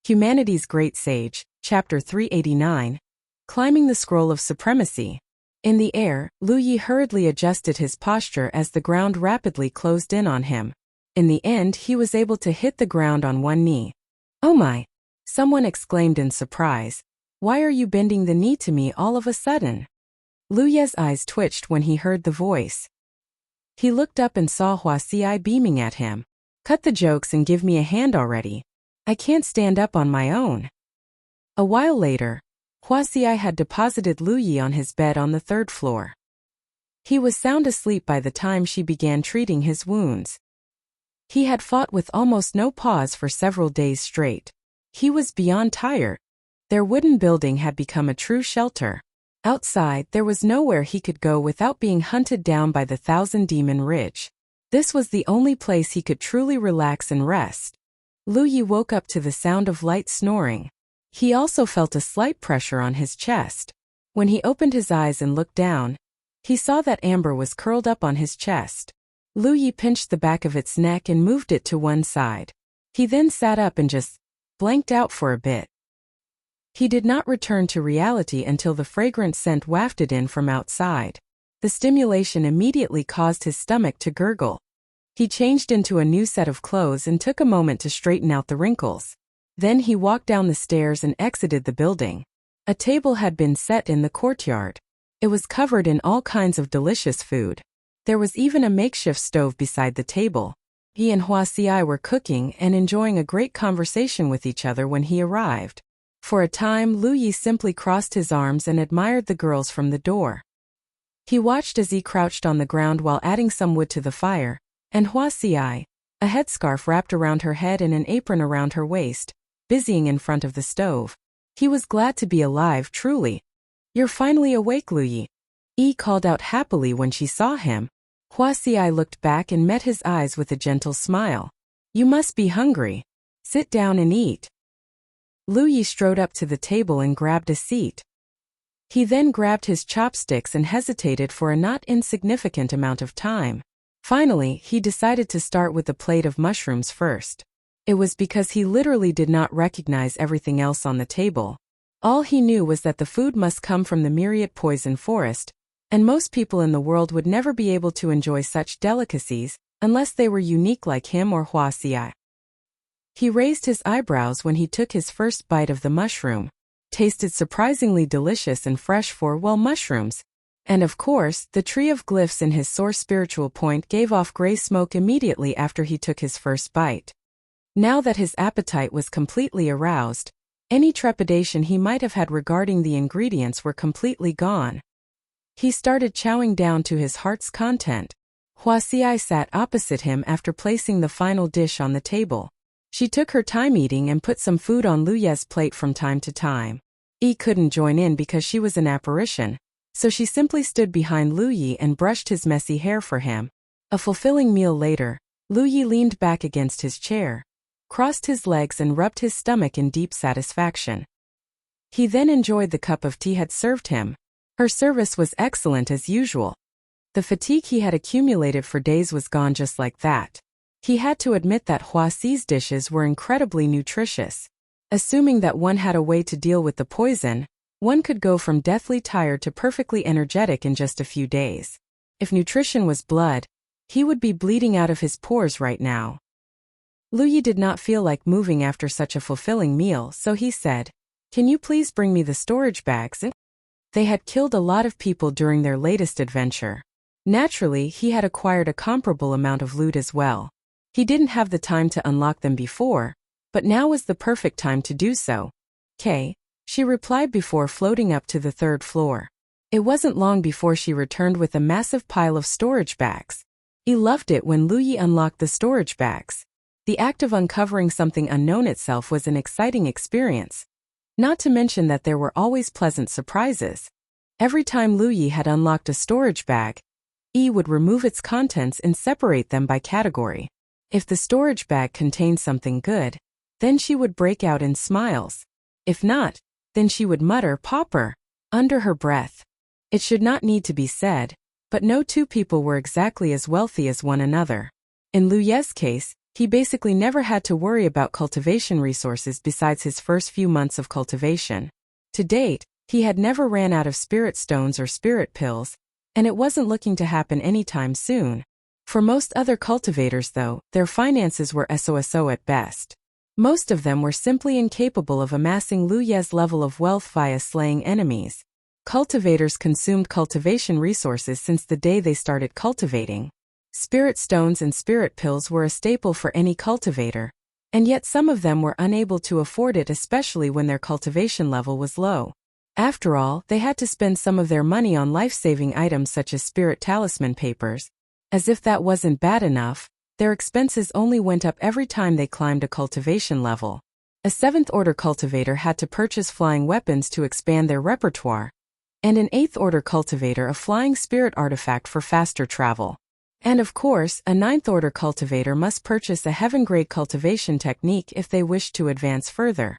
Humanity's Great Sage, Chapter 389. Climbing the Scroll of Supremacy. In the air, Lu Yi hurriedly adjusted his posture as the ground rapidly closed in on him. In the end, he was able to hit the ground on one knee. "Oh my!" someone exclaimed in surprise. "Why are you bending the knee to me all of a sudden?" Lu Ye's eyes twitched when he heard the voice. He looked up and saw Wuxia beaming at him. "Cut the jokes and give me a hand already. I can't stand up on my own." A while later, Wuxia had deposited Lu Yi on his bed on the third floor. He was sound asleep by the time she began treating his wounds. He had fought with almost no pause for several days straight. He was beyond tired. Their wooden building had become a true shelter. Outside, there was nowhere he could go without being hunted down by the Thousand Demon Ridge. This was the only place he could truly relax and rest. Lu Yi woke up to the sound of light snoring. He also felt a slight pressure on his chest. When he opened his eyes and looked down, he saw that Amber was curled up on his chest. Lu Yi pinched the back of its neck and moved it to one side. He then sat up and just blanked out for a bit. He did not return to reality until the fragrant scent wafted in from outside. The stimulation immediately caused his stomach to gurgle. He changed into a new set of clothes and took a moment to straighten out the wrinkles. Then he walked down the stairs and exited the building. A table had been set in the courtyard. It was covered in all kinds of delicious food. There was even a makeshift stove beside the table. He and Wuxia were cooking and enjoying a great conversation with each other when he arrived. For a time, Lu Yi simply crossed his arms and admired the girls from the door. He watched as he crouched on the ground while adding some wood to the fire, and Wuxia, a headscarf wrapped around her head and an apron around her waist, busying in front of the stove. He was glad to be alive, truly. "You're finally awake, Lu Yi," Yi called out happily when she saw him. Wuxia looked back and met his eyes with a gentle smile. "You must be hungry. Sit down and eat." Lu Yi strode up to the table and grabbed a seat. He then grabbed his chopsticks and hesitated for a not insignificant amount of time. Finally, he decided to start with a plate of mushrooms first. It was because he literally did not recognize everything else on the table. All he knew was that the food must come from the myriad poison forest, and most people in the world would never be able to enjoy such delicacies unless they were unique like him or Wuxia. He raised his eyebrows when he took his first bite of the mushroom. Tasted surprisingly delicious and fresh for, well, mushrooms. And of course, the tree of glyphs in his source spiritual point gave off gray smoke immediately after he took his first bite. Now that his appetite was completely aroused, any trepidation he might have had regarding the ingredients were completely gone. He started chowing down to his heart's content. Wuxia sat opposite him after placing the final dish on the table. She took her time eating and put some food on Lu Ye's plate from time to time. Yi couldn't join in because she was an apparition, so she simply stood behind Lu Yi and brushed his messy hair for him. A fulfilling meal later, Lu Yi leaned back against his chair, crossed his legs and rubbed his stomach in deep satisfaction. He then enjoyed the cup of tea had served him. Her service was excellent as usual. The fatigue he had accumulated for days was gone just like that. He had to admit that Wuxia's dishes were incredibly nutritious. Assuming that one had a way to deal with the poison, one could go from deathly tired to perfectly energetic in just a few days. If nutrition was blood, he would be bleeding out of his pores right now. Lu Yi did not feel like moving after such a fulfilling meal, so he said, "Can you please bring me the storage bags?" They had killed a lot of people during their latest adventure. Naturally, he had acquired a comparable amount of loot as well. He didn't have the time to unlock them before, but now was the perfect time to do so. "Okay," she replied before floating up to the third floor. It wasn't long before she returned with a massive pile of storage bags. He loved it when Lu Yi unlocked the storage bags. The act of uncovering something unknown itself was an exciting experience. Not to mention that there were always pleasant surprises. Every time Lu Yi had unlocked a storage bag, Yi would remove its contents and separate them by category. If the storage bag contained something good, then she would break out in smiles. If not, then she would mutter "Pauper" under her breath. It should not need to be said, but no two people were exactly as wealthy as one another. In Lu Ye's case, He basically never had to worry about cultivation resources besides his first few months of cultivation. To date, he had never ran out of spirit stones or spirit pills, and it wasn't looking to happen anytime soon. For most other cultivators though, their finances were so-so at best. Most of them were simply incapable of amassing Lu Ye's level of wealth via slaying enemies. Cultivators consumed cultivation resources since the day they started cultivating. Spirit stones and spirit pills were a staple for any cultivator, and yet some of them were unable to afford it, especially when their cultivation level was low. After all, they had to spend some of their money on life-saving items such as spirit talisman papers. As if that wasn't bad enough, their expenses only went up every time they climbed a cultivation level. A 7th order cultivator had to purchase flying weapons to expand their repertoire, and an 8th order cultivator a flying spirit artifact for faster travel. And of course, a 9th order cultivator must purchase a heaven-grade cultivation technique if they wish to advance further.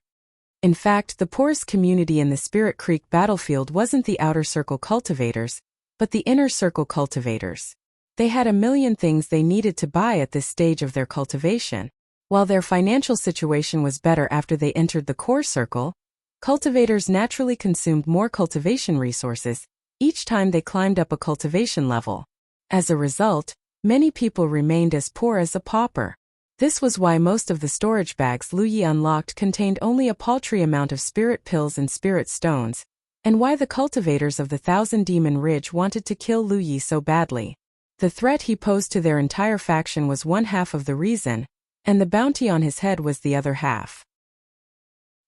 In fact, the poorest community in the Spirit Creek battlefield wasn't the outer circle cultivators, but the inner circle cultivators. They had a million things they needed to buy at this stage of their cultivation. While their financial situation was better after they entered the core circle, cultivators naturally consumed more cultivation resources each time they climbed up a cultivation level. As a result, many people remained as poor as a pauper. This was why most of the storage bags Lu Yi unlocked contained only a paltry amount of spirit pills and spirit stones, and why the cultivators of the Thousand Demon Ridge wanted to kill Lu Yi so badly. The threat he posed to their entire faction was one half of the reason, and the bounty on his head was the other half.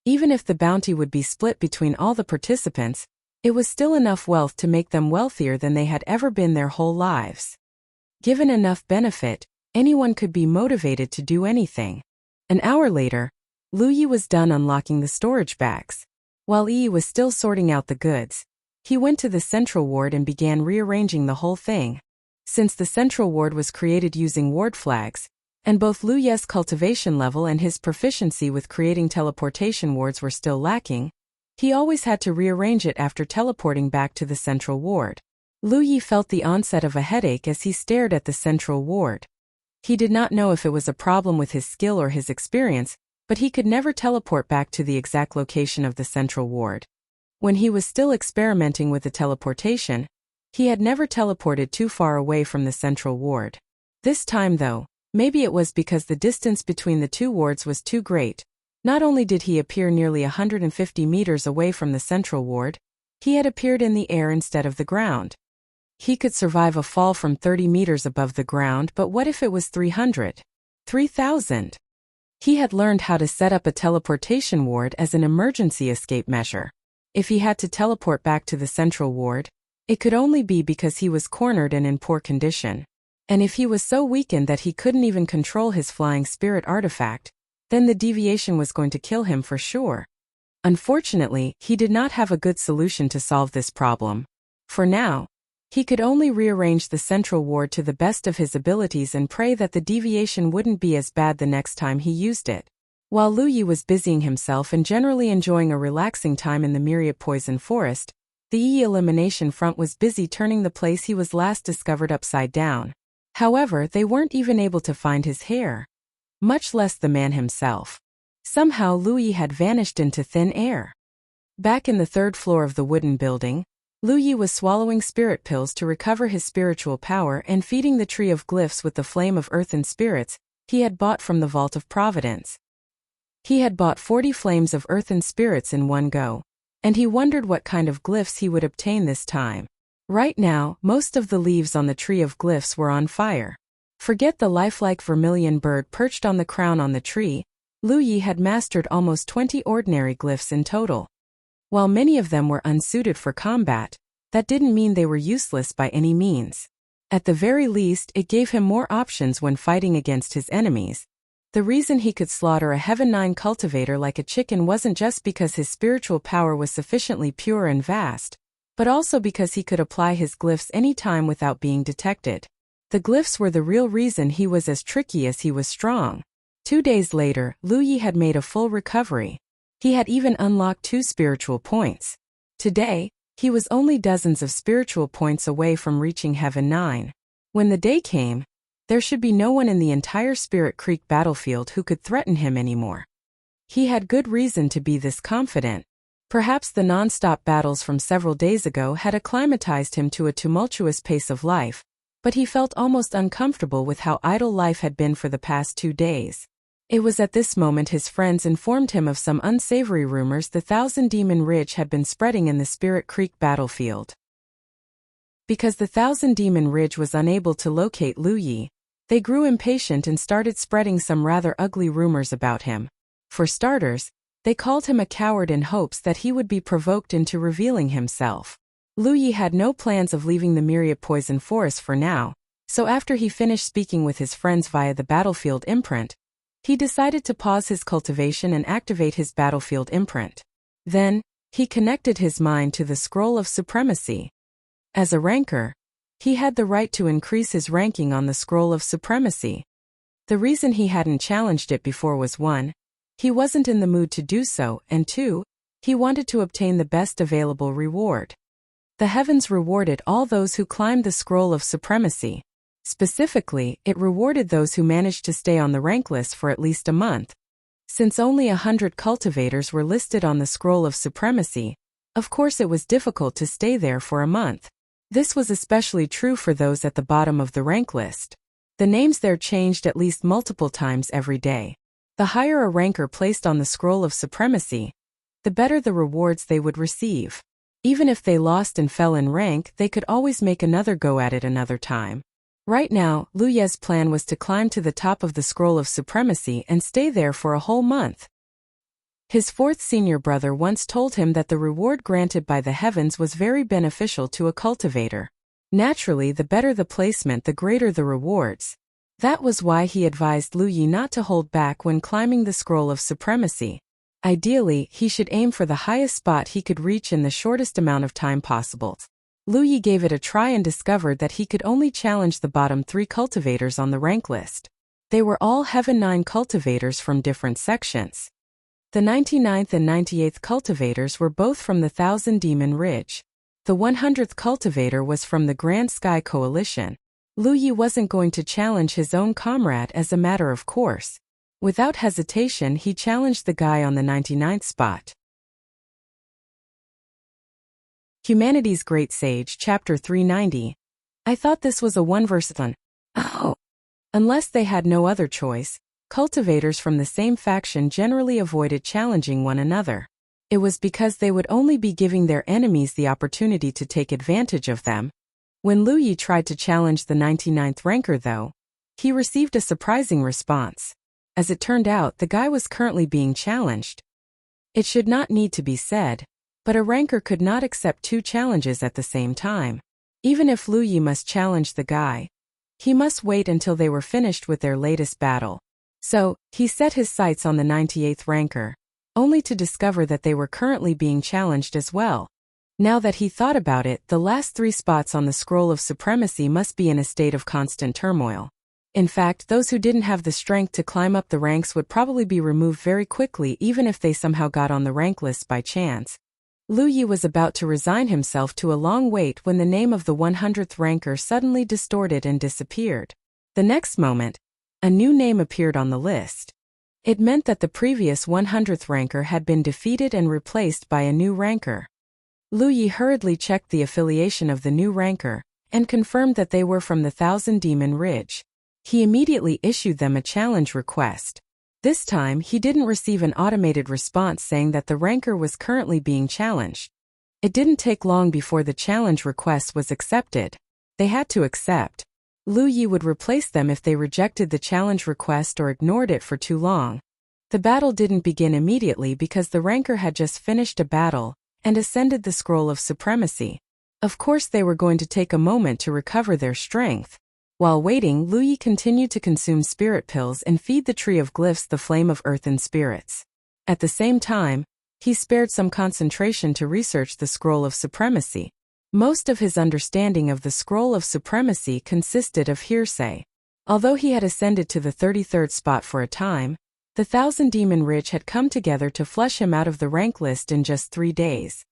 Even if the bounty would be split between all the participants, it was still enough wealth to make them wealthier than they had ever been their whole lives. Given enough benefit, anyone could be motivated to do anything. An hour later, Lu Yi was done unlocking the storage bags. While Yi was still sorting out the goods, he went to the central ward and began rearranging the whole thing. Since the central ward was created using ward flags, and both Lu Ye's cultivation level and his proficiency with creating teleportation wards were still lacking, he always had to rearrange it after teleporting back to the central ward. Lu Yi felt the onset of a headache as he stared at the central ward. He did not know if it was a problem with his skill or his experience, but he could never teleport back to the exact location of the central ward. When he was still experimenting with the teleportation, he had never teleported too far away from the central ward. This time though, maybe it was because the distance between the two wards was too great. Not only did he appear nearly 150 meters away from the central ward, he had appeared in the air instead of the ground. He could survive a fall from 30 meters above the ground, but what if it was 300? 3,000? He had learned how to set up a teleportation ward as an emergency escape measure. If he had to teleport back to the central ward, it could only be because he was cornered and in poor condition. And if he was so weakened that he couldn't even control his flying spirit artifact, then the deviation was going to kill him for sure. Unfortunately, he did not have a good solution to solve this problem. For now, he could only rearrange the central ward to the best of his abilities and pray that the deviation wouldn't be as bad the next time he used it. While Lu Yi was busying himself and generally enjoying a relaxing time in the Myriad Poison Forest, the Yi Elimination Front was busy turning the place he was last discovered upside down. However, they weren't even able to find his hair, much less the man himself. Somehow Lu Yi had vanished into thin air. Back in the 3rd floor of the wooden building, Lu Yi was swallowing spirit pills to recover his spiritual power and feeding the tree of glyphs with the flame of earth and spirits he had bought from the Vault of Providence. He had bought 40 flames of earth and spirits in one go, and he wondered what kind of glyphs he would obtain this time. Right now, most of the leaves on the tree of glyphs were on fire. Forget the lifelike vermilion bird perched on the crown on the tree, Lu Yi had mastered almost 20 ordinary glyphs in total. While many of them were unsuited for combat, that didn't mean they were useless by any means. At the very least, it gave him more options when fighting against his enemies. The reason he could slaughter a Heaven 9 cultivator like a chicken wasn't just because his spiritual power was sufficiently pure and vast, but also because he could apply his glyphs any time without being detected. The glyphs were the real reason he was as tricky as he was strong. 2 days later, Lu Yi had made a full recovery. He had even unlocked 2 spiritual points. Today, he was only dozens of spiritual points away from reaching Heaven 9. When the day came, There should be no one in the entire Spirit Creek battlefield who could threaten him anymore. He had good reason to be this confident. Perhaps the non-stop battles from several days ago had acclimatized him to a tumultuous pace of life, but he felt almost uncomfortable with how idle life had been for the past 2 days. It was at this moment his friends informed him of some unsavory rumors the Thousand Demon Ridge had been spreading in the Spirit Creek battlefield. Because the Thousand Demon Ridge was unable to locate Lu Yi, they grew impatient and started spreading some rather ugly rumors about him. For starters, they called him a coward in hopes that he would be provoked into revealing himself. Lu Yi had no plans of leaving the Myriad Poison Forest for now, so after he finished speaking with his friends via the battlefield imprint, he decided to pause his cultivation and activate his battlefield imprint. Then, he connected his mind to the Scroll of Supremacy. As a ranker, he had the right to increase his ranking on the Scroll of Supremacy. The reason he hadn't challenged it before was 1. He wasn't in the mood to do so, and 2. He wanted to obtain the best available reward. The heavens rewarded all those who climbed the Scroll of Supremacy. Specifically, it rewarded those who managed to stay on the rank list for at least a month. Since only 100 cultivators were listed on the Scroll of Supremacy, of course it was difficult to stay there for a month. This was especially true for those at the bottom of the rank list. The names there changed at least multiple times every day. The higher a ranker placed on the Scroll of Supremacy, the better the rewards they would receive. Even if they lost and fell in rank, they could always make another go at it another time. Right now, Lu Ye's plan was to climb to the top of the Scroll of Supremacy and stay there for a whole month. His 4th senior brother once told him that the reward granted by the heavens was very beneficial to a cultivator. Naturally, the better the placement, the greater the rewards. That was why he advised Lu Yi not to hold back when climbing the Scroll of Supremacy. Ideally, he should aim for the highest spot he could reach in the shortest amount of time possible. Lu Yi gave it a try and discovered that he could only challenge the bottom 3 cultivators on the rank list. They were all Heaven 9 cultivators from different sections. The 99th and 98th cultivators were both from the Thousand Demon Ridge. The 100th cultivator was from the Grand Sky Coalition. Lu Yi wasn't going to challenge his own comrade as a matter of course. Without hesitation, he challenged the guy on the 99th spot. Humanity's Great Sage, Chapter 390. I thought this was a 1v1. Oh! Unless they had no other choice, cultivators from the same faction generally avoided challenging one another. It was because they would only be giving their enemies the opportunity to take advantage of them. When Lu Yi tried to challenge the 99th ranker though, he received a surprising response. As it turned out, the guy was currently being challenged. It should not need to be said, but a ranker could not accept 2 challenges at the same time. Even if Lu Yi must challenge the guy, he must wait until they were finished with their latest battle. So, he set his sights on the 98th ranker, only to discover that they were currently being challenged as well. Now that he thought about it, the last 3 spots on the Scroll of Supremacy must be in a state of constant turmoil. In fact, those who didn't have the strength to climb up the ranks would probably be removed very quickly even if they somehow got on the rank list by chance. Lu Yi was about to resign himself to a long wait when the name of the 100th ranker suddenly distorted and disappeared. The next moment, a new name appeared on the list. It meant that the previous 100th ranker had been defeated and replaced by a new ranker. Lu Yi hurriedly checked the affiliation of the new ranker, and confirmed that they were from the Thousand Demon Ridge. He immediately issued them a challenge request. This time, he didn't receive an automated response saying that the ranker was currently being challenged. It didn't take long before the challenge request was accepted. They had to accept. Lu Yi would replace them if they rejected the challenge request or ignored it for too long. The battle didn't begin immediately because the ranker had just finished a battle and ascended the Scroll of Supremacy. Of course they were going to take a moment to recover their strength. While waiting, Lu Yi continued to consume spirit pills and feed the Tree of Glyphs the Flame of Earth and Spirits. At the same time, he spared some concentration to research the Scroll of Supremacy. Most of his understanding of the Scroll of Supremacy consisted of hearsay. Although he had ascended to the 33rd spot for a time, the Thousand Demon Ridge had come together to flush him out of the rank list in just 3 days.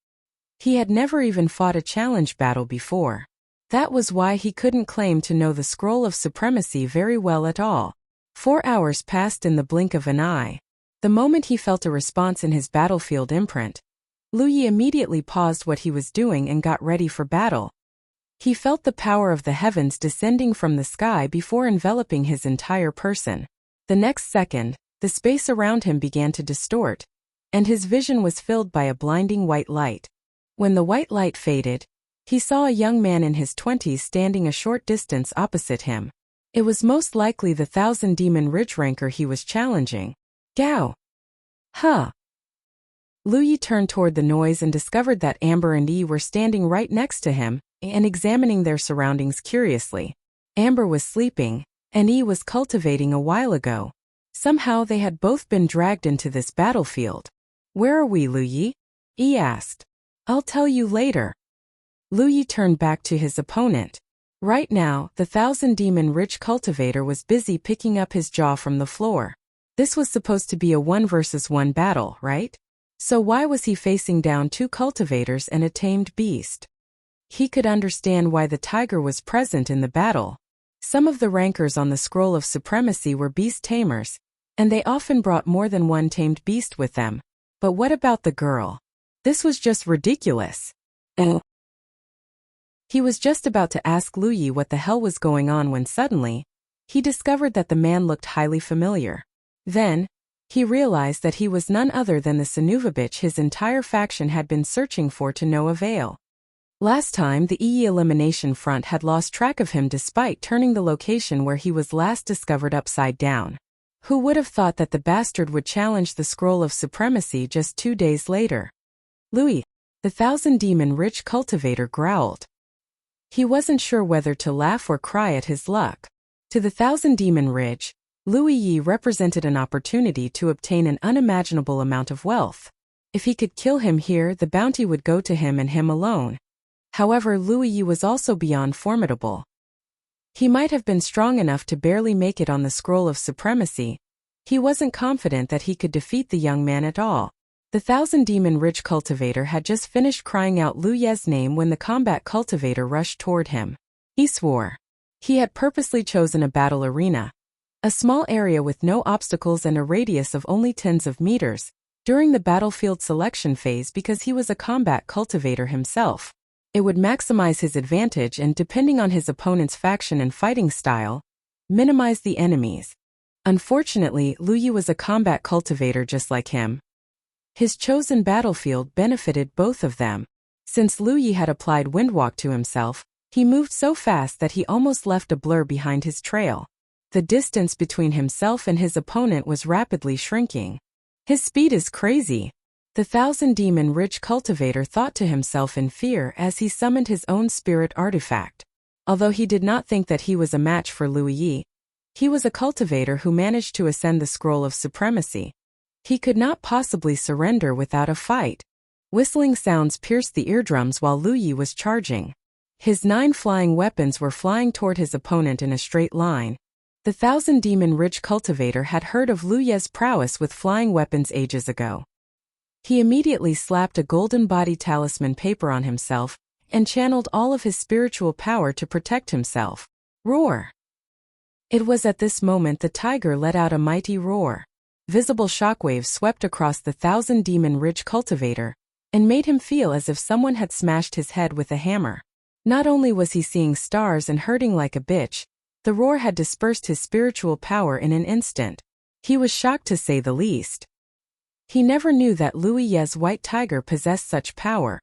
He had never even fought a challenge battle before. That was why he couldn't claim to know the Scroll of Supremacy very well at all. 4 hours passed in the blink of an eye. The moment he felt a response in his battlefield imprint, Lu Yi immediately paused what he was doing and got ready for battle. He felt the power of the heavens descending from the sky before enveloping his entire person. The next second, the space around him began to distort, and his vision was filled by a blinding white light. When the white light faded, he saw a young man in his 20s standing a short distance opposite him. It was most likely the 1000-demon ridge ranker he was challenging. Gao. Huh. Lu Yi turned toward the noise and discovered that Amber and Yi were standing right next to him and examining their surroundings curiously. Amber was sleeping, and Yi was cultivating a while ago. Somehow they had both been dragged into this battlefield. Where are we, Lu Yi? Yi asked. I'll tell you later. Lu Yi turned back to his opponent. Right now, the 1000-demon ridge cultivator was busy picking up his jaw from the floor. This was supposed to be a 1-versus-1 battle, right? So why was he facing down 2 cultivators and a tamed beast? He could understand why the tiger was present in the battle. Some of the rankers on the Scroll of Supremacy were beast tamers, and they often brought more than one tamed beast with them. But what about the girl? This was just ridiculous. He was just about to ask Lu Yi what the hell was going on when suddenly, he discovered that the man looked highly familiar. Then, he realized that he was none other than the Sanuvabich his entire faction had been searching for to no avail. Last time the EE elimination front had lost track of him despite turning the location where he was last discovered upside down. Who would have thought that the bastard would challenge the Scroll of Supremacy just 2 days later? Lu Yi, the 1000-demon ridge cultivator, growled. He wasn't sure whether to laugh or cry at his luck. To the 1000-demon ridge, Lu Yi represented an opportunity to obtain an unimaginable amount of wealth. If he could kill him here, the bounty would go to him and him alone. However, Lu Yi was also beyond formidable. He might have been strong enough to barely make it on the Scroll of Supremacy. He wasn't confident that he could defeat the young man at all. The 1000-demon ridge cultivator had just finished crying out Lu Ye's name when the combat cultivator rushed toward him. He swore. He had purposely chosen a battle arena, a small area with no obstacles and a radius of only tens of meters, during the battlefield selection phase because he was a combat cultivator himself. It would maximize his advantage and, depending on his opponent's faction and fighting style, minimize the enemies. Unfortunately, Lu Yi was a combat cultivator just like him. His chosen battlefield benefited both of them. Since Lu Yi had applied Windwalk to himself, he moved so fast that he almost left a blur behind his trail. The distance between himself and his opponent was rapidly shrinking. His speed is crazy. The 1000-demon ridge cultivator thought to himself in fear as he summoned his own spirit artifact. Although he did not think that he was a match for Lu Yi, he was a cultivator who managed to ascend the Scroll of Supremacy. He could not possibly surrender without a fight. Whistling sounds pierced the eardrums while Lu Yi was charging. His 9 flying weapons were flying toward his opponent in a straight line. The 1000-demon ridge cultivator had heard of Lu Ye's prowess with flying weapons ages ago. He immediately slapped a golden body talisman paper on himself and channeled all of his spiritual power to protect himself. Roar! It was at this moment the tiger let out a mighty roar. Visible shockwaves swept across the 1000-demon ridge cultivator and made him feel as if someone had smashed his head with a hammer. Not only was he seeing stars and hurting like a bitch, the roar had dispersed his spiritual power in an instant. He was shocked to say the least. He never knew that Lu Ye's white tiger possessed such power.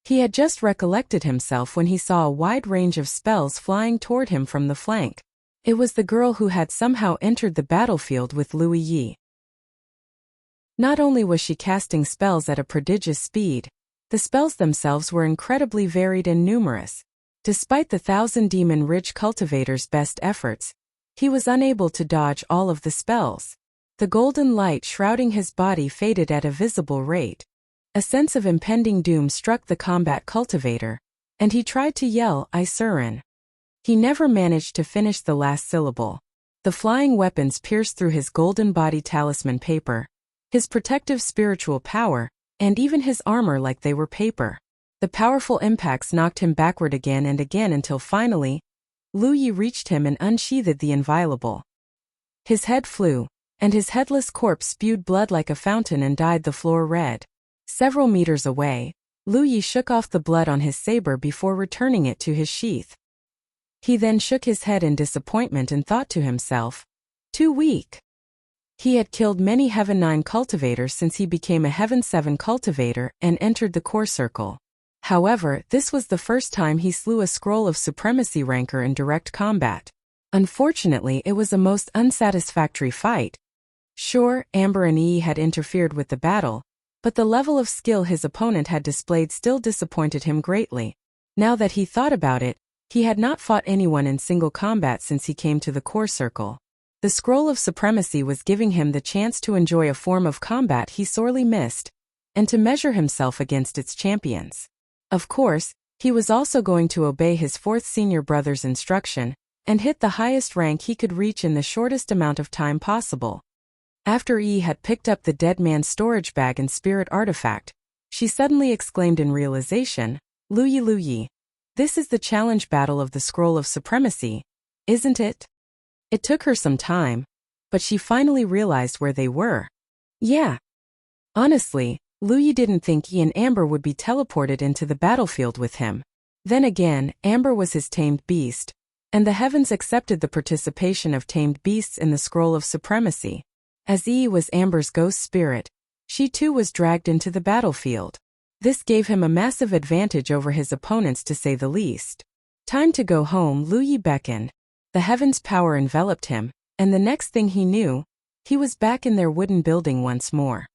He had just recollected himself when he saw a wide range of spells flying toward him from the flank. It was the girl who had somehow entered the battlefield with Lu Yi. Not only was she casting spells at a prodigious speed, the spells themselves were incredibly varied and numerous. Despite the 1000-demon ridge cultivator's best efforts, he was unable to dodge all of the spells. The golden light shrouding his body faded at a visible rate. A sense of impending doom struck the combat cultivator, and he tried to yell, "I Surin." He never managed to finish the last syllable. The flying weapons pierced through his golden body talisman paper, his protective spiritual power, and even his armor like they were paper. The powerful impacts knocked him backward again and again until finally, Lu Yi reached him and unsheathed the inviolable. His head flew, and his headless corpse spewed blood like a fountain and dyed the floor red. Several meters away, Lu Yi shook off the blood on his saber before returning it to his sheath. He then shook his head in disappointment and thought to himself, too weak. He had killed many Heaven 9 cultivators since he became a Heaven 7 cultivator and entered the core circle. However, this was the first time he slew a Scroll of Supremacy ranker in direct combat. Unfortunately, it was a most unsatisfactory fight. Sure, Amber and Yi had interfered with the battle, but the level of skill his opponent had displayed still disappointed him greatly. Now that he thought about it, he had not fought anyone in single combat since he came to the core circle. The Scroll of Supremacy was giving him the chance to enjoy a form of combat he sorely missed, and to measure himself against its champions. Of course, he was also going to obey his fourth senior brother's instruction, and hit the highest rank he could reach in the shortest amount of time possible. After Yi had picked up the dead man's storage bag and spirit artifact, she suddenly exclaimed in realization, Lu Yi, this is the challenge battle of the Scroll of Supremacy, isn't it? It took her some time, but she finally realized where they were. Yeah. Honestly, Lu Yi didn't think Yi and Amber would be teleported into the battlefield with him. Then again, Amber was his tamed beast, and the heavens accepted the participation of tamed beasts in the Scroll of Supremacy. As Yi was Amber's ghost spirit, she too was dragged into the battlefield. This gave him a massive advantage over his opponents to say the least. Time to go home, Lu Yi beckoned. The heavens' power enveloped him, and the next thing he knew, he was back in their wooden building once more.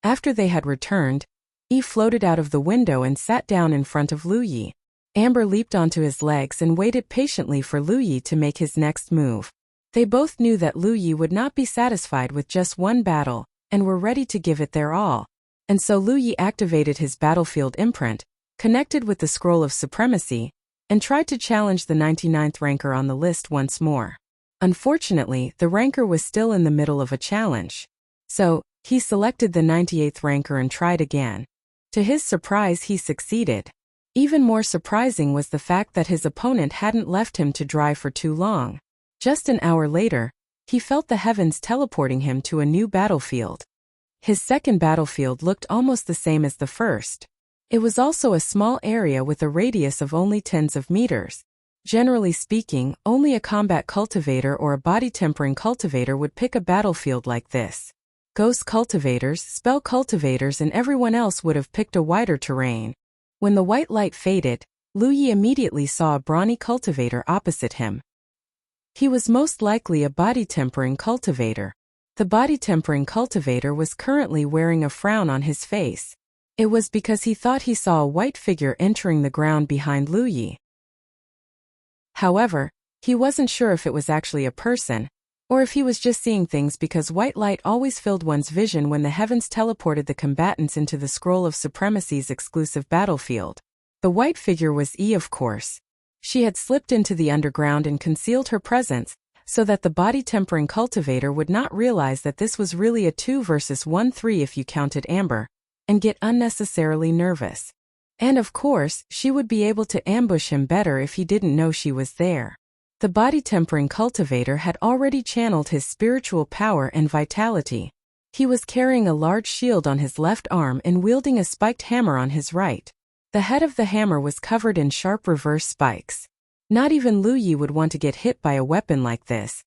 After they had returned, Yi floated out of the window and sat down in front of Lu Yi. Amber leaped onto his legs and waited patiently for Lu Yi to make his next move. They both knew that Lu Yi would not be satisfied with just one battle, and were ready to give it their all. And so Lu Yi activated his battlefield imprint, connected with the Scroll of Supremacy, and tried to challenge the 99th ranker on the list once more. Unfortunately, the ranker was still in the middle of a challenge. So, he selected the 98th ranker and tried again. To his surprise, he succeeded. Even more surprising was the fact that his opponent hadn't left him to dry for too long. Just an hour later, he felt the heavens teleporting him to a new battlefield. His second battlefield looked almost the same as the first. It was also a small area with a radius of only tens of meters. Generally speaking, only a combat cultivator or a body-tempering cultivator would pick a battlefield like this. Ghost cultivators, spell cultivators and everyone else would have picked a wider terrain. When the white light faded, Lu Yi immediately saw a brawny cultivator opposite him. He was most likely a body-tempering cultivator. The body-tempering cultivator was currently wearing a frown on his face. It was because he thought he saw a white figure entering the ground behind Lu Yi. However, he wasn't sure if it was actually a person, or if he was just seeing things because white light always filled one's vision when the heavens teleported the combatants into the Scroll of Supremacy's exclusive battlefield. The white figure was Yi, of course. She had slipped into the underground and concealed her presence, so that the body-tempering cultivator would not realize that this was really a 2 versus 1-3 if you counted Amber, and get unnecessarily nervous. And of course, she would be able to ambush him better if he didn't know she was there. The body-tempering cultivator had already channeled his spiritual power and vitality. He was carrying a large shield on his left arm and wielding a spiked hammer on his right. The head of the hammer was covered in sharp reverse spikes. Not even Lu Yi would want to get hit by a weapon like this.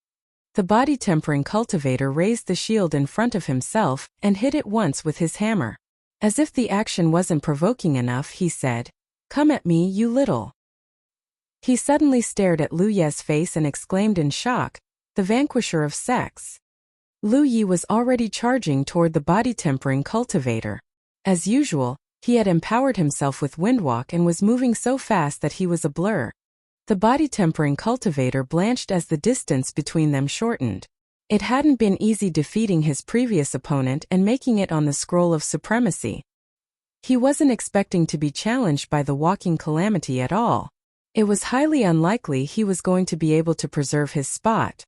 The body-tempering cultivator raised the shield in front of himself and hit it once with his hammer. As if the action wasn't provoking enough, he said, "Come at me, you little." He suddenly stared at Lu Ye's face and exclaimed in shock, "The vanquisher of sex." Lu Yi was already charging toward the body-tempering cultivator. As usual, he had empowered himself with Windwalk and was moving so fast that he was a blur. The body-tempering cultivator blanched as the distance between them shortened. It hadn't been easy defeating his previous opponent and making it on the Scroll of Supremacy. He wasn't expecting to be challenged by the walking calamity at all. It was highly unlikely he was going to be able to preserve his spot.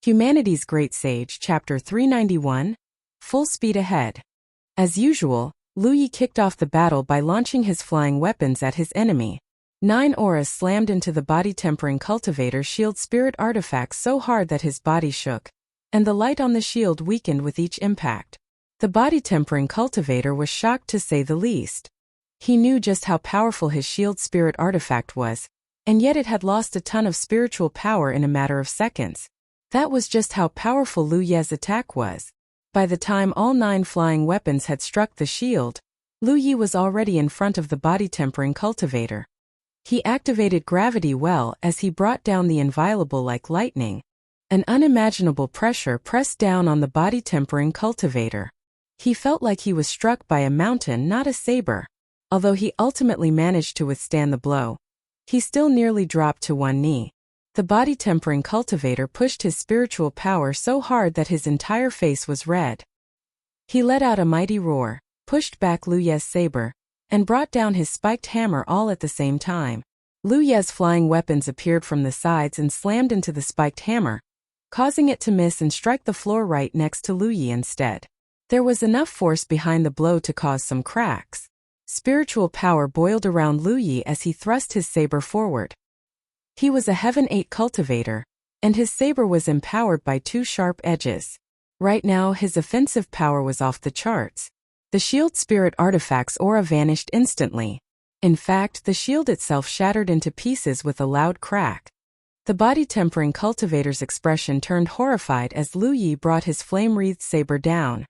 Humanity's Great Sage, Chapter 391, Full Speed Ahead. As usual, Lu Yi kicked off the battle by launching his flying weapons at his enemy. 9 auras slammed into the body-tempering cultivator's shield spirit artifacts so hard that his body shook, and the light on the shield weakened with each impact. The body-tempering cultivator was shocked to say the least. He knew just how powerful his shield spirit artifact was, and yet it had lost a ton of spiritual power in a matter of seconds. That was just how powerful Lu Yi's attack was. By the time all 9 flying weapons had struck the shield, Lu Yi was already in front of the body-tempering cultivator. He activated gravity well as he brought down the inviolable like lightning. An unimaginable pressure pressed down on the body-tempering cultivator. He felt like he was struck by a mountain, not a saber. Although he ultimately managed to withstand the blow, he still nearly dropped to one knee. The body-tempering cultivator pushed his spiritual power so hard that his entire face was red. He let out a mighty roar, pushed back Lu Yi's saber, and brought down his spiked hammer all at the same time. Lu Yi's flying weapons appeared from the sides and slammed into the spiked hammer, causing it to miss and strike the floor right next to Lu Yi instead. There was enough force behind the blow to cause some cracks. Spiritual power boiled around Lu Yi as he thrust his saber forward. He was a Heaven 8 cultivator, and his saber was empowered by 2 sharp edges. Right now his offensive power was off the charts. The shield spirit artifact's aura vanished instantly. In fact, the shield itself shattered into pieces with a loud crack. The body-tempering cultivator's expression turned horrified as Lu Yi brought his flame-wreathed saber down.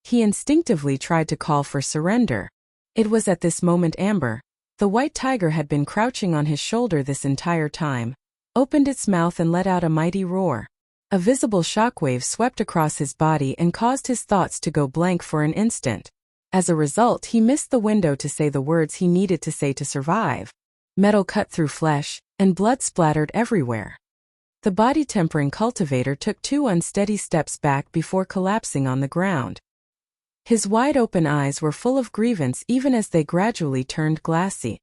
He instinctively tried to call for surrender. It was at this moment Amber, the white tiger had been crouching on his shoulder this entire time, opened its mouth and let out a mighty roar. A visible shockwave swept across his body and caused his thoughts to go blank for an instant. As a result, he missed the window to say the words he needed to say to survive. Metal cut through flesh, and blood splattered everywhere. The body-tempering cultivator took 2 unsteady steps back before collapsing on the ground. His wide-open eyes were full of grievance even as they gradually turned glassy.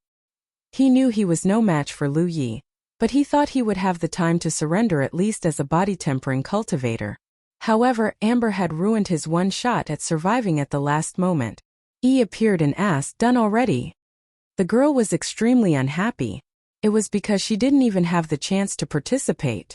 He knew he was no match for Lu Yi, but he thought he would have the time to surrender at least as a body-tempering cultivator. However, Amber had ruined his one shot at surviving at the last moment. He appeared and asked, "Done already?" The girl was extremely unhappy. It was because she didn't even have the chance to participate.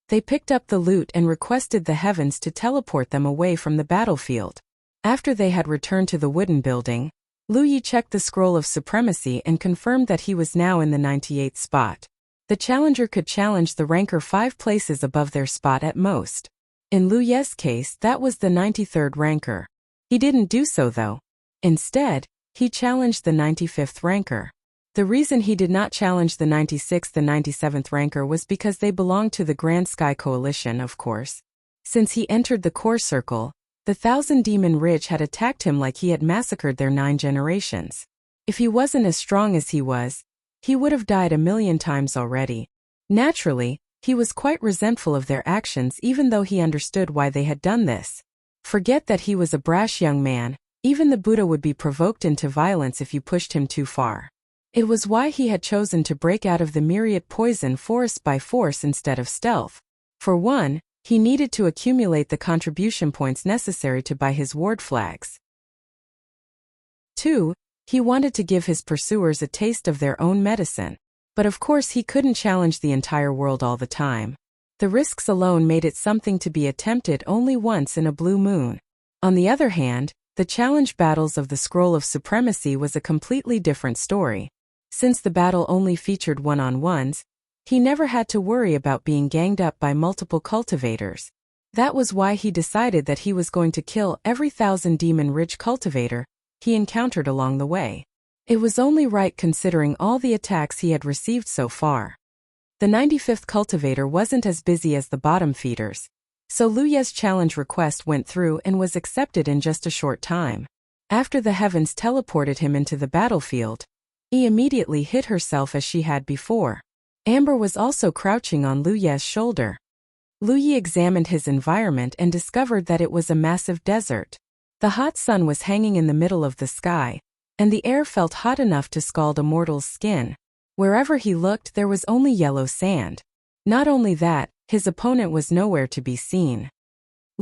They picked up the loot and requested the heavens to teleport them away from the battlefield. After they had returned to the wooden building, Lu Yi checked the scroll of supremacy and confirmed that he was now in the 98th spot. The challenger could challenge the ranker 5 places above their spot at most. In Lu Yi's case, that was the 93rd ranker. He didn't do so though. Instead, he challenged the 95th ranker. The reason he did not challenge the 96th and 97th ranker was because they belonged to the Grand Sky Coalition, of course. Since he entered the core circle, the Thousand Demon Ridge had attacked him like he had massacred their 9 generations. If he wasn't as strong as he was, he would have died a million times already. Naturally, he was quite resentful of their actions even though he understood why they had done this. Forget that he was a brash young man, even the Buddha would be provoked into violence if you pushed him too far. It was why he had chosen to break out of the myriad poison forest by force instead of stealth. For one, he needed to accumulate the contribution points necessary to buy his ward flags. 2. He wanted to give his pursuers a taste of their own medicine. But of course he couldn't challenge the entire world all the time. The risks alone made it something to be attempted only once in a blue moon. On the other hand, the challenge battles of the Scroll of Supremacy was a completely different story. Since the battle only featured one-on-ones, he never had to worry about being ganged up by multiple cultivators. That was why he decided that he was going to kill every Thousand Demon Ridge cultivator he encountered along the way. It was only right considering all the attacks he had received so far. The 95th cultivator wasn't as busy as the bottom feeders, so Lu Yi's challenge request went through and was accepted in just a short time. After the heavens teleported him into the battlefield, he immediately hit herself as she had before. Amber was also crouching on Lu Yi's shoulder. Lu Yi examined his environment and discovered that it was a massive desert. The hot sun was hanging in the middle of the sky, and the air felt hot enough to scald a mortal's skin. Wherever he looked there was only yellow sand. Not only that, his opponent was nowhere to be seen.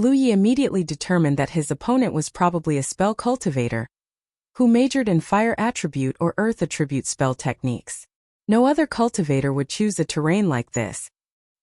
Lu Yi immediately determined that his opponent was probably a spell cultivator who majored in fire attribute or earth attribute spell techniques. No other cultivator would choose a terrain like this.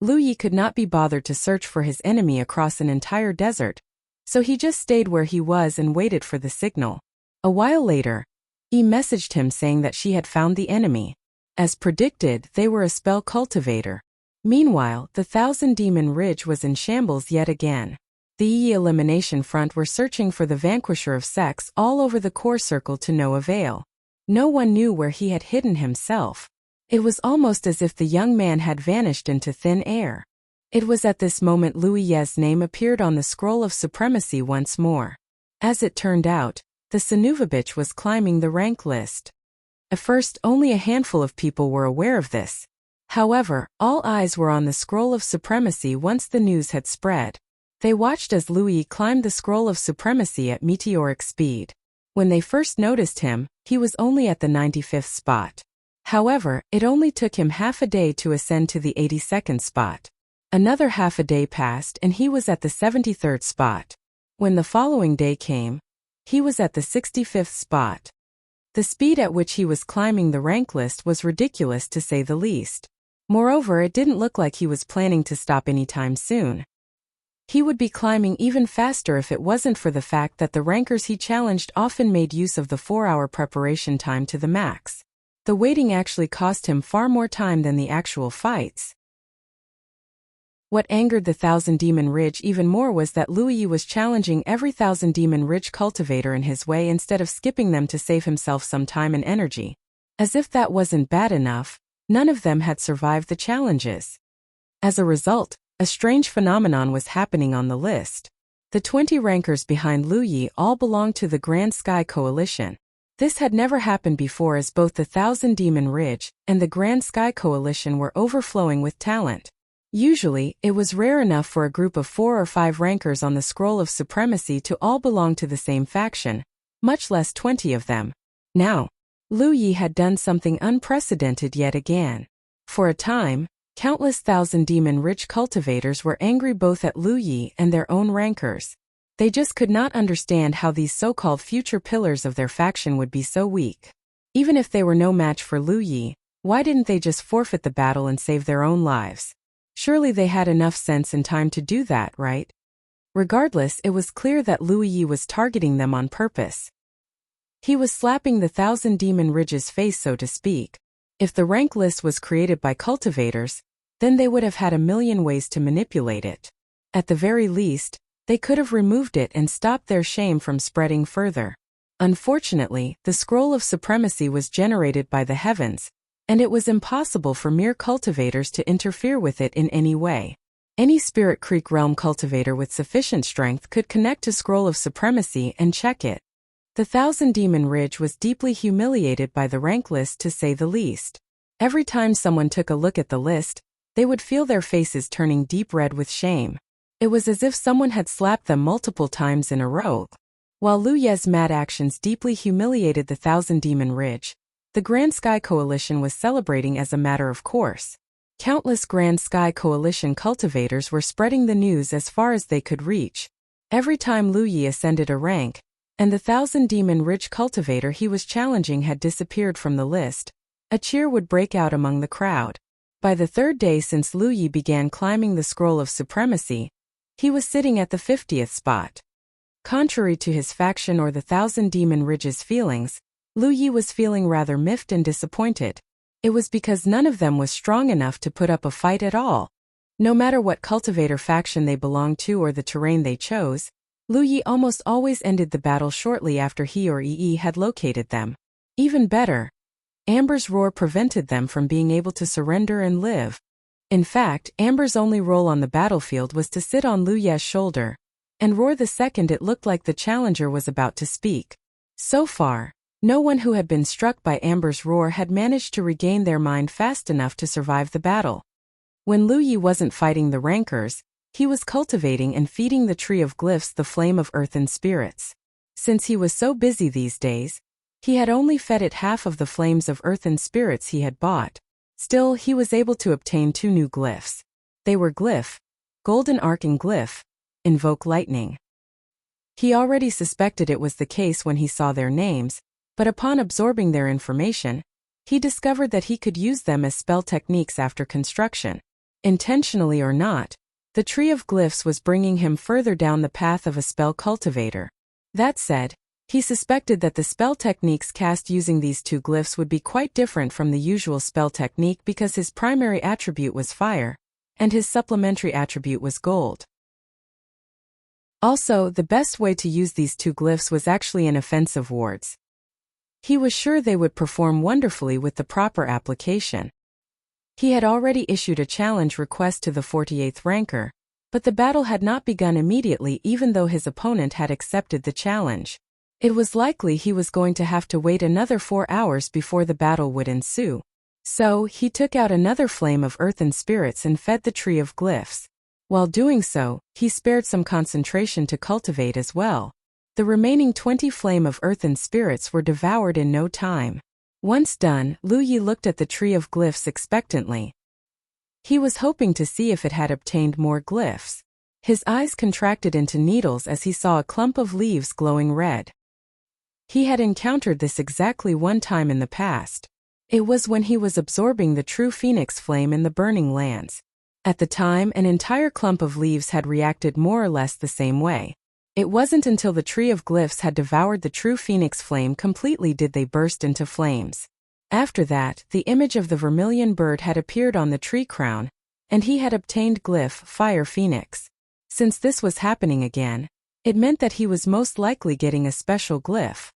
Lu Yi could not be bothered to search for his enemy across an entire desert, so he just stayed where he was and waited for the signal. A while later, Yi messaged him saying that she had found the enemy. As predicted, they were a spell cultivator. Meanwhile, the Thousand Demon Ridge was in shambles yet again. The Yi Elimination Front were searching for the vanquisher of sex all over the core circle to no avail. No one knew where he had hidden himself. It was almost as if the young man had vanished into thin air. It was at this moment Lu Yi's name appeared on the scroll of supremacy once more. As it turned out, the Sanuvabich was climbing the rank list. At first, only a handful of people were aware of this. However, all eyes were on the scroll of supremacy once the news had spread. They watched as Lu Yi climbed the scroll of supremacy at meteoric speed. When they first noticed him, he was only at the 95th spot. However, it only took him half a day to ascend to the 82nd spot. Another half a day passed and he was at the 73rd spot. When the following day came, he was at the 65th spot. The speed at which he was climbing the rank list was ridiculous to say the least. Moreover, it didn't look like he was planning to stop anytime soon. He would be climbing even faster if it wasn't for the fact that the rankers he challenged often made use of the 4-hour preparation time to the max. The waiting actually cost him far more time than the actual fights. What angered the Thousand Demon Ridge even more was that Lu Yi was challenging every Thousand Demon Ridge cultivator in his way instead of skipping them to save himself some time and energy. As if that wasn't bad enough, none of them had survived the challenges. As a result, a strange phenomenon was happening on the list. The 20 rankers behind Lu Yi all belonged to the Grand Sky Coalition. This had never happened before, as both the Thousand Demon Ridge and the Grand Sky Coalition were overflowing with talent. Usually, it was rare enough for a group of 4 or 5 rankers on the Scroll of Supremacy to all belong to the same faction, much less 20 of them. Now, Lu Yi had done something unprecedented yet again. For a time, countless Thousand Demon Ridge cultivators were angry both at Lu Yi and their own rankers. They just could not understand how these so-called future pillars of their faction would be so weak. Even if they were no match for Lu Yi, why didn't they just forfeit the battle and save their own lives? Surely they had enough sense and time to do that, right? Regardless, it was clear that Lu Yi was targeting them on purpose. He was slapping the Thousand Demon Ridge's face, so to speak. If the rank list was created by cultivators, then they would have had a million ways to manipulate it. At the very least, they could have removed it and stopped their shame from spreading further. Unfortunately, the Scroll of Supremacy was generated by the heavens, and it was impossible for mere cultivators to interfere with it in any way. Any Spirit Creek Realm cultivator with sufficient strength could connect to Scroll of Supremacy and check it. The Thousand Demon Ridge was deeply humiliated by the rank list, to say the least. Every time someone took a look at the list, they would feel their faces turning deep red with shame. It was as if someone had slapped them multiple times in a row. While Lu Yi's mad actions deeply humiliated the Thousand Demon Ridge, the Grand Sky Coalition was celebrating as a matter of course. Countless Grand Sky Coalition cultivators were spreading the news as far as they could reach. Every time Lu Yi ascended a rank, and the Thousand Demon Ridge cultivator he was challenging had disappeared from the list, a cheer would break out among the crowd. By the 3rd day since Lu Yi began climbing the Scroll of Supremacy, he was sitting at the 50th spot. Contrary to his faction or the Thousand Demon Ridge's feelings, Lu Yi was feeling rather miffed and disappointed. It was because none of them was strong enough to put up a fight at all. No matter what cultivator faction they belonged to or the terrain they chose, Lu Yi almost always ended the battle shortly after he or Yi had located them. Even better, Amber's roar prevented them from being able to surrender and live. In fact, Amber's only role on the battlefield was to sit on Lu Yi's shoulder and roar the second it looked like the challenger was about to speak. So far, no one who had been struck by Amber's roar had managed to regain their mind fast enough to survive the battle. When Lu Yi wasn't fighting the rankers, he was cultivating and feeding the tree of glyphs, the flame of earth and spirits. Since he was so busy these days, he had only fed it half of the flames of earth and spirits he had bought. Still, he was able to obtain 2 new glyphs. They were Glyph, Golden Arc, and Glyph, invoke lightning. He already suspected it was the case when he saw their names, but upon absorbing their information, he discovered that he could use them as spell techniques after construction. Intentionally or not, the tree of glyphs was bringing him further down the path of a spell cultivator. That said, he suspected that the spell techniques cast using these two glyphs would be quite different from the usual spell technique because his primary attribute was fire, and his supplementary attribute was gold. Also, the best way to use these two glyphs was actually in offensive wards. He was sure they would perform wonderfully with the proper application. He had already issued a challenge request to the 48th ranker, but the battle had not begun immediately even though his opponent had accepted the challenge. It was likely he was going to have to wait another 4 hours before the battle would ensue. So, he took out another flame of earthen spirits and fed the tree of glyphs. While doing so, he spared some concentration to cultivate as well. The remaining 20 flame of earthen spirits were devoured in no time. Once done, Lu Yi looked at the tree of glyphs expectantly. He was hoping to see if it had obtained more glyphs. His eyes contracted into needles as he saw a clump of leaves glowing red. He had encountered this exactly one time in the past. It was when he was absorbing the true phoenix flame in the burning lands. At the time, an entire clump of leaves had reacted more or less the same way. It wasn't until the tree of glyphs had devoured the true phoenix flame completely did they burst into flames. After that, the image of the vermilion bird had appeared on the tree crown, and he had obtained glyph Fire Phoenix. Since this was happening again, it meant that he was most likely getting a special glyph.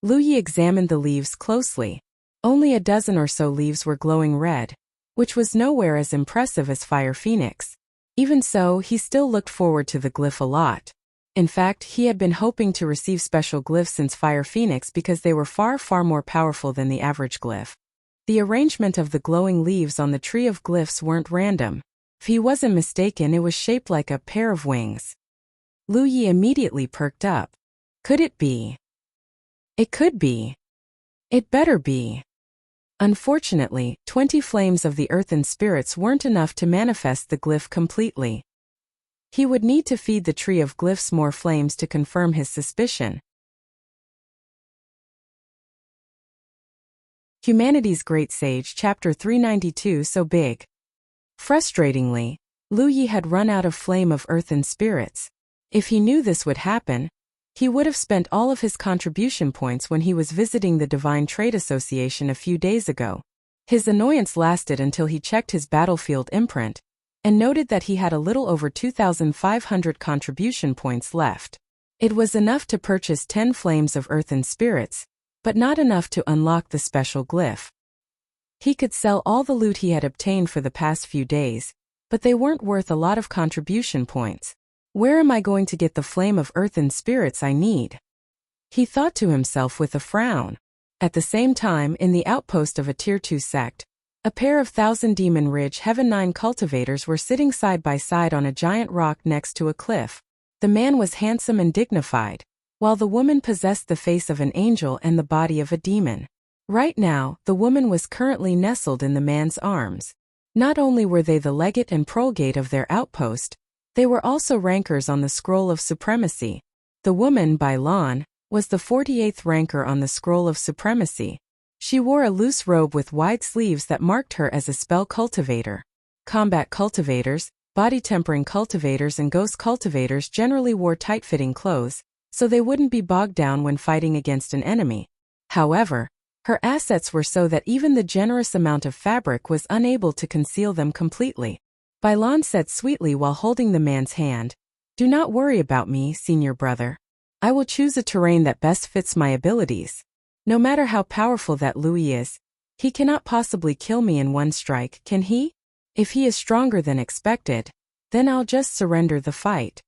Lu Yi examined the leaves closely. Only a dozen or so leaves were glowing red, which was nowhere as impressive as Fire Phoenix. Even so, he still looked forward to the glyph a lot. In fact, he had been hoping to receive special glyphs since Fire Phoenix because they were far more powerful than the average glyph. The arrangement of the glowing leaves on the tree of glyphs weren't random. If he wasn't mistaken, it was shaped like a pair of wings. Lu Yi immediately perked up. Could it be? It could be. It better be. Unfortunately, 20 flames of the earthen spirits weren't enough to manifest the glyph completely. He would need to feed the tree of glyphs more flames to confirm his suspicion. Humanity's Great Sage, Chapter 392. So big. Frustratingly, Lu Yi had run out of flame of earthen spirits. If he knew this would happen, he would have spent all of his contribution points when he was visiting the Divine Trade Association a few days ago. His annoyance lasted until he checked his battlefield imprint, and noted that he had a little over 2,500 contribution points left. It was enough to purchase 10 flames of earthen spirits, but not enough to unlock the special glyph. He could sell all the loot he had obtained for the past few days, but they weren't worth a lot of contribution points. Where am I going to get the flame of earthen spirits I need? He thought to himself with a frown. At the same time, in the outpost of a Tier 2 sect, a pair of Thousand Demon Ridge Heaven 9 cultivators were sitting side by side on a giant rock next to a cliff. The man was handsome and dignified, while the woman possessed the face of an angel and the body of a demon. Right now, the woman was currently nestled in the man's arms. Not only were they the legate and prolgate of their outpost, they were also rankers on the Scroll of Supremacy. The woman, by Lan, was the 48th ranker on the Scroll of Supremacy. She wore a loose robe with wide sleeves that marked her as a spell cultivator. Combat cultivators, body-tempering cultivators and ghost cultivators generally wore tight-fitting clothes, so they wouldn't be bogged down when fighting against an enemy. However, her assets were so that even the generous amount of fabric was unable to conceal them completely. Bailan said sweetly while holding the man's hand, "Do not worry about me, senior brother. I will choose a terrain that best fits my abilities. No matter how powerful that Louis is, he cannot possibly kill me in one strike, can he? If he is stronger than expected, then I'll just surrender the fight."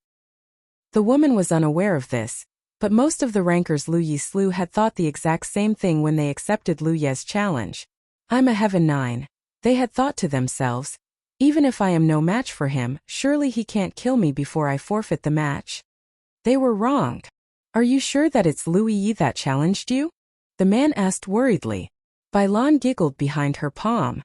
The woman was unaware of this, but most of the rankers Lu Yi slew had thought the exact same thing when they accepted Lu Ye's challenge. "I'm a Heaven 9, they had thought to themselves. Even if I am no match for him, surely he can't kill me before I forfeit the match. They were wrong. Are you sure that it's Lu Yi that challenged you?" the man asked worriedly. Bailan giggled behind her palm.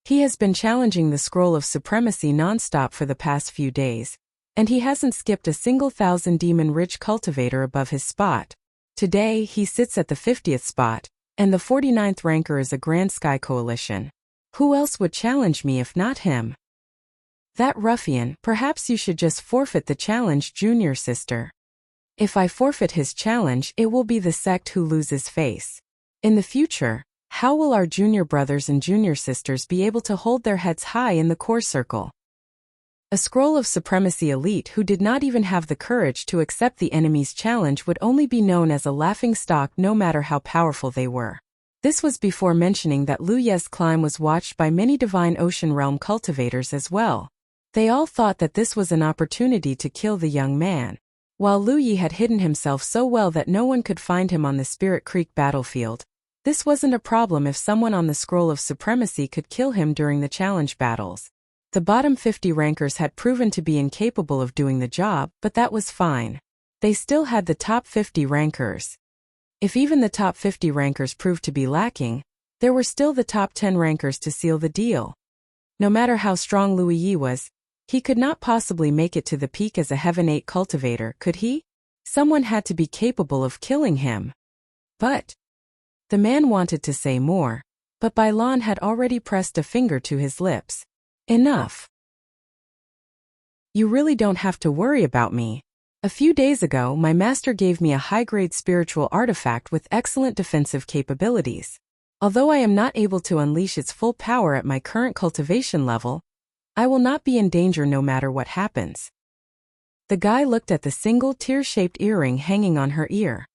"He has been challenging the Scroll of Supremacy non-stop for the past few days. And he hasn't skipped a single 1,000 demon-rich cultivator above his spot. Today, he sits at the 50th spot, and the 49th ranker is a Grand Sky Coalition. Who else would challenge me if not him? That ruffian. Perhaps you should just forfeit the challenge, junior sister. If I forfeit his challenge, it will be the sect who loses face. In the future, how will our junior brothers and junior sisters be able to hold their heads high in the core circle? A scroll of supremacy elite who did not even have the courage to accept the enemy's challenge would only be known as a laughingstock no matter how powerful they were. This was before mentioning that Lu Ye's climb was watched by many divine ocean realm cultivators as well. They all thought that this was an opportunity to kill the young man. While Lu Yi had hidden himself so well that no one could find him on the Spirit Creek battlefield, this wasn't a problem if someone on the Scroll of Supremacy could kill him during the challenge battles. The bottom 50 rankers had proven to be incapable of doing the job, but that was fine. They still had the top 50 rankers. If even the top 50 rankers proved to be lacking, there were still the top 10 rankers to seal the deal. No matter how strong Lu Yi was, he could not possibly make it to the peak as a Heaven 8 cultivator, could he? Someone had to be capable of killing him. But the man wanted to say more, but Bailan had already pressed a finger to his lips. Enough. You really don't have to worry about me. A few days ago, my master gave me a high-grade spiritual artifact with excellent defensive capabilities. Although I am not able to unleash its full power at my current cultivation level, I will not be in danger no matter what happens. The guy looked at the single tear-shaped earring hanging on her ear.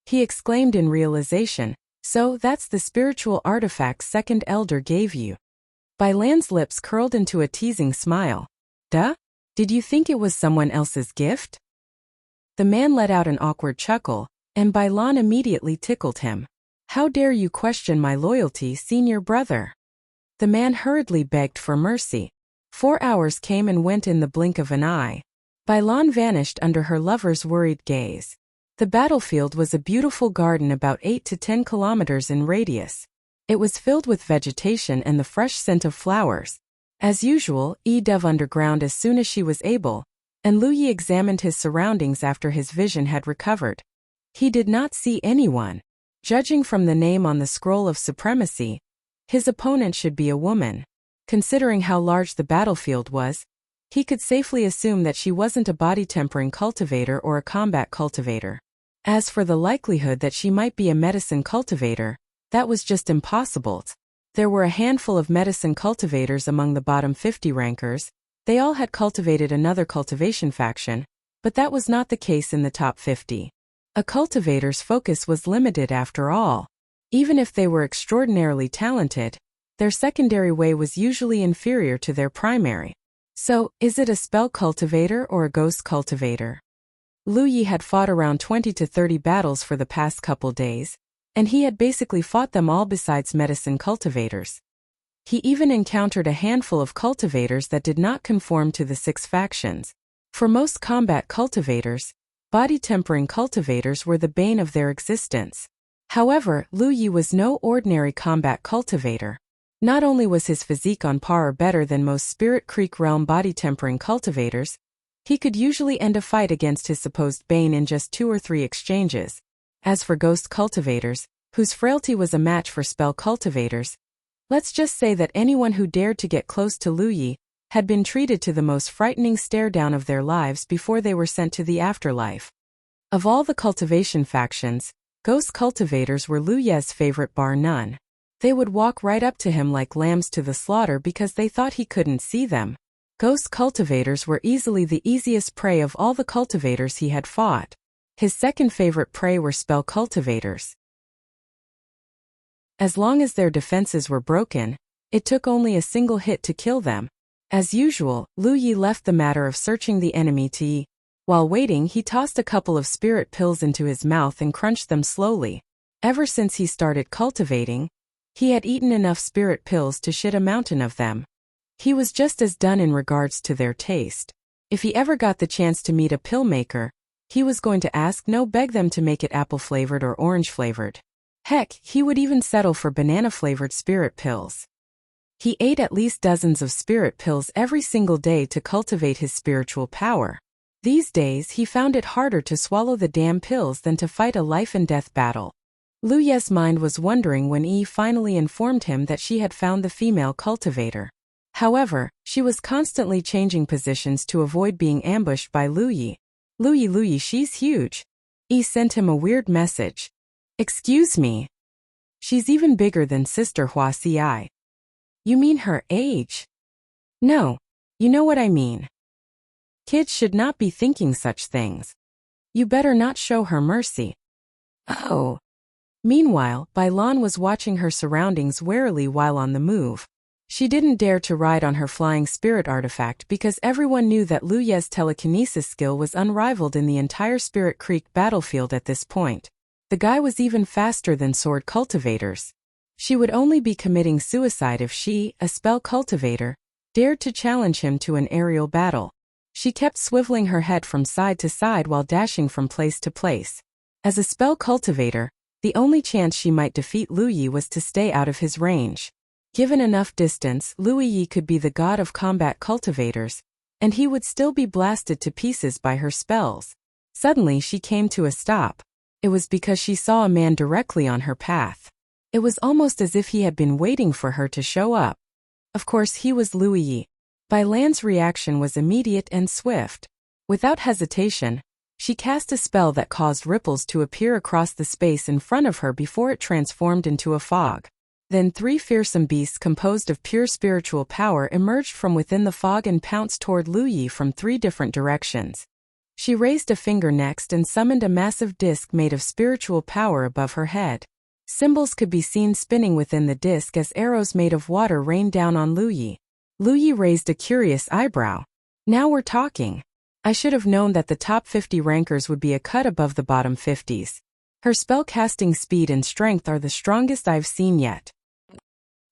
He exclaimed in realization, "So that's the spiritual artifact second elder gave you." Bailan's lips curled into a teasing smile. Duh? Did you think it was someone else's gift? The man let out an awkward chuckle, and Bailan immediately tickled him. How dare you question my loyalty, senior brother? The man hurriedly begged for mercy. 4 hours came and went in the blink of an eye. Bailan vanished under her lover's worried gaze. The battlefield was a beautiful garden about 8 to 10 kilometers in radius. It was filled with vegetation and the fresh scent of flowers. As usual, Yi dove underground as soon as she was able, and Lu Yi examined his surroundings after his vision had recovered. He did not see anyone. Judging from the name on the Scroll of Supremacy, his opponent should be a woman. Considering how large the battlefield was, he could safely assume that she wasn't a body-tempering cultivator or a combat cultivator. As for the likelihood that she might be a medicine cultivator, that was just impossible. There were a handful of medicine cultivators among the bottom 50 rankers. They all had cultivated another cultivation faction, but that was not the case in the top 50. A cultivator's focus was limited after all. Even if they were extraordinarily talented, their secondary way was usually inferior to their primary. So, is it a spell cultivator or a ghost cultivator? Lu Yi had fought around 20 to 30 battles for the past couple days, and he had basically fought them all besides medicine cultivators. He even encountered a handful of cultivators that did not conform to the 6 factions. For most combat cultivators, body-tempering cultivators were the bane of their existence. However, Lu Yi was no ordinary combat cultivator. Not only was his physique on par or better than most Spirit Creek realm body-tempering cultivators, he could usually end a fight against his supposed bane in just 2 or 3 exchanges. As for ghost cultivators, whose frailty was a match for spell cultivators, let's just say that anyone who dared to get close to Lu Yi had been treated to the most frightening stare-down of their lives before they were sent to the afterlife. Of all the cultivation factions, ghost cultivators were Lu Ye's favorite bar none. They would walk right up to him like lambs to the slaughter because they thought he couldn't see them. Ghost cultivators were easily the easiest prey of all the cultivators he had fought. His second favorite prey were spell cultivators. As long as their defenses were broken, it took only a single hit to kill them. As usual, Lu Yi left the matter of searching the enemy to Yi. While waiting, he tossed a couple of spirit pills into his mouth and crunched them slowly. Ever since he started cultivating, he had eaten enough spirit pills to shit a mountain of them. He was just as done in regards to their taste. If he ever got the chance to meet a pill maker, he was going to ask, no, beg them to make it apple-flavored or orange-flavored. Heck, he would even settle for banana-flavored spirit pills. He ate at least dozens of spirit pills every single day to cultivate his spiritual power. These days he found it harder to swallow the damn pills than to fight a life-and-death battle. Lu Ye's mind was wondering when Yi finally informed him that she had found the female cultivator. However, she was constantly changing positions to avoid being ambushed by Lu Yi. Lu Yi, she's huge. Yi sent him a weird message. Excuse me. She's even bigger than Sister Wuxia. You mean her age? No, you know what I mean. Kids should not be thinking such things. You better not show her mercy. Oh. Meanwhile, Bailan was watching her surroundings warily while on the move. She didn't dare to ride on her flying spirit artifact because everyone knew that Lu Ye's telekinesis skill was unrivaled in the entire Spirit Creek battlefield at this point. The guy was even faster than sword cultivators. She would only be committing suicide if she, a spell cultivator, dared to challenge him to an aerial battle. She kept swiveling her head from side to side while dashing from place to place. As a spell cultivator, the only chance she might defeat Lu Yi was to stay out of his range. Given enough distance, Lu Yi could be the god of combat cultivators, and he would still be blasted to pieces by her spells. Suddenly she came to a stop. It was because she saw a man directly on her path. It was almost as if he had been waiting for her to show up. Of course he was Lu Yi. Bailan's reaction was immediate and swift. Without hesitation, she cast a spell that caused ripples to appear across the space in front of her before it transformed into a fog. Then 3 fearsome beasts composed of pure spiritual power emerged from within the fog and pounced toward Lu Yi from 3 different directions. She raised a finger next and summoned a massive disc made of spiritual power above her head. Symbols could be seen spinning within the disc as arrows made of water rained down on Lu Yi. Lu Yi raised a curious eyebrow. Now we're talking. I should have known that the top 50 rankers would be a cut above the bottom 50s. Her spell-casting speed and strength are the strongest I've seen yet.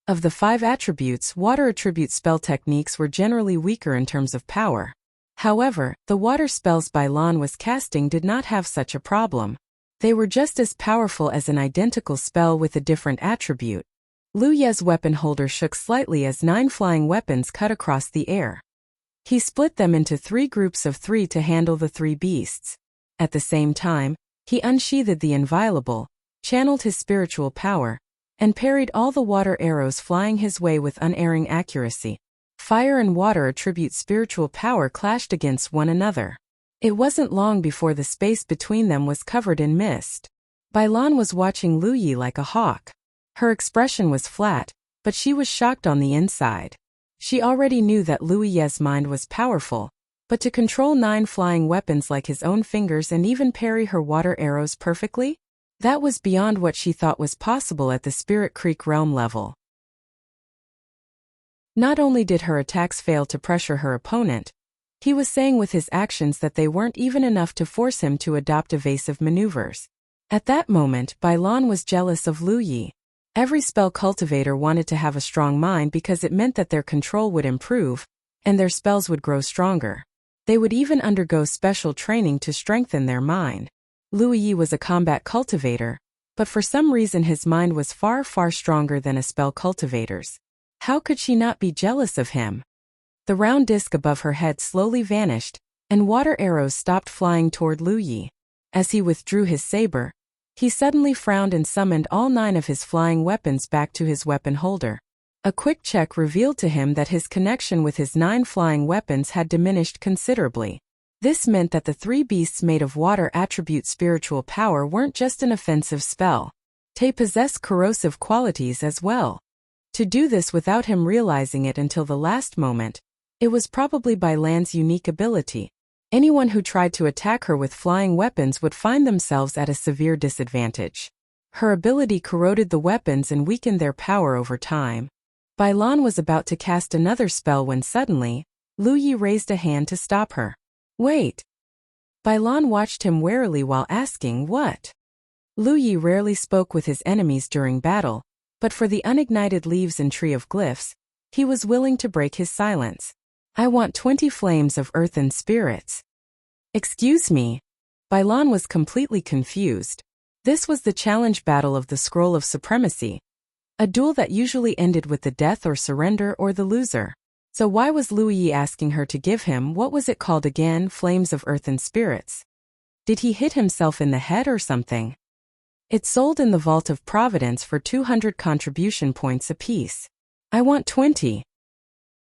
Of the 5 attributes, water attribute spell techniques were generally weaker in terms of power. However, the water spells Bailan was casting did not have such a problem. They were just as powerful as an identical spell with a different attribute. Lu Ye's weapon holder shook slightly as 9 flying weapons cut across the air. He split them into 3 groups of 3 to handle the 3 beasts. At the same time, he unsheathed the inviolable, channeled his spiritual power, and parried all the water arrows flying his way with unerring accuracy. Fire and water attribute spiritual power clashed against one another. It wasn't long before the space between them was covered in mist. Bailan was watching Lu Yi like a hawk. Her expression was flat, but she was shocked on the inside. She already knew that Lu Ye's mind was powerful, but to control 9 flying weapons like his own fingers and even parry her water arrows perfectly? That was beyond what she thought was possible at the Spirit Creek realm level. Not only did her attacks fail to pressure her opponent, he was saying with his actions that they weren't even enough to force him to adopt evasive maneuvers. At that moment, Bailan was jealous of Lu Yi. Every spell cultivator wanted to have a strong mind because it meant that their control would improve, and their spells would grow stronger. They would even undergo special training to strengthen their mind. Lu Yi was a combat cultivator, but for some reason his mind was far, far stronger than a spell cultivator's. How could she not be jealous of him? The round disc above her head slowly vanished, and water arrows stopped flying toward Lu Yi. As he withdrew his saber, he suddenly frowned and summoned all 9 of his flying weapons back to his weapon holder. A quick check revealed to him that his connection with his 9 flying weapons had diminished considerably. This meant that the 3 beasts made of water attribute spiritual power weren't just an offensive spell. They possessed corrosive qualities as well. To do this without him realizing it until the last moment, it was probably Bailan's unique ability. Anyone who tried to attack her with flying weapons would find themselves at a severe disadvantage. Her ability corroded the weapons and weakened their power over time. Bailan was about to cast another spell when suddenly, Lu Yi raised a hand to stop her. Wait. Bailan watched him warily while asking what. Lu Yi rarely spoke with his enemies during battle, but for the unignited leaves and tree of glyphs, he was willing to break his silence. I want 20 flames of earth and spirits. Excuse me. Bailan was completely confused. This was the challenge battle of the Scroll of Supremacy. A duel that usually ended with the death or surrender or the loser. So why was Lu Yi asking her to give him, what was it called again, flames of earth and spirits? Did he hit himself in the head or something? It's sold in the Vault of Providence for 200 contribution points apiece. I want 20.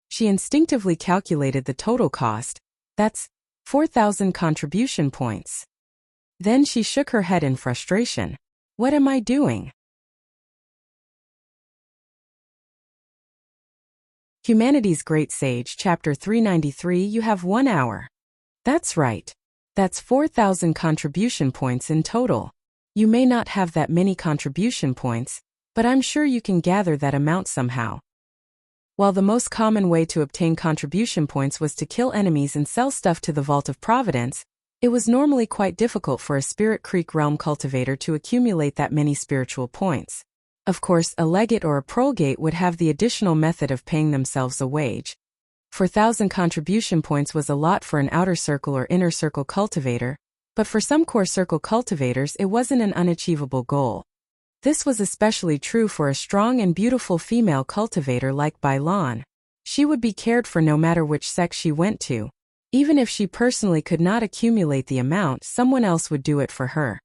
She instinctively calculated the total cost. That's 4,000 contribution points. Then she shook her head in frustration. What am I doing? Humanity's Great Sage, Chapter 393. You have 1 hour. That's right. That's 4,000 contribution points in total. You may not have that many contribution points, but I'm sure you can gather that amount somehow. While the most common way to obtain contribution points was to kill enemies and sell stuff to the Vault of Providence, it was normally quite difficult for a Spirit Creek Realm cultivator to accumulate that many spiritual points. Of course, a legate or a prolgate would have the additional method of paying themselves a wage. 4,000 contribution points was a lot for an outer circle or inner circle cultivator, but for some core circle cultivators it wasn't an unachievable goal. This was especially true for a strong and beautiful female cultivator like Bailan. She would be cared for no matter which sex she went to. Even if she personally could not accumulate the amount, someone else would do it for her.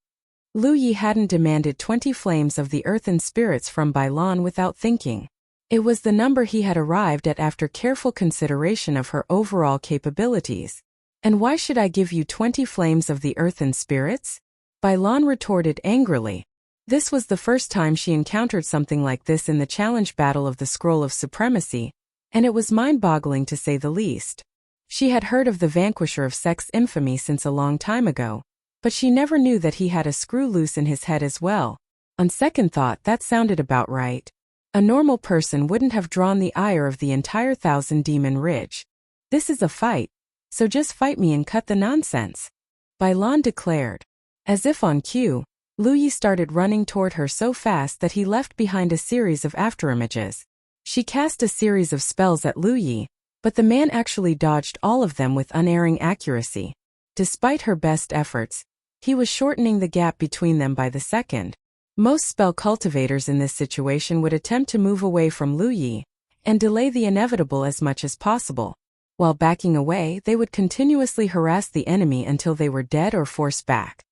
Lu Yi hadn't demanded 20 flames of the earth and spirits from Bailan without thinking. It was the number he had arrived at after careful consideration of her overall capabilities. And why should I give you 20 flames of the earth and spirits? Bailan retorted angrily. This was the first time she encountered something like this in the challenge battle of the Scroll of Supremacy, and it was mind-boggling to say the least. She had heard of the Vanquisher of Sex infamy since a long time ago, but she never knew that he had a screw loose in his head as well. On second thought, that sounded about right. A normal person wouldn't have drawn the ire of the entire Thousand Demon Ridge. This is a fight, so just fight me and cut the nonsense, Bailan declared. As if on cue, Lu Yi started running toward her so fast that he left behind a series of afterimages. She cast a series of spells at Lu Yi, but the man actually dodged all of them with unerring accuracy. Despite her best efforts, he was shortening the gap between them by the second. Most spell cultivators in this situation would attempt to move away from Lu Yi and delay the inevitable as much as possible. While backing away, they would continuously harass the enemy until they were dead or forced back.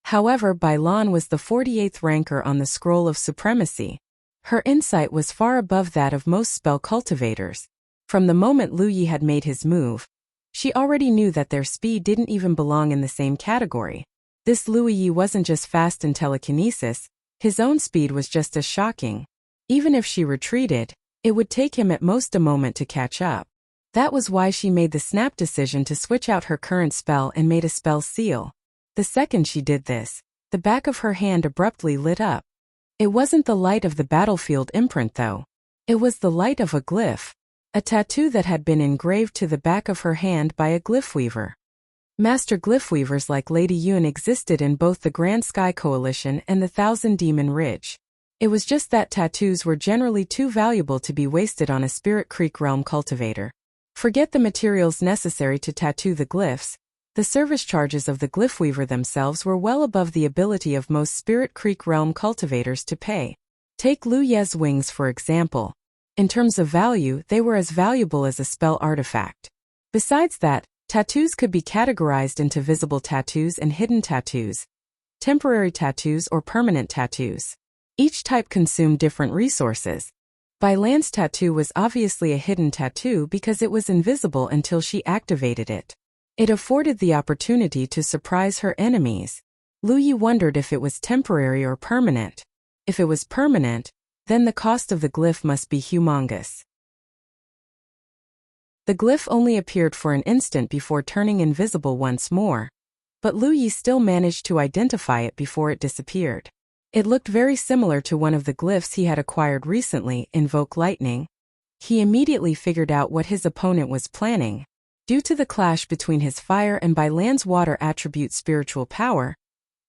However, Bailan was the 48th ranker on the Scroll of Supremacy. Her insight was far above that of most spell cultivators. From the moment Lu Yi had made his move, she already knew that their speed didn't even belong in the same category. This Lu Yi wasn't just fast in telekinesis, his own speed was just as shocking. Even if she retreated, it would take him at most a moment to catch up. That was why she made the snap decision to switch out her current spell and made a spell seal. The second she did this, the back of her hand abruptly lit up. It wasn't the light of the battlefield imprint though. It was the light of a glyph, a tattoo that had been engraved to the back of her hand by a glyph weaver. Master glyph weavers like Lady Yun existed in both the Grand Sky Coalition and the Thousand Demon Ridge. It was just that tattoos were generally too valuable to be wasted on a Spirit Creek Realm cultivator. Forget the materials necessary to tattoo the glyphs. The service charges of the glyph weaver themselves were well above the ability of most Spirit Creek Realm cultivators to pay. Take Lu Ye's wings for example. In terms of value, they were as valuable as a spell artifact. Besides that, tattoos could be categorized into visible tattoos and hidden tattoos, temporary tattoos or permanent tattoos. Each type consumed different resources. Bailan's tattoo was obviously a hidden tattoo because it was invisible until she activated it. It afforded the opportunity to surprise her enemies. Lu Yi wondered if it was temporary or permanent. If it was permanent, then the cost of the glyph must be humongous. The glyph only appeared for an instant before turning invisible once more, but Lu Yi still managed to identify it before it disappeared. It looked very similar to one of the glyphs he had acquired recently, Invoke Lightning. He immediately figured out what his opponent was planning. Due to the clash between his fire and Bailan's water attribute spiritual power,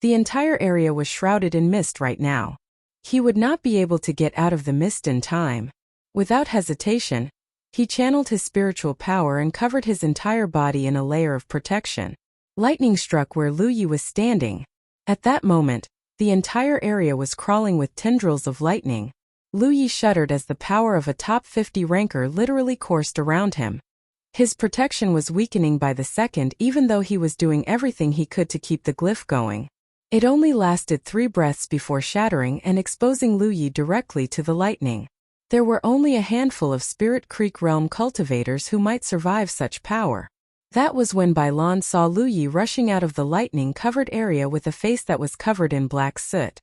the entire area was shrouded in mist right now. He would not be able to get out of the mist in time. Without hesitation, he channeled his spiritual power and covered his entire body in a layer of protection. Lightning struck where Lu Yi was standing. At that moment, the entire area was crawling with tendrils of lightning. Lu Yi shuddered as the power of a top 50 ranker literally coursed around him. His protection was weakening by the second even though he was doing everything he could to keep the glyph going. It only lasted 3 breaths before shattering and exposing Lu Yi directly to the lightning. There were only a handful of Spirit Creek Realm cultivators who might survive such power. That was when Bailan saw Lu Yi rushing out of the lightning-covered area with a face that was covered in black soot.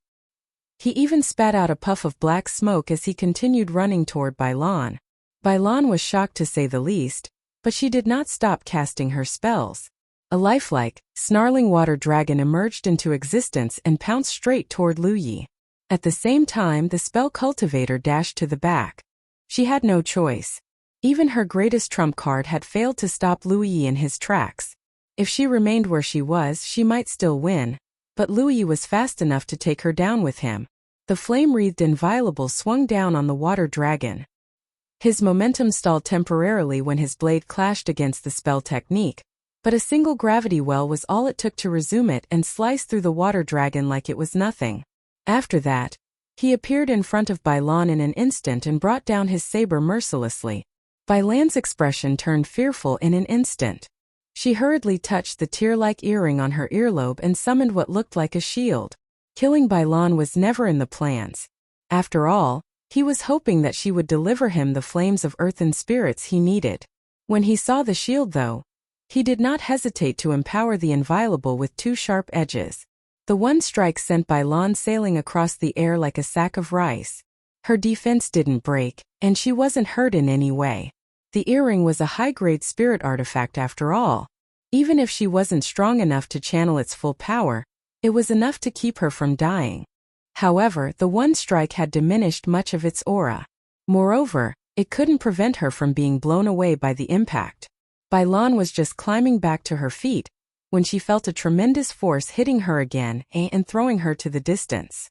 He even spat out a puff of black smoke as he continued running toward Bailan. Bailan was shocked to say the least, but she did not stop casting her spells. A lifelike, snarling water dragon emerged into existence and pounced straight toward Lu Yi. At the same time, the spell cultivator dashed to the back. She had no choice. Even her greatest trump card had failed to stop Lu Yi in his tracks. If she remained where she was, she might still win, but Lu Yi was fast enough to take her down with him. The flame-wreathed inviolable swung down on the water dragon. His momentum stalled temporarily when his blade clashed against the spell technique, but a single gravity well was all it took to resume it and slice through the water dragon like it was nothing. After that, he appeared in front of Bailan in an instant and brought down his saber mercilessly. Bailan's expression turned fearful in an instant. She hurriedly touched the tear-like earring on her earlobe and summoned what looked like a shield. Killing Bailan was never in the plans. After all, he was hoping that she would deliver him the flames of earthen spirits he needed. When he saw the shield though, he did not hesitate to empower the inviolable with 2 sharp edges. The one strike sent Bailan sailing across the air like a sack of rice. Her defense didn't break, and she wasn't hurt in any way. The earring was a high-grade spirit artifact after all. Even if she wasn't strong enough to channel its full power, it was enough to keep her from dying. However, the one strike had diminished much of its aura. Moreover, it couldn't prevent her from being blown away by the impact. Bailan was just climbing back to her feet when she felt a tremendous force hitting her again and throwing her to the distance.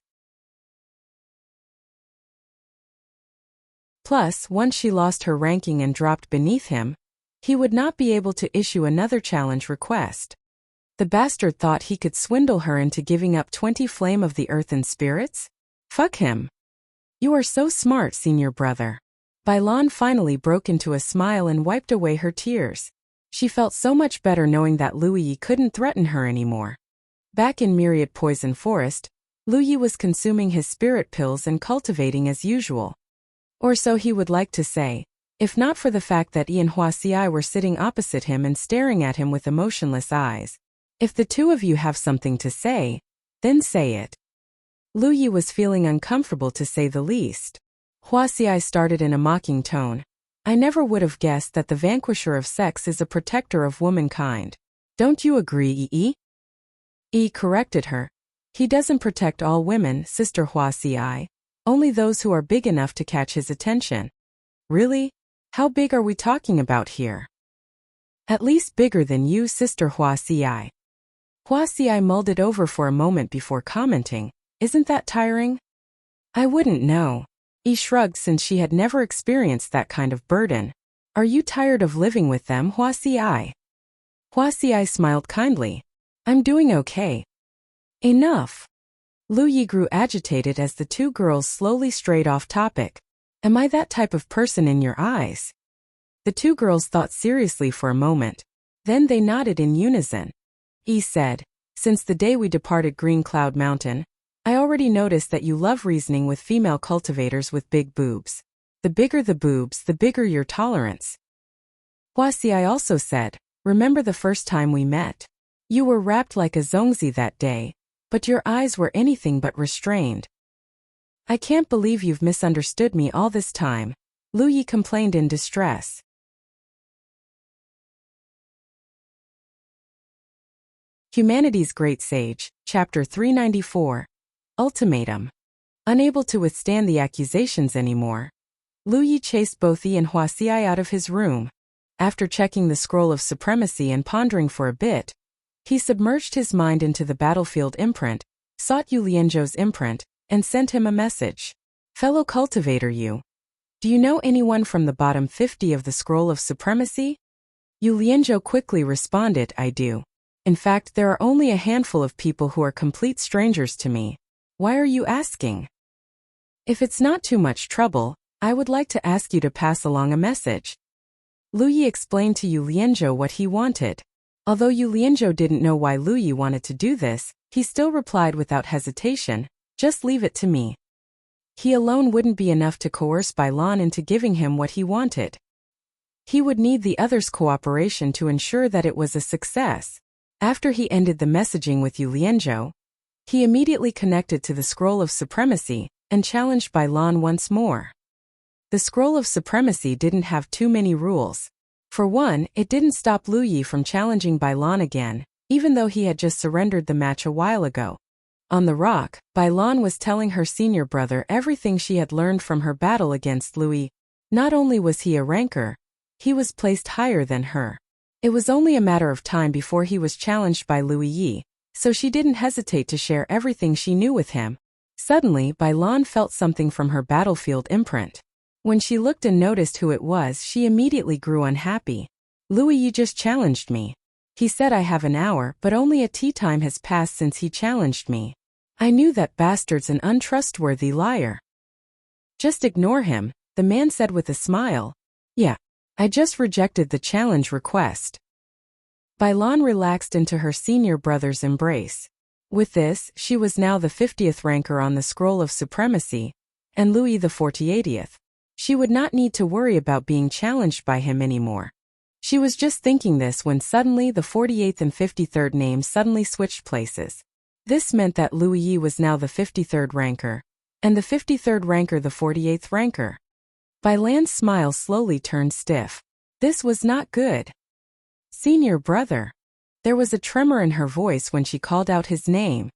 Plus, once she lost her ranking and dropped beneath him, he would not be able to issue another challenge request. The bastard thought he could swindle her into giving up 20 flame of the earthen spirits? Fuck him. You are so smart, senior brother. Bailan finally broke into a smile and wiped away her tears. She felt so much better knowing that Lu Yi couldn't threaten her anymore. Back in Myriad Poison Forest, Lu Yi was consuming his spirit pills and cultivating as usual. Or so he would like to say, if not for the fact that Ian Wuxia were sitting opposite him and staring at him with emotionless eyes. If the two of you have something to say, then say it. Lu Yi was feeling uncomfortable to say the least. Wuxia started in a mocking tone. I never would have guessed that the vanquisher of sex is a protector of womankind. Don't you agree, Yi? Yi corrected her. He doesn't protect all women, Sister Wuxia. Only those who are big enough to catch his attention. Really? How big are we talking about here? At least bigger than you, Sister Wuxia. Wuxia mulled it over for a moment before commenting, isn't that tiring? I wouldn't know. Yi shrugged since she had never experienced that kind of burden. Are you tired of living with them, Wuxia? Wuxia smiled kindly. I'm doing okay. Enough. Lu Yi grew agitated as the two girls slowly strayed off topic. Am I that type of person in your eyes? The two girls thought seriously for a moment. Then they nodded in unison. Yi said, since the day we departed Green Cloud Mountain, I already noticed that you love reasoning with female cultivators with big boobs. The bigger the boobs, the bigger your tolerance. Wuxia also said, remember the first time we met? You were wrapped like a zongzi that day, but your eyes were anything but restrained. I can't believe you've misunderstood me all this time, Lu Yi complained in distress. Humanity's Great Sage, Chapter 394. Ultimatum. Unable to withstand the accusations anymore, Lu Yi chased both Yi and Wuxia out of his room. After checking the scroll of supremacy and pondering for a bit, he submerged his mind into the battlefield imprint, sought Yu Lianzhou's imprint, and sent him a message. Fellow cultivator Yu. Do you know anyone from the bottom 50 of the scroll of supremacy? Yu Lianzhou quickly responded, I do. In fact, there are only a handful of people who are complete strangers to me. Why are you asking? If it's not too much trouble, I would like to ask you to pass along a message. Lu Yi explained to Yu Lianzhou what he wanted. Although Yu Lianzhou didn't know why Lu Yi wanted to do this, he still replied without hesitation, "Just leave it to me." He alone wouldn't be enough to coerce Bai Lan into giving him what he wanted. He would need the others' cooperation to ensure that it was a success. After he ended the messaging with Yu Lianzhou, he immediately connected to the Scroll of Supremacy and challenged Bai Lan once more. The Scroll of Supremacy didn't have too many rules. For one, it didn't stop Lu Yi from challenging Bai Lan again, even though he had just surrendered the match a while ago. On the rock, Bai Lan was telling her senior brother everything she had learned from her battle against Lu Yi. Not only was he a ranker, he was placed higher than her. It was only a matter of time before he was challenged by Lu Yi, so she didn't hesitate to share everything she knew with him. Suddenly, Bai Lan felt something from her battlefield imprint. When she looked and noticed who it was, she immediately grew unhappy. "Lu Yi just challenged me. He said I have an hour, but only a tea time has passed since he challenged me. I knew that bastard's an untrustworthy liar." "Just ignore him," the man said with a smile. "Yeah, I just rejected the challenge request." Bai Lan relaxed into her senior brother's embrace. With this, she was now the 50th ranker on the Scroll of Supremacy, and Lu Yi the 48th. She would not need to worry about being challenged by him anymore. She was just thinking this when suddenly the 48th and 53rd names suddenly switched places. This meant that Lu Yi was now the 53rd ranker, and the 53rd ranker the 48th ranker. Bai Lan's smile slowly turned stiff. This was not good. "Senior brother." There was a tremor in her voice when she called out his name.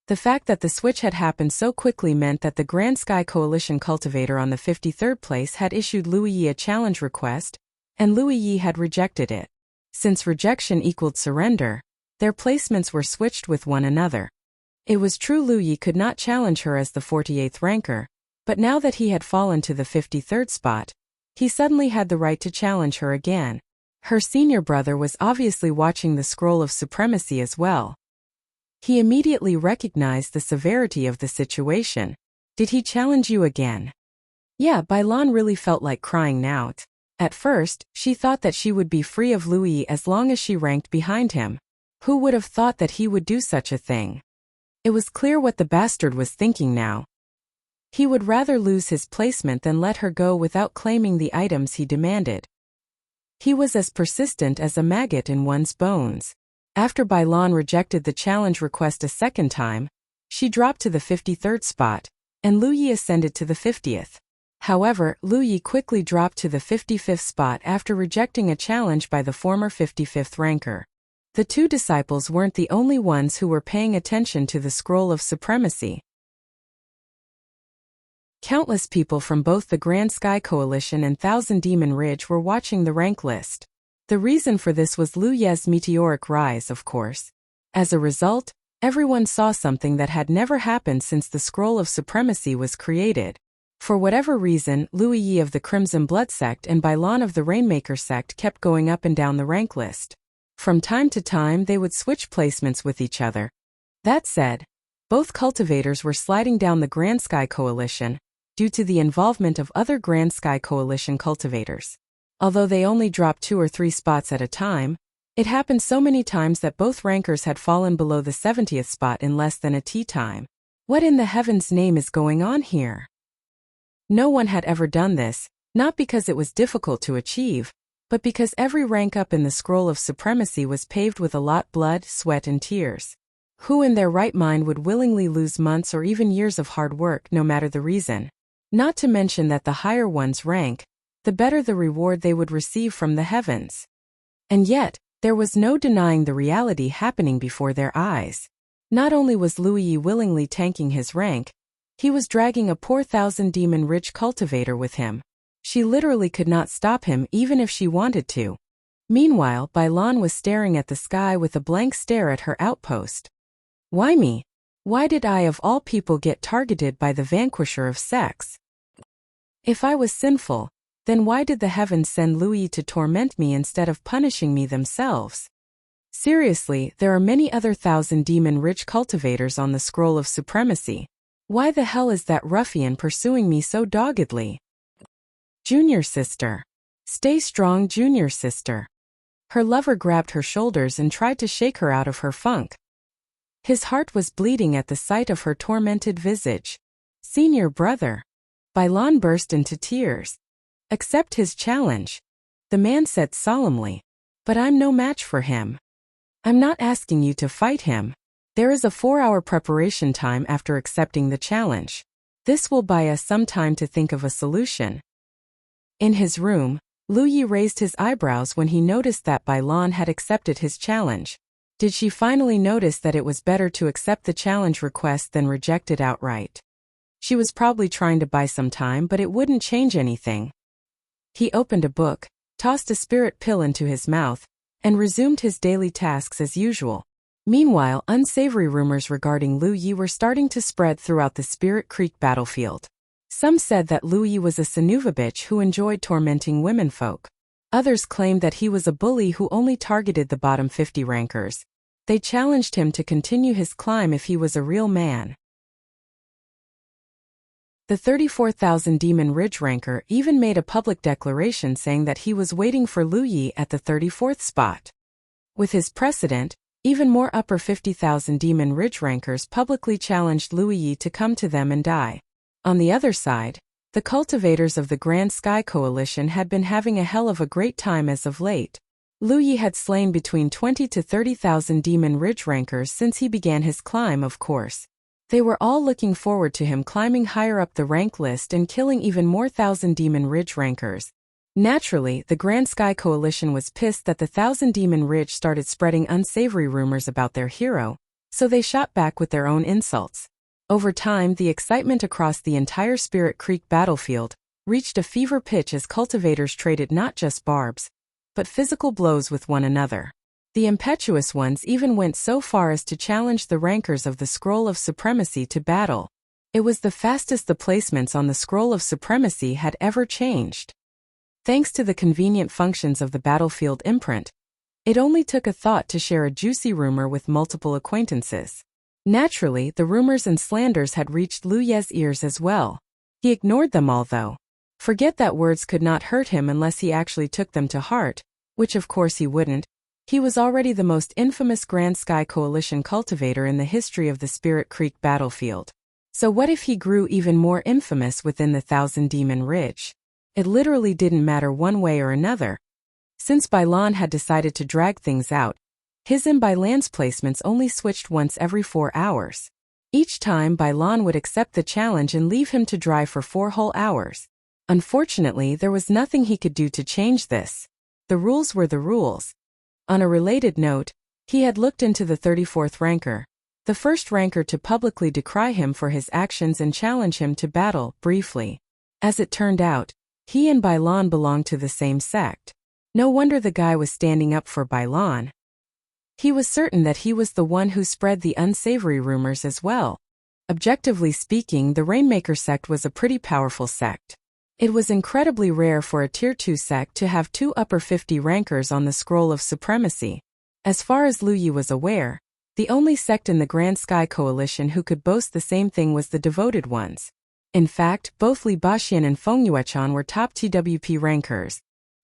The fact that the switch had happened so quickly meant that the Grand Sky Coalition cultivator on the 53rd place had issued Lu Yi a challenge request, and Lu Yi had rejected it. Since rejection equaled surrender, their placements were switched with one another. It was true Lu Yi could not challenge her as the 48th ranker, but now that he had fallen to the 53rd spot, he suddenly had the right to challenge her again. Her senior brother was obviously watching the Scroll of Supremacy as well. He immediately recognized the severity of the situation. "Did he challenge you again?" Yeah, Bai Lan really felt like crying out. At first, she thought that she would be free of Lu Yi as long as she ranked behind him. Who would have thought that he would do such a thing? It was clear what the bastard was thinking now. He would rather lose his placement than let her go without claiming the items he demanded. He was as persistent as a maggot in one's bones. After Bai Lan rejected the challenge request a second time, she dropped to the 53rd spot, and Lu Yi ascended to the 50th. However, Lu Yi quickly dropped to the 55th spot after rejecting a challenge by the former 55th ranker. The two disciples weren't the only ones who were paying attention to the Scroll of Supremacy. Countless people from both the Grand Sky Coalition and Thousand Demon Ridge were watching the rank list. The reason for this was Lu Ye's meteoric rise, of course. As a result, everyone saw something that had never happened since the Scroll of Supremacy was created. For whatever reason, Lu Yi of the Crimson Blood sect and Bai Lan of the Rainmaker sect kept going up and down the rank list. From time to time they would switch placements with each other. That said, both cultivators were sliding down the Grand Sky Coalition, due to the involvement of other Grand Sky Coalition cultivators. Although they only dropped 2 or 3 spots at a time, it happened so many times that both rankers had fallen below the 70th spot in less than a tea time. What in the heaven's name is going on here? No one had ever done this, not because it was difficult to achieve, but because every rank up in the Scroll of Supremacy was paved with a lot blood, sweat and tears. Who in their right mind would willingly lose months or even years of hard work no matter the reason? Not to mention that the higher one's rank, the better the reward they would receive from the heavens. And yet, there was no denying the reality happening before their eyes. Not only was Lu Yi willingly tanking his rank, he was dragging a poor Thousand Demon Ridge cultivator with him. She literally could not stop him even if she wanted to. Meanwhile, Bai Lan was staring at the sky with a blank stare at her outpost. Why me? Why did I of all people get targeted by the vanquisher of sex? If I was sinful, then why did the heavens send Lu Yi to torment me instead of punishing me themselves? Seriously, there are many other Thousand Demon Ridge cultivators on the Scroll of Supremacy. Why the hell is that ruffian pursuing me so doggedly? Junior sister. Stay strong, junior sister. Her lover grabbed her shoulders and tried to shake her out of her funk. His heart was bleeding at the sight of her tormented visage. Senior brother. Bailan burst into tears. Accept his challenge. The man said solemnly. But I'm no match for him. I'm not asking you to fight him. There is a 4-hour preparation time after accepting the challenge. This will buy us some time to think of a solution. In his room, Lu Yi raised his eyebrows when he noticed that Bailan had accepted his challenge. Did she finally notice that it was better to accept the challenge request than reject it outright? She was probably trying to buy some time, but it wouldn't change anything. He opened a book, tossed a spirit pill into his mouth, and resumed his daily tasks as usual. Meanwhile, unsavory rumors regarding Lu Yi were starting to spread throughout the Spirit Creek battlefield. Some said that Lu Yi was a Sanuva bitch who enjoyed tormenting womenfolk. Others claimed that he was a bully who only targeted the bottom 50 rankers. They challenged him to continue his climb if he was a real man. The 34,000 Demon Ridge ranker even made a public declaration saying that he was waiting for Lu Yi at the 34th spot. With his precedent, even more upper 50,000 Demon Ridge rankers publicly challenged Lu Yi to come to them and die. On the other side, the cultivators of the Grand Sky Coalition had been having a hell of a great time as of late. Lu Yi had slain between 20 to 30,000 Demon Ridge rankers since he began his climb, of course. They were all looking forward to him climbing higher up the rank list and killing even more 1,000 Demon Ridge rankers. Naturally, the Grand Sky Coalition was pissed that the 1,000 Demon Ridge started spreading unsavory rumors about their hero, so they shot back with their own insults. Over time, the excitement across the entire Spirit Creek battlefield reached a fever pitch as cultivators traded not just barbs, but physical blows with one another. The impetuous ones even went so far as to challenge the rankers of the Scroll of Supremacy to battle. It was the fastest the placements on the Scroll of Supremacy had ever changed. Thanks to the convenient functions of the battlefield imprint, it only took a thought to share a juicy rumor with multiple acquaintances. Naturally, the rumors and slanders had reached Lu Ye's ears as well. He ignored them all though. Forget that words could not hurt him unless he actually took them to heart, which of course he wouldn't. He was already the most infamous Grand Sky Coalition cultivator in the history of the Spirit Creek battlefield. So what if he grew even more infamous within the 1,000 Demon Ridge? It literally didn't matter one way or another. Since Bailan had decided to drag things out, his and Bailan's placements only switched once every 4 hours. Each time Bailan would accept the challenge and leave him to dry for 4 whole hours. Unfortunately, there was nothing he could do to change this. The rules were the rules. On a related note, he had looked into the 34th ranker, the first ranker to publicly decry him for his actions and challenge him to battle, briefly. As it turned out, he and Bailan belonged to the same sect. No wonder the guy was standing up for Bailan. He was certain that he was the one who spread the unsavory rumors as well. Objectively speaking, the Rainmaker sect was a pretty powerful sect. It was incredibly rare for a Tier 2 sect to have 2 upper 50 rankers on the Scroll of Supremacy. As far as Lu Yi was aware, the only sect in the Grand Sky Coalition who could boast the same thing was the Devoted Ones. In fact, both Li Baxian and Feng Yuechan were top TWP rankers.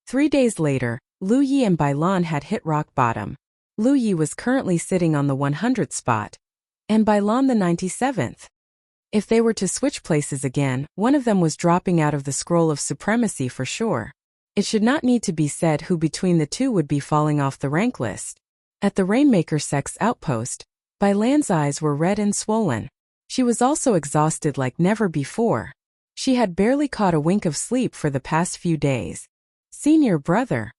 3 days later, Lu Yi and Bailan had hit rock bottom. Lu Yi was currently sitting on the 100th spot, and Bailan the 97th. If they were to switch places again, one of them was dropping out of the Scroll of Supremacy for sure. It should not need to be said who between the two would be falling off the rank list. At the Rainmaker sect's outpost, Bailan's eyes were red and swollen. She was also exhausted like never before. She had barely caught a wink of sleep for the past few days. Senior brother.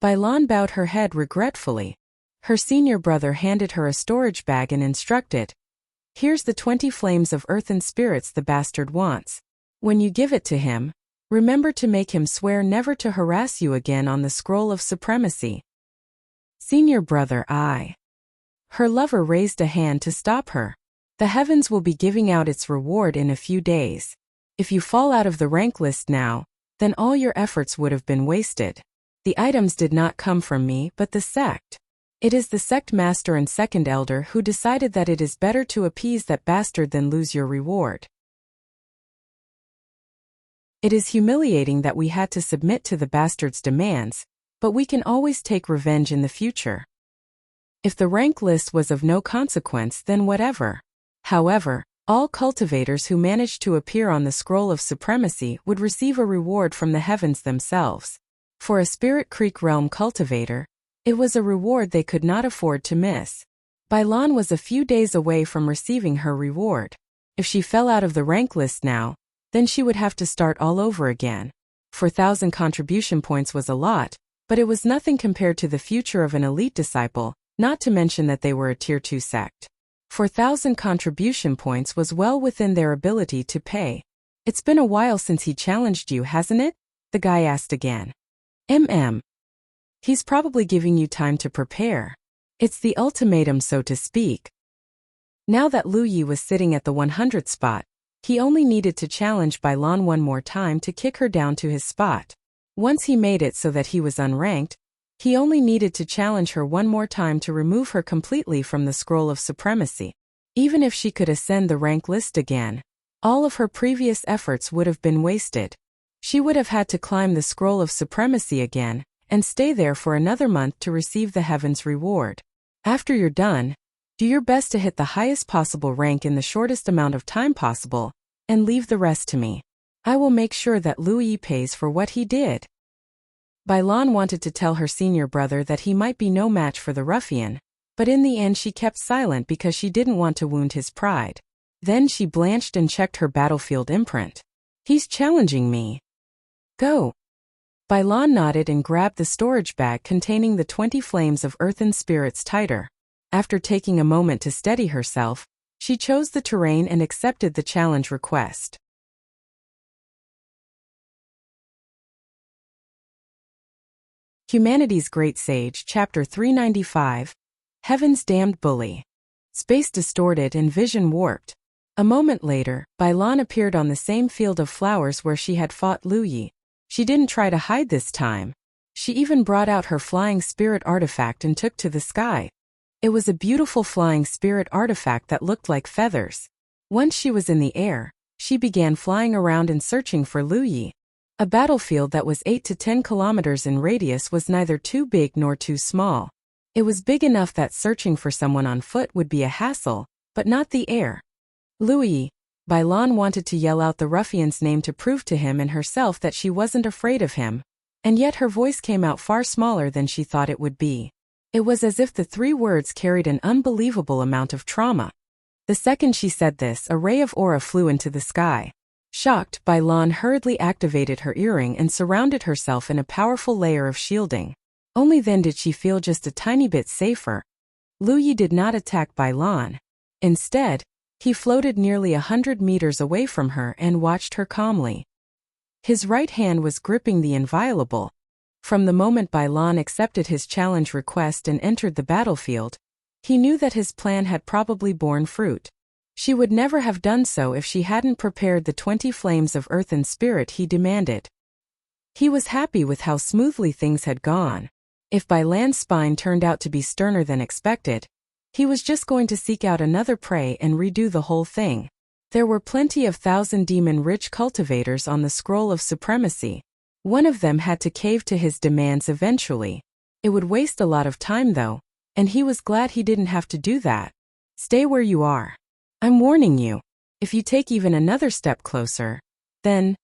Bailan bowed her head regretfully. Her senior brother handed her a storage bag and instructed, "Here's the 20 flames of earth and spirits the bastard wants. When you give it to him, remember to make him swear never to harass you again on the Scroll of Supremacy." Senior brother, I. Her lover raised a hand to stop her. The heavens will be giving out its reward in a few days. If you fall out of the rank list now, then all your efforts would have been wasted. The items did not come from me but the sect. It is the sect master and second elder who decided that it is better to appease that bastard than lose your reward. It is humiliating that we had to submit to the bastard's demands, but we can always take revenge in the future. If the rank list was of no consequence, then whatever. However, all cultivators who managed to appear on the scroll of supremacy would receive a reward from the heavens themselves. For a Spirit Creek Realm cultivator, it was a reward they could not afford to miss. Bailan was a few days away from receiving her reward. If she fell out of the rank list now, then she would have to start all over again. 4,000 contribution points was a lot, but it was nothing compared to the future of an elite disciple, not to mention that they were a Tier 2 sect. 4,000 contribution points was well within their ability to pay. It's been a while since he challenged you, hasn't it? The guy asked again. He's probably giving you time to prepare. It's the ultimatum, so to speak. Now that Lu Yi was sitting at the 100 spot, he only needed to challenge Bailan one more time to kick her down to his spot. Once he made it so that he was unranked, he only needed to challenge her one more time to remove her completely from the scroll of supremacy. Even if she could ascend the rank list again, all of her previous efforts would have been wasted. She would have had to climb the scroll of supremacy again, and stay there for another month to receive the heaven's reward. After you're done, do your best to hit the highest possible rank in the shortest amount of time possible, and leave the rest to me. I will make sure that Lu Yi pays for what he did. Bailan wanted to tell her senior brother that he might be no match for the ruffian, but in the end she kept silent because she didn't want to wound his pride. Then she blanched and checked her battlefield imprint. He's challenging me. Go. Bailan nodded and grabbed the storage bag containing the 20 flames of earthen spirits tighter. After taking a moment to steady herself, she chose the terrain and accepted the challenge request. Humanity's Great Sage, Chapter 395. Heaven's Damned Bully. Space distorted and vision warped. A moment later, Bailan appeared on the same field of flowers where she had fought Lu Yi. She didn't try to hide this time. She even brought out her flying spirit artifact and took to the sky. It was a beautiful flying spirit artifact that looked like feathers. Once she was in the air, she began flying around and searching for Lu Yi. A battlefield that was 8 to 10 kilometers in radius was neither too big nor too small. It was big enough that searching for someone on foot would be a hassle, but not the air. Lu Yi. Bailan wanted to yell out the ruffian's name to prove to him and herself that she wasn't afraid of him, and yet her voice came out far smaller than she thought it would be. It was as if the 3 words carried an unbelievable amount of trauma. The second she said this, a ray of aura flew into the sky. Shocked, Bailan hurriedly activated her earring and surrounded herself in a powerful layer of shielding. Only then did she feel just a tiny bit safer. Lu Yi did not attack Bailan. Instead, he floated nearly 100 meters away from her and watched her calmly. His right hand was gripping the inviolable. From the moment Bailan accepted his challenge request and entered the battlefield, he knew that his plan had probably borne fruit. She would never have done so if she hadn't prepared the 20 flames of earth and spirit he demanded. He was happy with how smoothly things had gone. If Bailan's spine turned out to be sterner than expected, he was just going to seek out another prey and redo the whole thing. There were plenty of thousand demon-rich cultivators on the scroll of supremacy. One of them had to cave to his demands eventually. It would waste a lot of time though, and he was glad he didn't have to do that. Stay where you are. I'm warning you. If you take even another step closer, then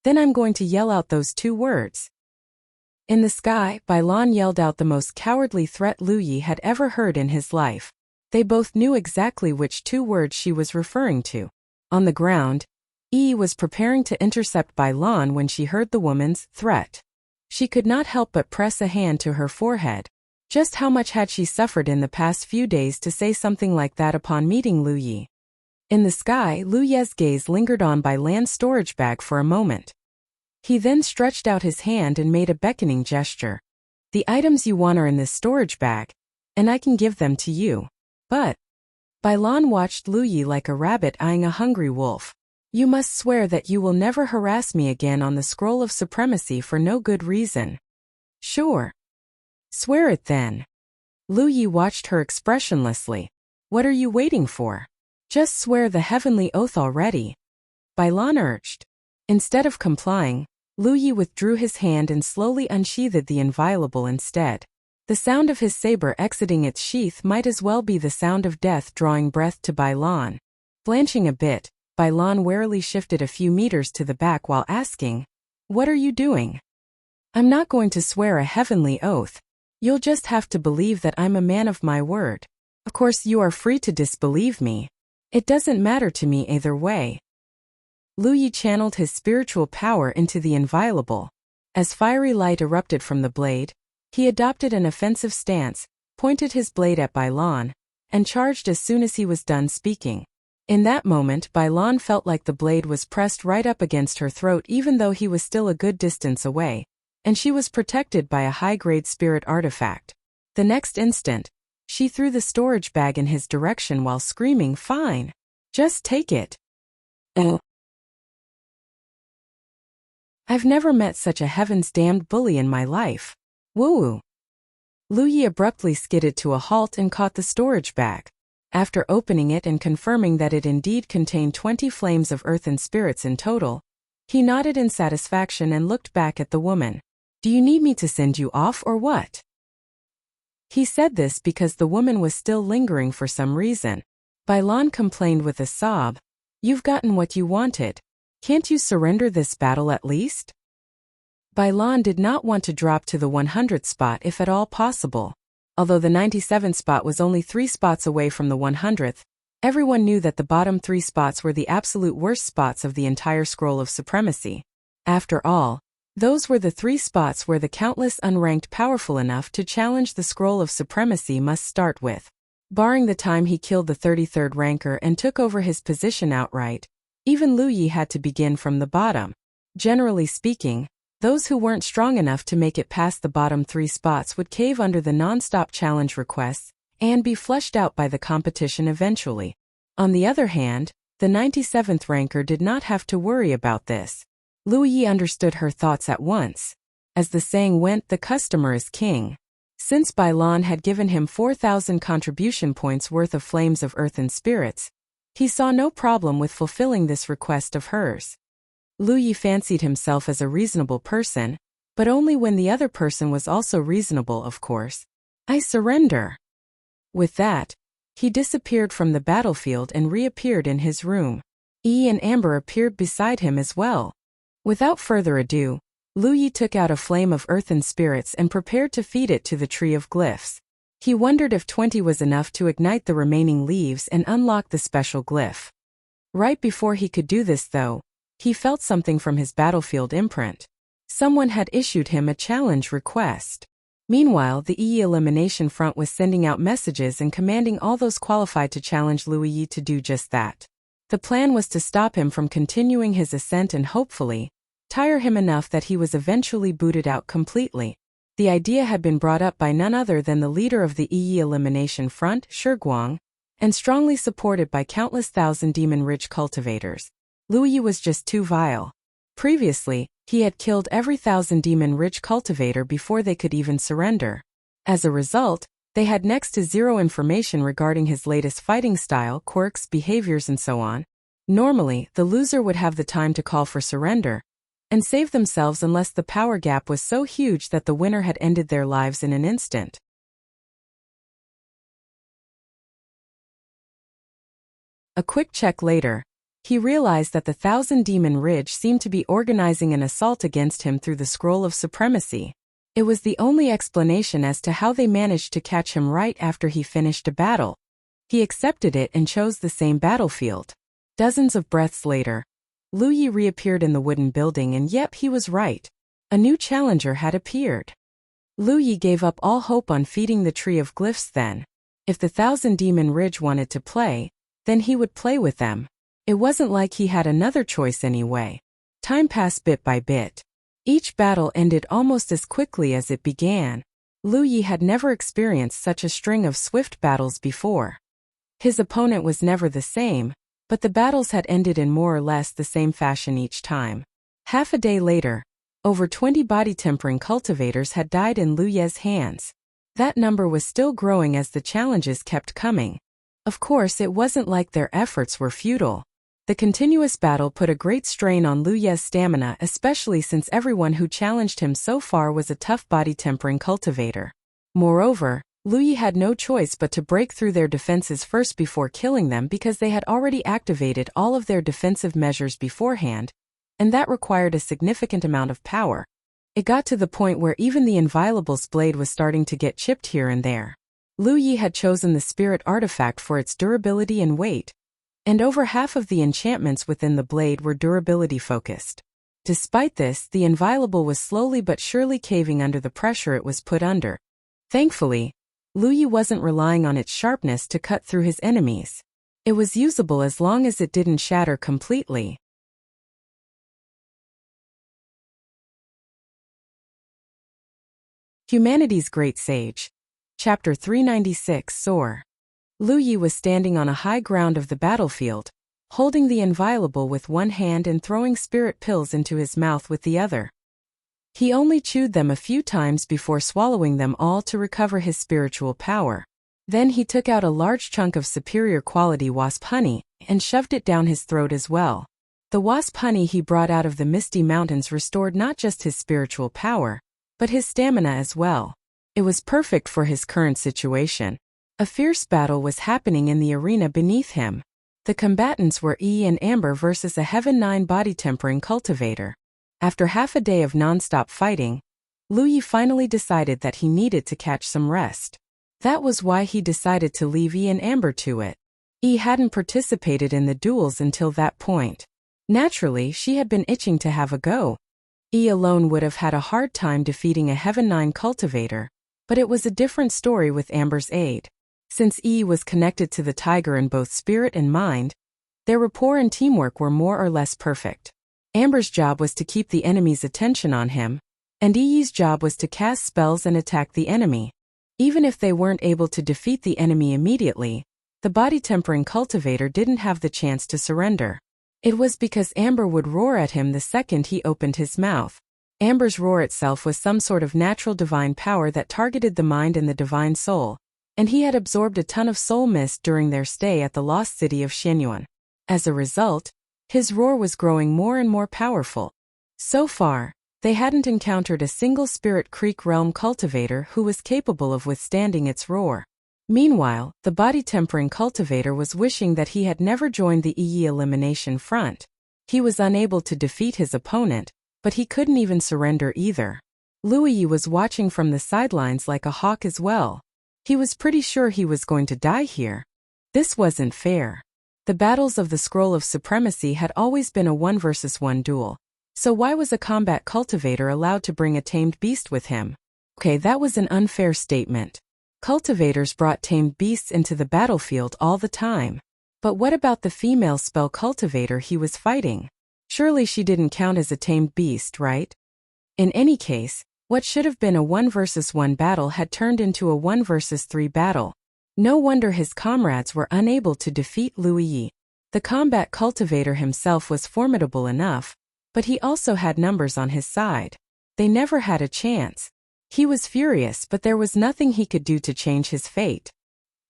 I'm going to yell out those 2 words. In the sky, Bailan yelled out the most cowardly threat Lu Yi had ever heard in his life. They both knew exactly which 2 words she was referring to. On the ground, Yi was preparing to intercept Bailan when she heard the woman's threat. She could not help but press a hand to her forehead. Just how much had she suffered in the past few days to say something like that upon meeting Lu Yi? In the sky, Lu Ye's gaze lingered on Bailan's storage bag for a moment. He then stretched out his hand and made a beckoning gesture. The items you want are in this storage bag, and I can give them to you. But Bailan watched Lu Yi like a rabbit eyeing a hungry wolf. You must swear that you will never harass me again on the scroll of supremacy for no good reason. Sure. Swear it then. Lu Yi watched her expressionlessly. What are you waiting for? Just swear the heavenly oath already. Bai Lan urged. Instead of complying, Lu Yi withdrew his hand and slowly unsheathed the inviolable instead. The sound of his saber exiting its sheath might as well be the sound of death drawing breath to Bai Lan. Blanching a bit, Bai Lan warily shifted a few meters to the back while asking, "What are you doing?" "I'm not going to swear a heavenly oath. You'll just have to believe that I'm a man of my word. Of course you are free to disbelieve me. It doesn't matter to me either way." Lu Yi channeled his spiritual power into the inviolable. As fiery light erupted from the blade, he adopted an offensive stance, pointed his blade at Bai Lan, and charged as soon as he was done speaking. In that moment, Bai Lan felt like the blade was pressed right up against her throat even though he was still a good distance away, and she was protected by a high-grade spirit artifact. The next instant, she threw the storage bag in his direction while screaming, "Fine! Just take it." Oh. I've never met such a heavens-damned bully in my life. Woo! Lu Yi abruptly skidded to a halt and caught the storage bag. After opening it and confirming that it indeed contained 20 flames of earth and spirits in total, he nodded in satisfaction and looked back at the woman. "Do you need me to send you off or what?" He said this because the woman was still lingering for some reason. Bai Lan complained with a sob, "You've gotten what you wanted. Can't you surrender this battle at least?" Bai Lan did not want to drop to the 100th spot if at all possible. Although the 97th spot was only 3 spots away from the 100th, everyone knew that the bottom 3 spots were the absolute worst spots of the entire Scroll of Supremacy. After all, those were the 3 spots where the countless unranked powerful enough to challenge the Scroll of Supremacy must start with. Barring the time he killed the 33rd ranker and took over his position outright, even Lu Yi had to begin from the bottom. Generally speaking, those who weren't strong enough to make it past the bottom 3 spots would cave under the non-stop challenge requests and be flushed out by the competition eventually. On the other hand, the 97th ranker did not have to worry about this. Lu Yi understood her thoughts at once. As the saying went, the customer is king. Since Bai Lan had given him 4,000 contribution points worth of flames of earth and spirits, he saw no problem with fulfilling this request of hers. Lu Yi fancied himself as a reasonable person, but only when the other person was also reasonable, of course. "I surrender." With that, he disappeared from the battlefield and reappeared in his room. Yi and Amber appeared beside him as well. Without further ado, Lu Yi took out a flame of earth and spirits and prepared to feed it to the tree of glyphs. He wondered if 20 was enough to ignite the remaining leaves and unlock the special glyph. Right before he could do this though, he felt something from his battlefield imprint. Someone had issued him a challenge request. Meanwhile, the EE Elimination Front was sending out messages and commanding all those qualified to challenge Lu Yi to do just that. The plan was to stop him from continuing his ascent and hopefully tire him enough that he was eventually booted out completely. The idea had been brought up by none other than the leader of the EE Elimination Front, Shiguang, and strongly supported by countless thousand Demon Ridge cultivators. Lu Yi was just too vile. Previously, he had killed every 1,000 Demon Ridge cultivator before they could even surrender. As a result, they had next to zero information regarding his latest fighting style, quirks, behaviors and so on. Normally, the loser would have the time to call for surrender and save themselves unless the power gap was so huge that the winner had ended their lives in an instant. A quick check later, he realized that the 1,000 Demon Ridge seemed to be organizing an assault against him through the Scroll of Supremacy. It was the only explanation as to how they managed to catch him right after he finished a battle. He accepted it and chose the same battlefield. Dozens of breaths later, Lu Yi reappeared in the wooden building and yep, he was right. A new challenger had appeared. Lu Yi gave up all hope on feeding the Tree of Glyphs then. If the 1,000 Demon Ridge wanted to play, then he would play with them. It wasn't like he had another choice anyway. Time passed bit by bit. Each battle ended almost as quickly as it began. Lu Yi had never experienced such a string of swift battles before. His opponent was never the same, but the battles had ended in more or less the same fashion each time. Half a day later, over 20 body-tempering cultivators had died in Lu Ye's hands. That number was still growing as the challenges kept coming. Of course, it wasn't like their efforts were futile. The continuous battle put a great strain on Lu Ye's stamina, especially since everyone who challenged him so far was a tough body-tempering cultivator. Moreover, Lu Ye had no choice but to break through their defenses first before killing them because they had already activated all of their defensive measures beforehand, and that required a significant amount of power. It got to the point where even the Inviolable's blade was starting to get chipped here and there. Lu Ye had chosen the spirit artifact for its durability and weight, and over half of the enchantments within the blade were durability-focused. Despite this, the Inviolable was slowly but surely caving under the pressure it was put under. Thankfully, Lu Ye wasn't relying on its sharpness to cut through his enemies. It was usable as long as it didn't shatter completely. Humanity's Great Sage. Chapter 396 Soar. Lu Ye was standing on a high ground of the battlefield, holding the Inviolable with one hand and throwing spirit pills into his mouth with the other. He only chewed them a few times before swallowing them all to recover his spiritual power. Then he took out a large chunk of superior quality wasp honey and shoved it down his throat as well. The wasp honey he brought out of the Misty Mountains restored not just his spiritual power, but his stamina as well. It was perfect for his current situation. A fierce battle was happening in the arena beneath him. The combatants were Yi and Amber versus a Heaven 9 body-tempering cultivator. After half a day of non-stop fighting, Lu Ye finally decided that he needed to catch some rest. That was why he decided to leave Yi and Amber to it. Yi hadn't participated in the duels until that point. Naturally, she had been itching to have a go. Yi alone would have had a hard time defeating a Heaven 9 cultivator, but it was a different story with Amber's aid. Since Yi was connected to the tiger in both spirit and mind, their rapport and teamwork were more or less perfect. Amber's job was to keep the enemy's attention on him, and Yi's job was to cast spells and attack the enemy. Even if they weren't able to defeat the enemy immediately, the body-tempering cultivator didn't have the chance to surrender. It was because Amber would roar at him the second he opened his mouth. Amber's roar itself was some sort of natural divine power that targeted the mind and the divine soul, and he had absorbed a ton of soul mist during their stay at the lost city of Shenyuan. As a result, his roar was growing more and more powerful. So far, they hadn't encountered a single Spirit Creek Realm cultivator who was capable of withstanding its roar. Meanwhile, the body-tempering cultivator was wishing that he had never joined the Yi elimination front. He was unable to defeat his opponent, but he couldn't even surrender either. Lu Yi was watching from the sidelines like a hawk as well. He was pretty sure he was going to die here. This wasn't fair. The battles of the Scroll of Supremacy had always been a 1 versus 1 duel. So why was a combat cultivator allowed to bring a tamed beast with him? Okay, that was an unfair statement. Cultivators brought tamed beasts into the battlefield all the time. But what about the female spell cultivator he was fighting? Surely she didn't count as a tamed beast, right? In any case, what should have been a 1 versus 1 battle had turned into a 1 versus 3 battle. No wonder his comrades were unable to defeat Lu Yi. The combat cultivator himself was formidable enough, but he also had numbers on his side. They never had a chance. He was furious, but there was nothing he could do to change his fate.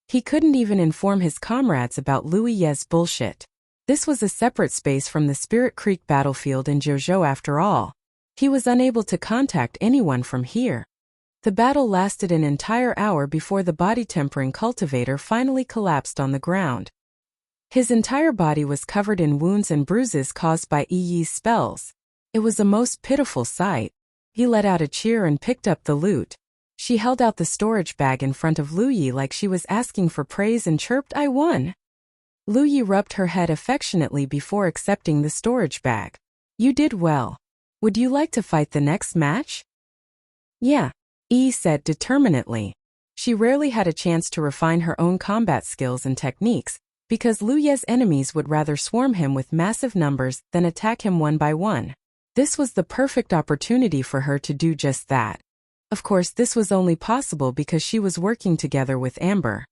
He couldn't even inform his comrades about Lu Yi's bullshit. This was a separate space from the Spirit Creek battlefield in Zhozhou after all. He was unable to contact anyone from here. The battle lasted an entire hour before the body-tempering cultivator finally collapsed on the ground. His entire body was covered in wounds and bruises caused by Yi's spells. It was a most pitiful sight. He let out a cheer and picked up the loot. She held out the storage bag in front of Lu Yi like she was asking for praise and chirped, "I won." Lu Yi rubbed her head affectionately before accepting the storage bag. "You did well. Would you like to fight the next match?" "Yeah," Yi said determinedly. She rarely had a chance to refine her own combat skills and techniques, because Lu Ye's enemies would rather swarm him with massive numbers than attack him one by one. This was the perfect opportunity for her to do just that. Of course, this was only possible because she was working together with Amber.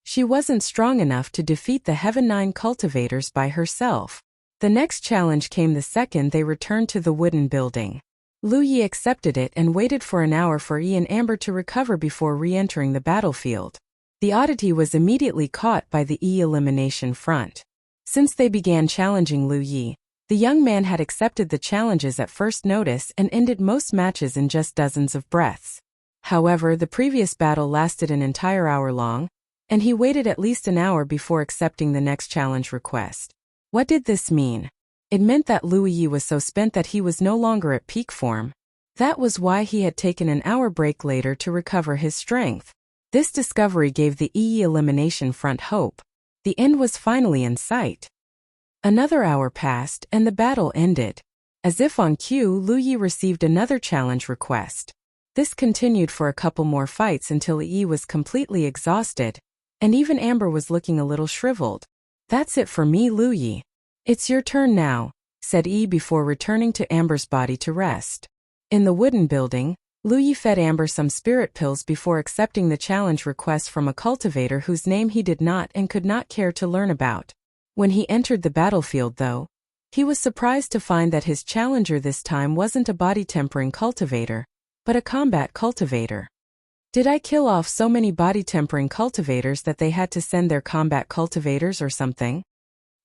She wasn't strong enough to defeat the Heaven 9 cultivators by herself. The next challenge came the second they returned to the wooden building. Lu Yi accepted it and waited for an hour for Yi and Amber to recover before re-entering the battlefield. The oddity was immediately caught by the Yi elimination front. Since they began challenging Lu Yi, the young man had accepted the challenges at first notice and ended most matches in just dozens of breaths. However, the previous battle lasted an entire hour long, and he waited at least an hour before accepting the next challenge request. What did this mean? It meant that Lu Yi was so spent that he was no longer at peak form. That was why he had taken an hour break later to recover his strength. This discovery gave the Yi elimination front hope. The end was finally in sight. Another hour passed and the battle ended. As if on cue, Lu Yi received another challenge request. This continued for a couple more fights until Yi was completely exhausted, and even Amber was looking a little shriveled. "That's it for me, Lu Yi. It's your turn now," said Yi before returning to Amber's body to rest. In the wooden building, Lu Yi fed Amber some spirit pills before accepting the challenge request from a cultivator whose name he did not and could not care to learn about. When he entered the battlefield, though, he was surprised to find that his challenger this time wasn't a body-tempering cultivator, but a combat cultivator. Did I kill off so many body-tempering cultivators that they had to send their combat cultivators or something?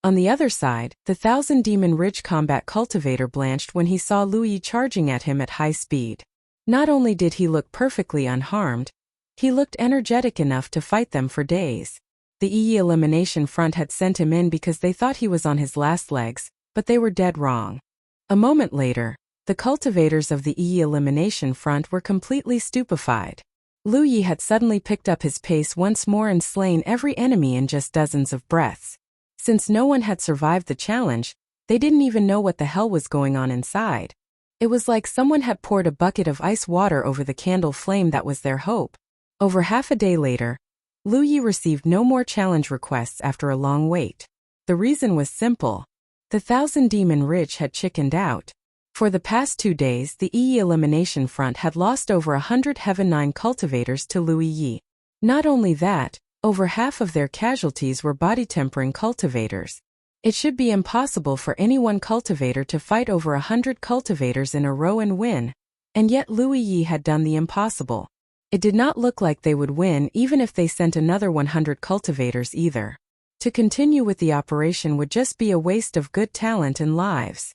On the other side, the Thousand Demon Ridge combat cultivator blanched when he saw Lu Yi charging at him at high speed. Not only did he look perfectly unharmed, he looked energetic enough to fight them for days. The Yi elimination front had sent him in because they thought he was on his last legs, but they were dead wrong. A moment later, the cultivators of the Yi elimination front were completely stupefied. Lu Yi had suddenly picked up his pace once more and slain every enemy in just dozens of breaths. Since no one had survived the challenge, they didn't even know what the hell was going on inside. It was like someone had poured a bucket of ice water over the candle flame that was their hope. Over half a day later, Lu Yi received no more challenge requests after a long wait. The reason was simple. The Thousand Demon Ridge had chickened out. For the past 2 days, the Yi elimination front had lost over 100 Heaven 9 cultivators to Lu Yi. Not only that, over half of their casualties were body-tempering cultivators. It should be impossible for any one cultivator to fight over 100 cultivators in a row and win, and yet Lu Yi had done the impossible. It did not look like they would win even if they sent another 100 cultivators either. To continue with the operation would just be a waste of good talent and lives.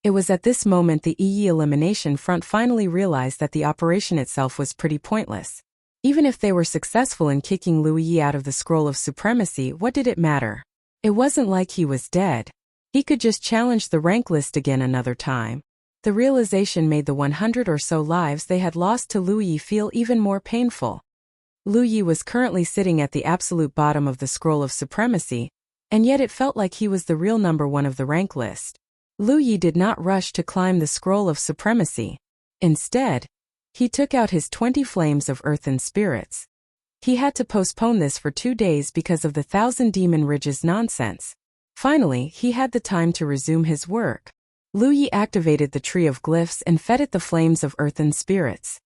It was at this moment the Yi elimination front finally realized that the operation itself was pretty pointless. Even if they were successful in kicking Lu Yi out of the Scroll of Supremacy, what did it matter? It wasn't like he was dead. He could just challenge the rank list again another time. The realization made the 100 or so lives they had lost to Lu Yi feel even more painful. Lu Yi was currently sitting at the absolute bottom of the Scroll of Supremacy, and yet it felt like he was the real number 1 of the rank list. Lu Yi did not rush to climb the Scroll of Supremacy. Instead, he took out his 20 flames of earth and spirits. He had to postpone this for 2 days because of the Thousand Demon Ridge's nonsense. Finally, he had the time to resume his work. Lu Yi activated the Tree of Glyphs and fed it the flames of earth and spirits.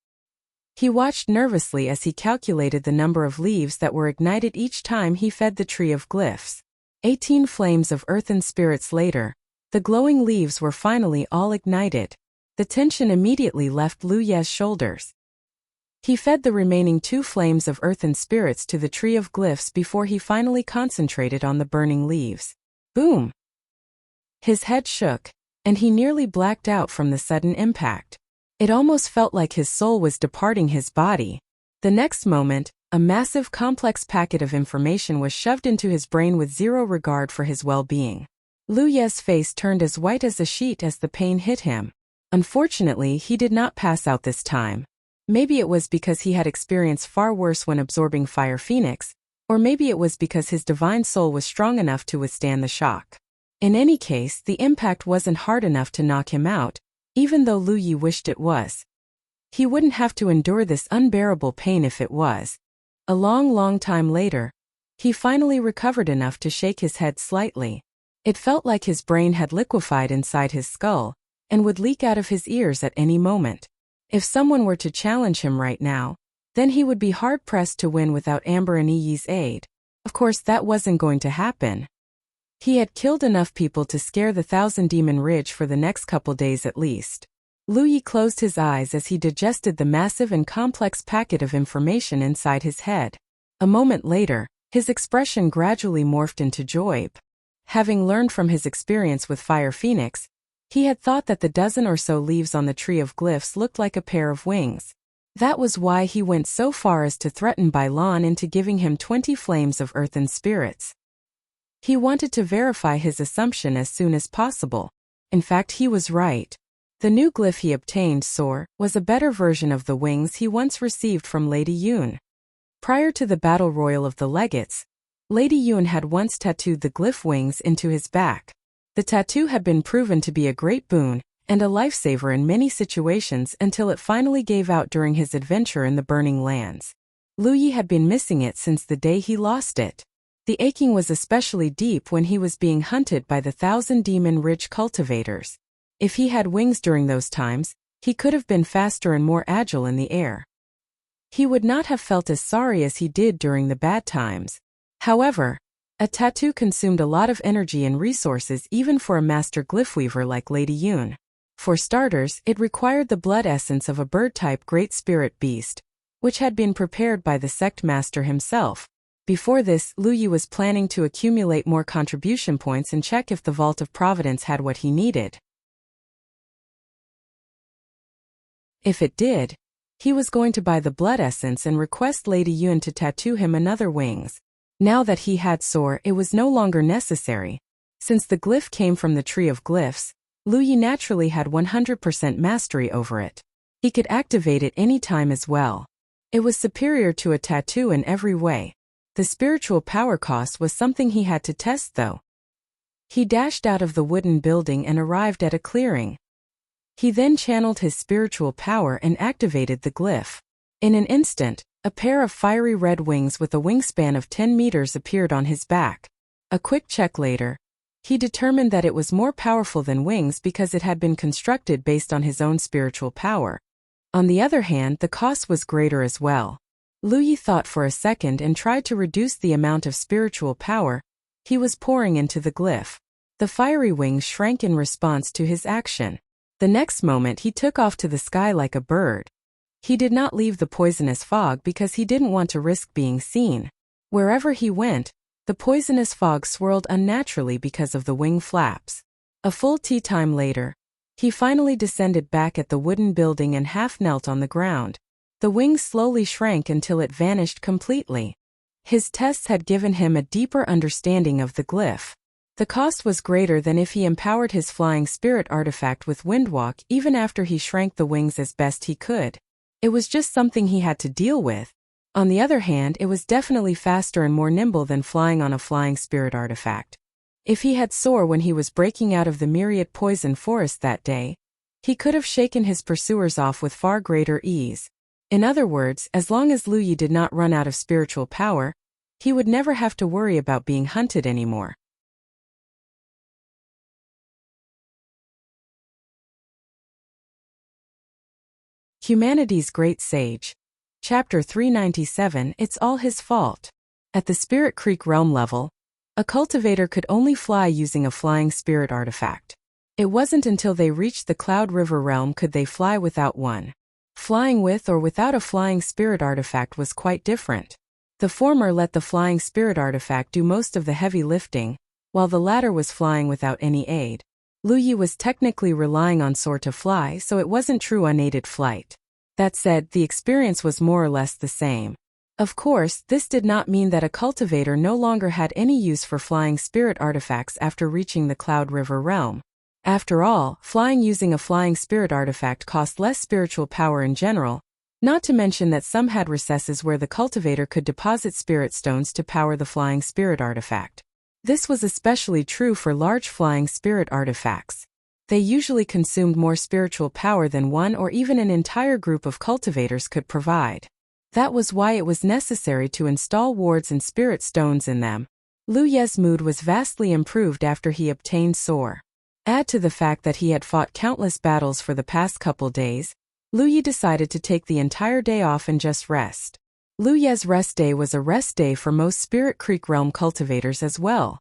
He watched nervously as he calculated the number of leaves that were ignited each time he fed the Tree of Glyphs. 18 flames of earth and spirits later, the glowing leaves were finally all ignited. The tension immediately left Lu Yi's shoulders. He fed the remaining 2 flames of earth and spirits to the Tree of Glyphs before he finally concentrated on the burning leaves. Boom! His head shook, and he nearly blacked out from the sudden impact. It almost felt like his soul was departing his body. The next moment, a massive complex packet of information was shoved into his brain with zero regard for his well-being. Lu Yi's face turned as white as a sheet as the pain hit him. Unfortunately, he did not pass out this time. Maybe it was because he had experienced far worse when absorbing Fire Phoenix, or maybe it was because his divine soul was strong enough to withstand the shock. In any case, the impact wasn't hard enough to knock him out, even though Lu Yi wished it was. He wouldn't have to endure this unbearable pain if it was. A long time later, he finally recovered enough to shake his head slightly. It felt like his brain had liquefied inside his skull, and would leak out of his ears at any moment. If someone were to challenge him right now, then he would be hard-pressed to win without Amber and Yi's aid. Of course, that wasn't going to happen. He had killed enough people to scare the Thousand Demon Ridge for the next couple days at least. Lu Yi closed his eyes as he digested the massive and complex packet of information inside his head. A moment later, his expression gradually morphed into joy. Having learned from his experience with Fire Phoenix, he had thought that the dozen or so leaves on the tree of glyphs looked like a pair of wings. That was why he went so far as to threaten Bai Lan into giving him 20 flames of earthen spirits. He wanted to verify his assumption as soon as possible. In fact, he was right. The new glyph he obtained, Soar, was a better version of the wings he once received from Lady Yun. Prior to the battle royal of the legates, Lady Yun had once tattooed the glyph wings into his back. The tattoo had been proven to be a great boon and a lifesaver in many situations until it finally gave out during his adventure in the Burning Lands. Lu Yi had been missing it since the day he lost it. The aching was especially deep when he was being hunted by the Thousand Demon Ridge cultivators. If he had wings during those times, he could have been faster and more agile in the air. He would not have felt as sorry as he did during the bad times. However, a tattoo consumed a lot of energy and resources even for a master glyphweaver like Lady Yun. For starters, it required the blood essence of a bird-type great spirit beast, which had been prepared by the sect master himself. Before this, Lu Yi was planning to accumulate more contribution points and check if the Vault of Providence had what he needed. If it did, he was going to buy the blood essence and request Lady Yun to tattoo him another wings. Now that he had Soar, it was no longer necessary. Since the glyph came from the Tree of Glyphs, Lu Yi naturally had 100% mastery over it. He could activate it any time as well. It was superior to a tattoo in every way. The spiritual power cost was something he had to test though. He dashed out of the wooden building and arrived at a clearing. He then channeled his spiritual power and activated the glyph. In an instant, a pair of fiery red wings with a wingspan of 10 meters appeared on his back. A quick check later, he determined that it was more powerful than wings because it had been constructed based on his own spiritual power. On the other hand, the cost was greater as well. Lu Yi thought for a second and tried to reduce the amount of spiritual power he was pouring into the glyph. The fiery wings shrank in response to his action. The next moment he took off to the sky like a bird. He did not leave the poisonous fog because he didn't want to risk being seen. Wherever he went, the poisonous fog swirled unnaturally because of the wing flaps. A full tea time later, he finally descended back at the wooden building and half knelt on the ground. The wings slowly shrank until it vanished completely. His tests had given him a deeper understanding of the glyph. The cost was greater than if he empowered his flying spirit artifact with Windwalk even after he shrank the wings as best he could. It was just something he had to deal with. On the other hand, it was definitely faster and more nimble than flying on a flying spirit artifact. If he had Soar when he was breaking out of the myriad poison forest that day, he could have shaken his pursuers off with far greater ease. In other words, as long as Lu Yi did not run out of spiritual power, he would never have to worry about being hunted anymore. Humanity's Great Sage. Chapter 397. It's all his fault. At the Spirit Creek realm level, a cultivator could only fly using a flying spirit artifact. It wasn't until they reached the Cloud River realm could they fly without one. Flying with or without a flying spirit artifact was quite different. The former let the flying spirit artifact do most of the heavy lifting, while the latter was flying without any aid. Lu Yi was technically relying on Soar to fly, so it wasn't true unaided flight. That said, the experience was more or less the same. Of course, this did not mean that a cultivator no longer had any use for flying spirit artifacts after reaching the Cloud River realm. After all, flying using a flying spirit artifact cost less spiritual power in general, not to mention that some had recesses where the cultivator could deposit spirit stones to power the flying spirit artifact. This was especially true for large flying spirit artifacts. They usually consumed more spiritual power than one or even an entire group of cultivators could provide. That was why it was necessary to install wards and spirit stones in them. Lu Ye's mood was vastly improved after he obtained Soar. Add to the fact that he had fought countless battles for the past couple days, Lu Yi decided to take the entire day off and just rest. Lu Ye's rest day was a rest day for most Spirit Creek realm cultivators as well.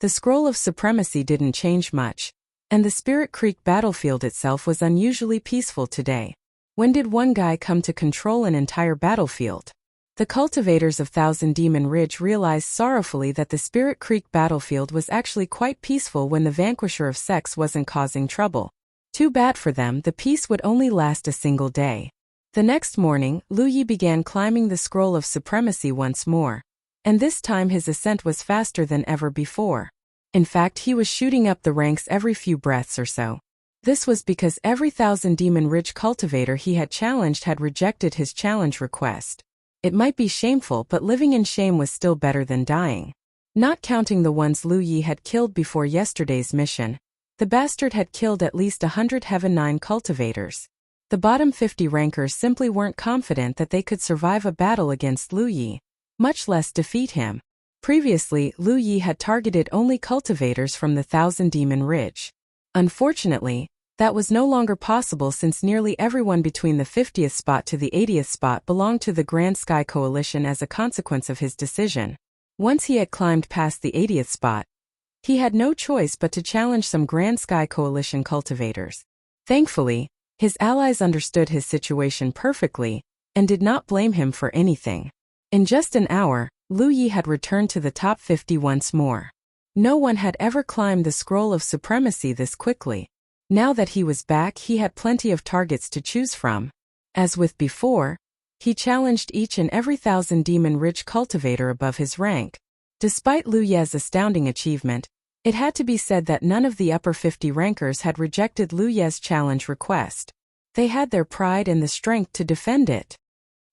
The scroll of supremacy didn't change much, and the Spirit Creek battlefield itself was unusually peaceful today. When did one guy come to control an entire battlefield? The cultivators of Thousand Demon Ridge realized sorrowfully that the Spirit Creek battlefield was actually quite peaceful when the Vanquisher of Sex wasn't causing trouble. Too bad for them, the peace would only last a single day. The next morning, Lu Yi began climbing the scroll of supremacy once more, and this time his ascent was faster than ever before. In fact, he was shooting up the ranks every few breaths or so. This was because every Thousand Demon Ridge cultivator he had challenged had rejected his challenge request. It might be shameful, but living in shame was still better than dying. Not counting the ones Lu Yi had killed before yesterday's mission, the bastard had killed at least 100 Heaven 9 cultivators. The bottom 50 rankers simply weren't confident that they could survive a battle against Lu Yi, much less defeat him. Previously, Lu Yi had targeted only cultivators from the Thousand Demon Ridge. Unfortunately, that was no longer possible since nearly everyone between the 50th spot to the 80th spot belonged to the Grand Sky Coalition as a consequence of his decision. Once he had climbed past the 80th spot, he had no choice but to challenge some Grand Sky Coalition cultivators. Thankfully, his allies understood his situation perfectly and did not blame him for anything. In just an hour, Lu Yi had returned to the top 50 once more. No one had ever climbed the scroll of supremacy this quickly. Now that he was back, he had plenty of targets to choose from. As with before, he challenged each and every Thousand Demon Ridge cultivator above his rank. Despite Lu Ye's astounding achievement, it had to be said that none of the upper 50 rankers had rejected Lu Ye's challenge request. They had their pride and the strength to defend it.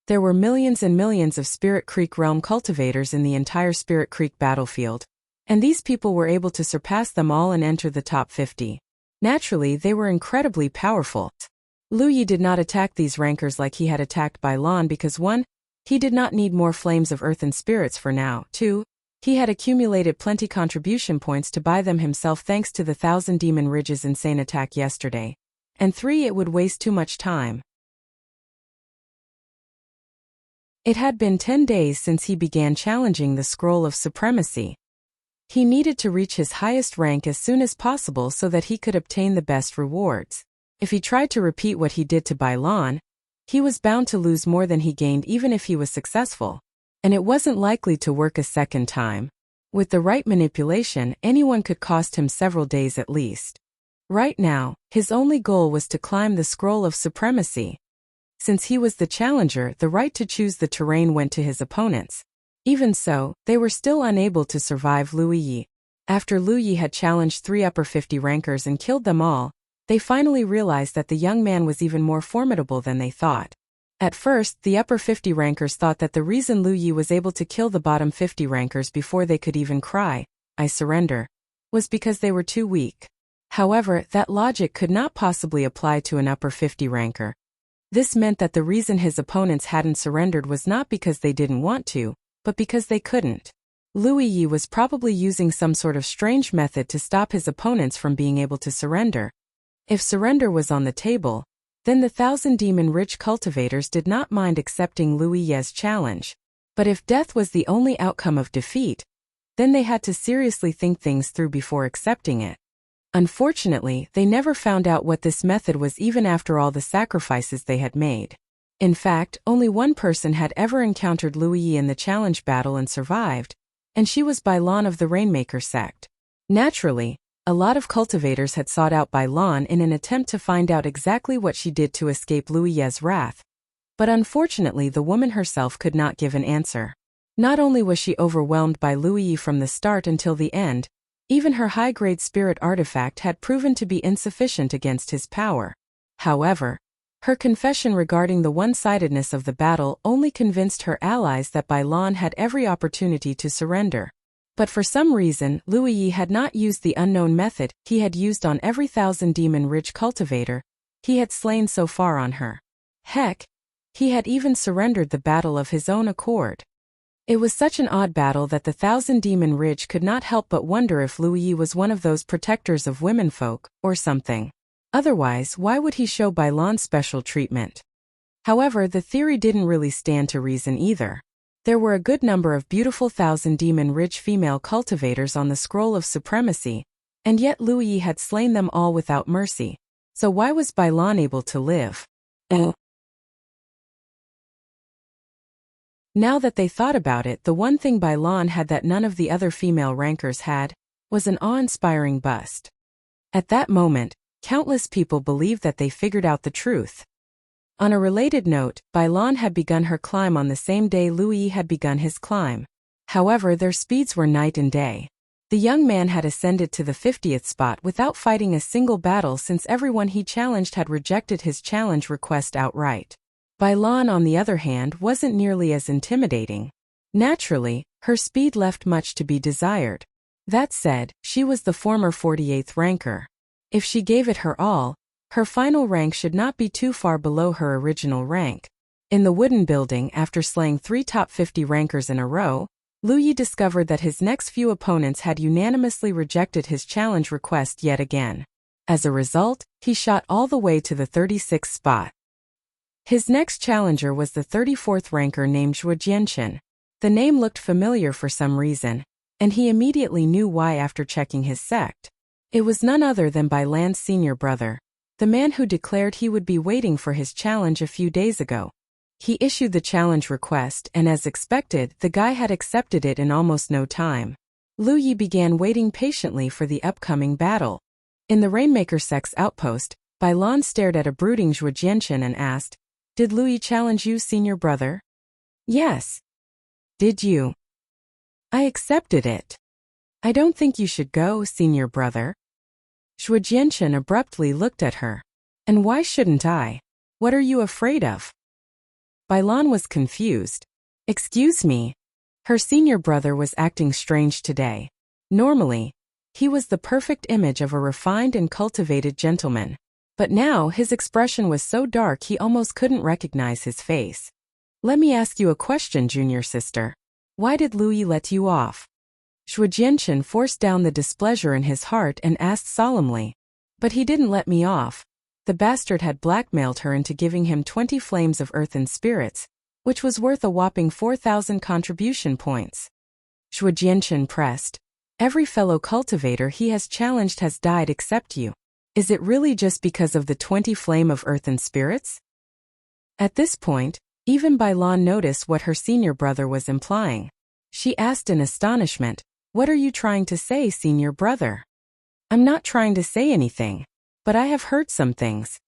There were millions and millions of Spirit Creek realm cultivators in the entire Spirit Creek battlefield, and these people were able to surpass them all and enter the top 50. Naturally, they were incredibly powerful. Lu Yi did not attack these rankers like he had attacked Bai Lan because 1. He did not need more flames of earth and spirits for now. 2. He had accumulated plenty contribution points to buy them himself thanks to the Thousand Demon Ridge's insane attack yesterday. And 3. It would waste too much time. It had been 10 days since he began challenging the Scroll of Supremacy. He needed to reach his highest rank as soon as possible so that he could obtain the best rewards. If he tried to repeat what he did to Bai Lan, he was bound to lose more than he gained even if he was successful. And it wasn't likely to work a second time. With the right manipulation, anyone could cost him several days at least. Right now, his only goal was to climb the Scroll of Supremacy. Since he was the challenger, the right to choose the terrain went to his opponents. Even so, they were still unable to survive Lu Yi. After Lu Yi had challenged 3 upper 50 rankers and killed them all, they finally realized that the young man was even more formidable than they thought. At first, the upper 50 rankers thought that the reason Lu Yi was able to kill the bottom 50 rankers before they could even cry, "I surrender," was because they were too weak. However, that logic could not possibly apply to an upper 50 ranker. This meant that the reason his opponents hadn't surrendered was not because they didn't want to, but because they couldn't. Lu Yi was probably using some sort of strange method to stop his opponents from being able to surrender. If surrender was on the table, then the Thousand Demon Ridge cultivators did not mind accepting Lu Yi's challenge. But if death was the only outcome of defeat, then they had to seriously think things through before accepting it. Unfortunately, they never found out what this method was even after all the sacrifices they had made. In fact, only one person had ever encountered Lu Yi in the challenge battle and survived, and she was Bai Lan of the Rainmaker sect. Naturally, a lot of cultivators had sought out Bai Lan in an attempt to find out exactly what she did to escape Lu Yi's wrath. But unfortunately, the woman herself could not give an answer. Not only was she overwhelmed by Lu Yi from the start until the end, even her high-grade spirit artifact had proven to be insufficient against his power. However, her confession regarding the one-sidedness of the battle only convinced her allies that Bai Lan had every opportunity to surrender. But for some reason, Lu Yi had not used the unknown method he had used on every Thousand Demon Ridge cultivator he had slain so far on her. Heck, he had even surrendered the battle of his own accord. It was such an odd battle that the Thousand Demon Ridge could not help but wonder if Lu Yi was one of those protectors of womenfolk, or something. Otherwise, why would he show Bai Lan special treatment? However, the theory didn't really stand to reason either. There were a good number of beautiful Thousand Demon Ridge female cultivators on the scroll of supremacy, and yet Lu Yi had slain them all without mercy. So why was Bailan able to live? Now that they thought about it, the one thing Bailan had that none of the other female rankers had was an awe-inspiring bust. At that moment, countless people believed that they figured out the truth. On a related note, Bailan had begun her climb on the same day Lu Yi had begun his climb. However, their speeds were night and day. The young man had ascended to the 50th spot without fighting a single battle since everyone he challenged had rejected his challenge request outright. Bailan, on the other hand, wasn't nearly as intimidating. Naturally, her speed left much to be desired. That said, she was the former 48th ranker. If she gave it her all, her final rank should not be too far below her original rank. In the wooden building, after slaying 3 top 50 rankers in a row, Lu Yi discovered that his next few opponents had unanimously rejected his challenge request yet again. As a result, he shot all the way to the 36th spot. His next challenger was the 34th ranker named Zhuojianchen. The name looked familiar for some reason, and he immediately knew why after checking his sect. It was none other than Bailan's senior brother, the man who declared he would be waiting for his challenge a few days ago. He issued the challenge request, and as expected, the guy had accepted it in almost no time. Lu Yi began waiting patiently for the upcoming battle. In the Rainmaker sect's outpost, Bailan stared at a brooding Zhuojianchen and asked, "Did Lu Yi challenge you, senior brother?" "Yes." "Did you?" "I accepted it." "I don't think you should go, senior brother." Zhuojianchen abruptly looked at her. "And why shouldn't I? What are you afraid of?" Bailan was confused. "Excuse me." Her senior brother was acting strange today. Normally, he was the perfect image of a refined and cultivated gentleman. But now his expression was so dark he almost couldn't recognize his face. "Let me ask you a question, junior sister. Why did Lu Yi let you off?" Zhuojianchen forced down the displeasure in his heart and asked solemnly. "But he didn't let me off. The bastard had blackmailed her into giving him 20 flames of earth and spirits, which was worth a whopping 4,000 contribution points." Zhuojianchen pressed. "Every fellow cultivator he has challenged has died except you. Is it really just because of the 20 flame of earth and spirits?" At this point, even Bailan noticed what her senior brother was implying. She asked in astonishment, "What are you trying to say, senior brother?" "I'm not trying to say anything. But I have heard some things."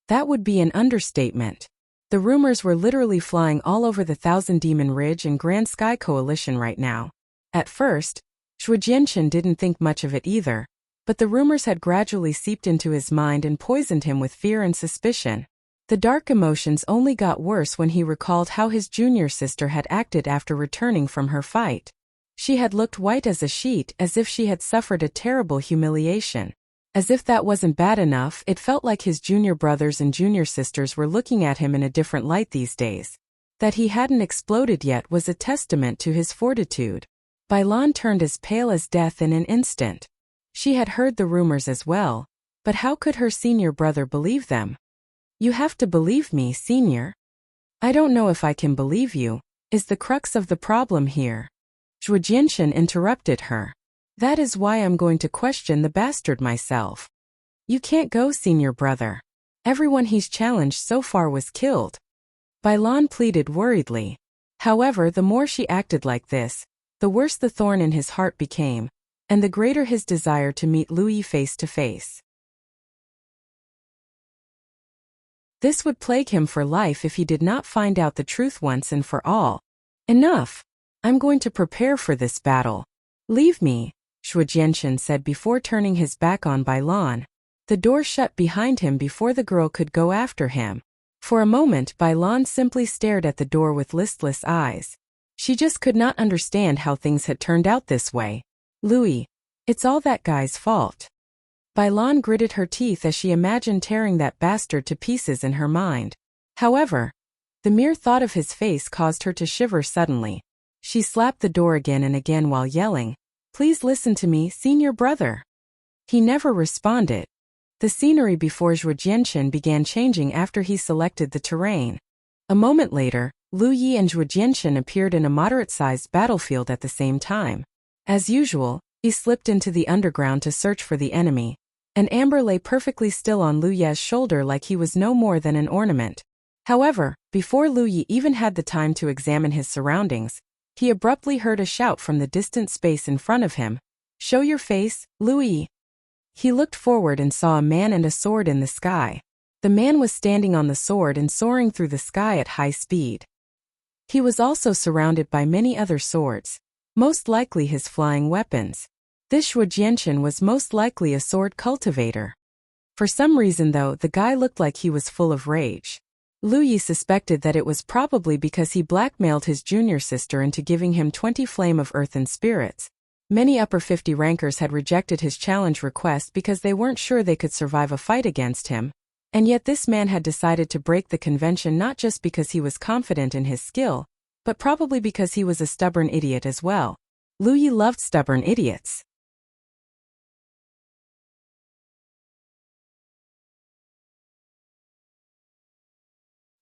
That would be an understatement. The rumors were literally flying all over the Thousand Demon Ridge and Grand Sky Coalition right now. At first, Zhuojianchen didn't think much of it either, but the rumors had gradually seeped into his mind and poisoned him with fear and suspicion. The dark emotions only got worse when he recalled how his junior sister had acted after returning from her fight. She had looked white as a sheet, as if she had suffered a terrible humiliation. As if that wasn't bad enough, it felt like his junior brothers and junior sisters were looking at him in a different light these days. That he hadn't exploded yet was a testament to his fortitude. Bailan turned as pale as death in an instant. She had heard the rumors as well, but how could her senior brother believe them? "You have to believe me, senior." "I don't know if I can believe you," is the crux of the problem here. Zhuojianchen interrupted her. "That is why I'm going to question the bastard myself." "You can't go, senior brother. Everyone he's challenged so far was killed." Bailan pleaded worriedly. However, the more she acted like this, the worse the thorn in his heart became, and the greater his desire to meet Lu Yi face to face. This would plague him for life if he did not find out the truth once and for all. "Enough! I'm going to prepare for this battle. Leave me," Zhuojianchen said before turning his back on Bailan. The door shut behind him before the girl could go after him. For a moment, Bailan simply stared at the door with listless eyes. She just could not understand how things had turned out this way. "Lu Yi, it's all that guy's fault." Bailan gritted her teeth as she imagined tearing that bastard to pieces in her mind. However, the mere thought of his face caused her to shiver suddenly. She slapped the door again and again while yelling, "Please listen to me, senior brother." He never responded. The scenery before Zhuojianchen began changing after he selected the terrain. A moment later, Lu Yi and Zhuo Jianchen appeared in a moderate-sized battlefield at the same time. As usual, he slipped into the underground to search for the enemy. An amber lay perfectly still on Lu Ye's shoulder like he was no more than an ornament. However, before Lu Yi even had the time to examine his surroundings, he abruptly heard a shout from the distant space in front of him. "Show your face, Lu Yi." He looked forward and saw a man and a sword in the sky. The man was standing on the sword and soaring through the sky at high speed. He was also surrounded by many other swords, most likely his flying weapons. This Zhuo Jianchen was most likely a sword cultivator. For some reason though, the guy looked like he was full of rage. Lu Yi suspected that it was probably because he blackmailed his junior sister into giving him 20 flame of earth and spirits. Many upper 50 rankers had rejected his challenge request because they weren't sure they could survive a fight against him. And yet this man had decided to break the convention not just because he was confident in his skill, but probably because he was a stubborn idiot as well. Lu Yi loved stubborn idiots.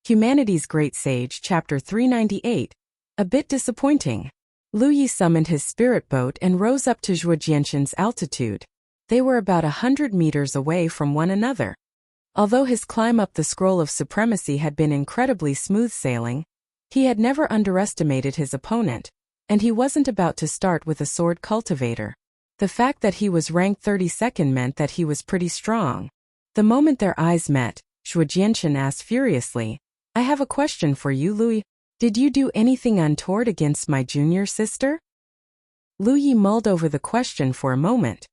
Humanity's Great Sage, Chapter 398. A bit disappointing. Lu Yi summoned his spirit boat and rose up to Zhuo Jianchen's altitude. They were about 100 meters away from one another. Although his climb up the scroll of supremacy had been incredibly smooth sailing, he had never underestimated his opponent, and he wasn't about to start with a sword cultivator. The fact that he was ranked 32nd meant that he was pretty strong. The moment their eyes met, Zhuo Jianchen asked furiously, "I have a question for you, Lu Yi. Did you do anything untoward against my junior sister?" Lu Yi mulled over the question for a moment.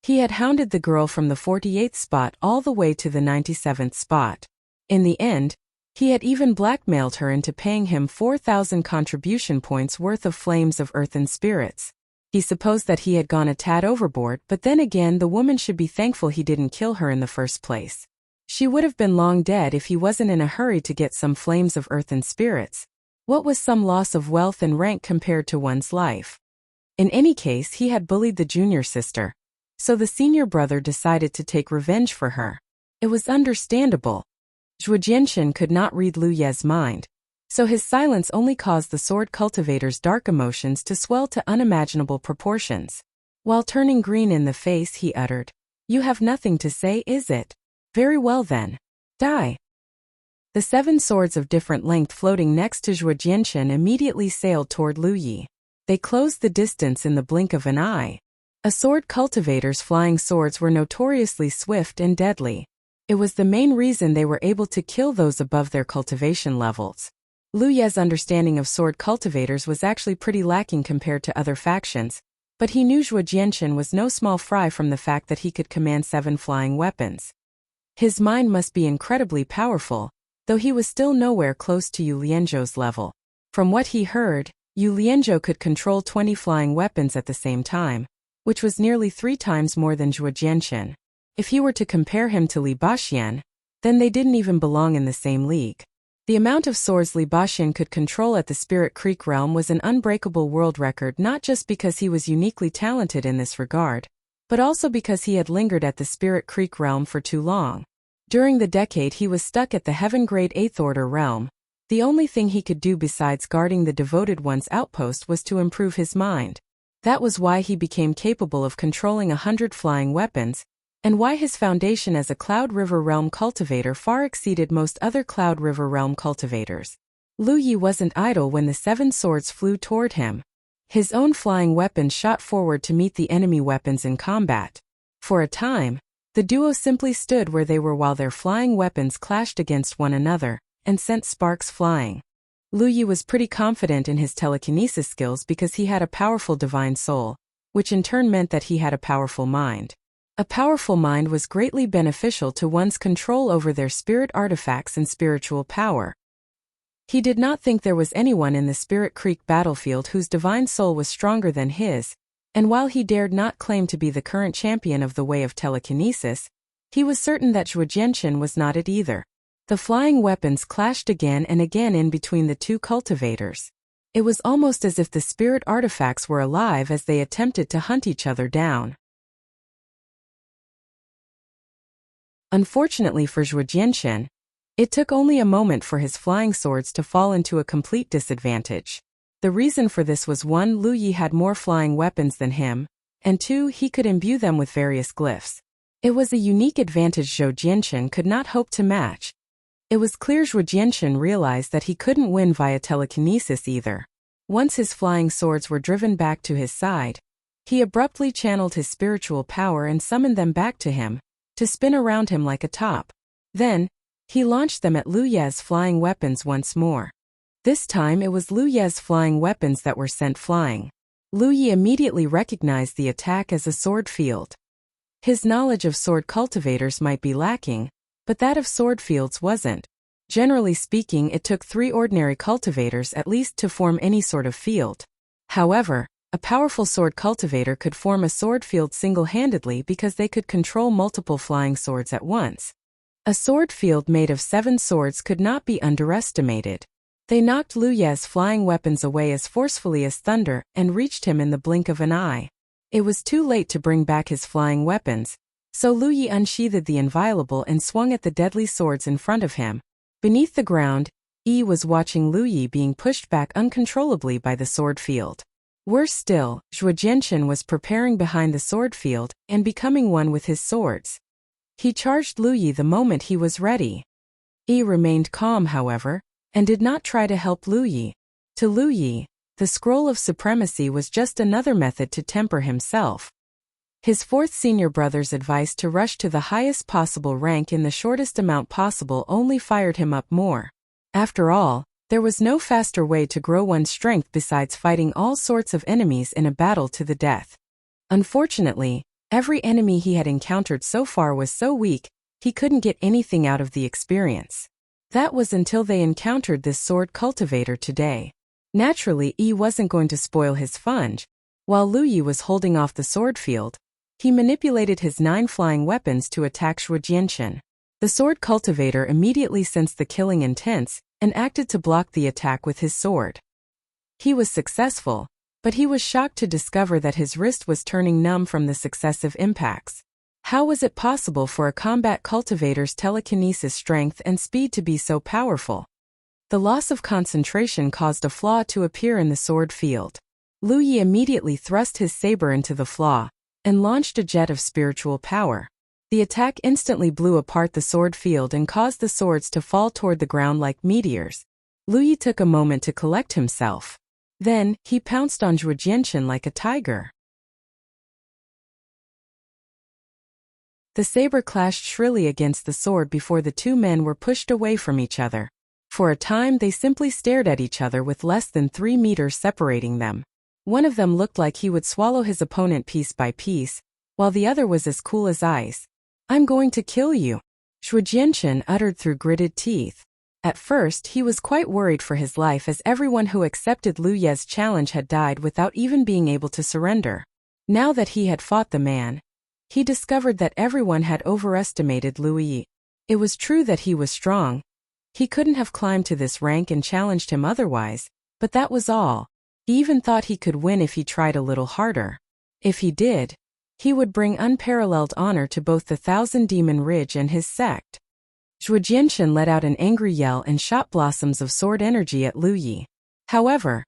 He had hounded the girl from the 48th spot all the way to the 97th spot. In the end, he had even blackmailed her into paying him 4,000 contribution points worth of flames of earth and spirits. He supposed that he had gone a tad overboard, but then again the woman should be thankful he didn't kill her in the first place. She would have been long dead if he wasn't in a hurry to get some flames of earth and spirits. What was some loss of wealth and rank compared to one's life? In any case, he had bullied the junior sister, so the senior brother decided to take revenge for her. It was understandable. Zhuo Jianchen could not read Lu Ye's mind, so his silence only caused the sword cultivator's dark emotions to swell to unimaginable proportions. While turning green in the face, he uttered, "You have nothing to say, is it? Very well then. Die." The 7 swords of different length floating next to Zhuo Jianchen immediately sailed toward Lu Yi. They closed the distance in the blink of an eye. A sword cultivator's flying swords were notoriously swift and deadly. It was the main reason they were able to kill those above their cultivation levels. Lu Ye's understanding of sword cultivators was actually pretty lacking compared to other factions, but he knew Zhuo Jianchen was no small fry from the fact that he could command 7 flying weapons. His mind must be incredibly powerful, though he was still nowhere close to Yu Lianzhou's level. From what he heard, Yu Lianzhou could control 20 flying weapons at the same time, which was nearly 3 times more than Zhuo Jianchen. If he were to compare him to Li Baxian, then they didn't even belong in the same league. The amount of swords Li Baxian could control at the Spirit Creek realm was an unbreakable world record, not just because he was uniquely talented in this regard, but also because he had lingered at the Spirit Creek realm for too long. During the decade he was stuck at the Heaven Grade 8th Order realm. The only thing he could do besides guarding the Devoted One's outpost was to improve his mind. That was why he became capable of controlling 100 flying weapons, and why his foundation as a Cloud River Realm cultivator far exceeded most other Cloud River Realm cultivators. Lu Yi wasn't idle when the 7 swords flew toward him. His own flying weapons shot forward to meet the enemy weapons in combat. For a time, the duo simply stood where they were while their flying weapons clashed against one another and sent sparks flying. Lu Yi was pretty confident in his telekinesis skills because he had a powerful divine soul, which in turn meant that he had a powerful mind. A powerful mind was greatly beneficial to one's control over their spirit artifacts and spiritual power. He did not think there was anyone in the Spirit Creek battlefield whose divine soul was stronger than his, and while he dared not claim to be the current champion of the way of telekinesis, he was certain that Zhuo Jianchen was not it either. The flying weapons clashed again and again in between the 2 cultivators. It was almost as if the spirit artifacts were alive as they attempted to hunt each other down. Unfortunately for Zhuo Jianchen, It took only a moment for his flying swords to fall into a complete disadvantage. The reason for this was 1. Lu Yi had more flying weapons than him, and 2. He could imbue them with various glyphs. It was a unique advantage Zhou Jianchen could not hope to match. It was clear Zhou Jianchen realized that he couldn't win via telekinesis either. Once his flying swords were driven back to his side, he abruptly channeled his spiritual power and summoned them back to him, to spin around him like a top. Then, he launched them at Lu Ye's flying weapons once more. This time it was Lu Ye's flying weapons that were sent flying. Lu Yi immediately recognized the attack as a sword field. His knowledge of sword cultivators might be lacking, but that of sword fields wasn't. Generally speaking, it took 3 ordinary cultivators at least to form any sort of field. However, a powerful sword cultivator could form a sword field single-handedly because they could control multiple flying swords at once. A sword field made of 7 swords could not be underestimated. They knocked Lu Ye's flying weapons away as forcefully as thunder and reached him in the blink of an eye. It was too late to bring back his flying weapons, so Lu Yi unsheathed the inviolable and swung at the deadly swords in front of him. Beneath the ground, Yi was watching Lu Yi being pushed back uncontrollably by the sword field. Worse still, Zhou Jianchen was preparing behind the sword field and becoming one with his swords. He charged Lu Yi the moment he was ready. Yi remained calm, however, and did not try to help Lu Yi. To Lu Yi, the scroll of supremacy was just another method to temper himself. His 4th senior brother's advice to rush to the highest possible rank in the shortest amount possible only fired him up more. After all, there was no faster way to grow one's strength besides fighting all sorts of enemies in a battle to the death. Unfortunately, every enemy he had encountered so far was so weak, he couldn't get anything out of the experience. That was until they encountered this sword cultivator today. Naturally, Yi wasn't going to spoil his fun. While Lu Yi was holding off the sword field, he manipulated his 9 flying weapons to attack Zhou Jianchen. The sword cultivator immediately sensed the killing intent and acted to block the attack with his sword. He was successful, but he was shocked to discover that his wrist was turning numb from the successive impacts. How was it possible for a combat cultivator's telekinesis strength and speed to be so powerful? The loss of concentration caused a flaw to appear in the sword field. Lu Yi immediately thrust his saber into the flaw and launched a jet of spiritual power. The attack instantly blew apart the sword field and caused the swords to fall toward the ground like meteors. Lu Yi took a moment to collect himself. Then, he pounced on Zhou Jianchen like a tiger. The saber clashed shrilly against the sword before the 2 men were pushed away from each other. For a time they simply stared at each other with less than 3 meters separating them. One of them looked like he would swallow his opponent piece by piece, while the other was as cool as ice. "I'm going to kill you," Zhou Jianchen uttered through gritted teeth. At first he was quite worried for his life as everyone who accepted Lu Ye's challenge had died without even being able to surrender. Now that he had fought the man, he discovered that everyone had overestimated Lu Yi. It was true that he was strong. He couldn't have climbed to this rank and challenged him otherwise, but that was all. He even thought he could win if he tried a little harder. If he did, he would bring unparalleled honor to both the Thousand Demon Ridge and his sect. Zhou Jianchen let out an angry yell and shot blossoms of sword energy at Lu Yi. However,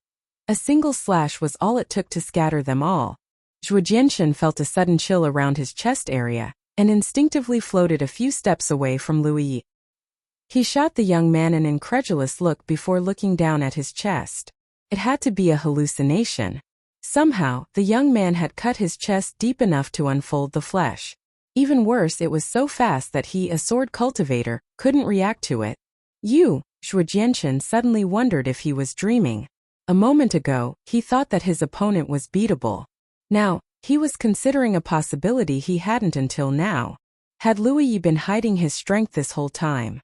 a single slash was all it took to scatter them all. Zhou Jianchen felt a sudden chill around his chest area and instinctively floated a few steps away from Lu Yi. He shot the young man an incredulous look before looking down at his chest. It had to be a hallucination. Somehow, the young man had cut his chest deep enough to unfold the flesh. Even worse, it was so fast that he, a sword cultivator, couldn't react to it. Zhou Jianchen suddenly wondered if he was dreaming. A moment ago, he thought that his opponent was beatable. Now, he was considering a possibility he hadn't until now. Had Lu Yi been hiding his strength this whole time?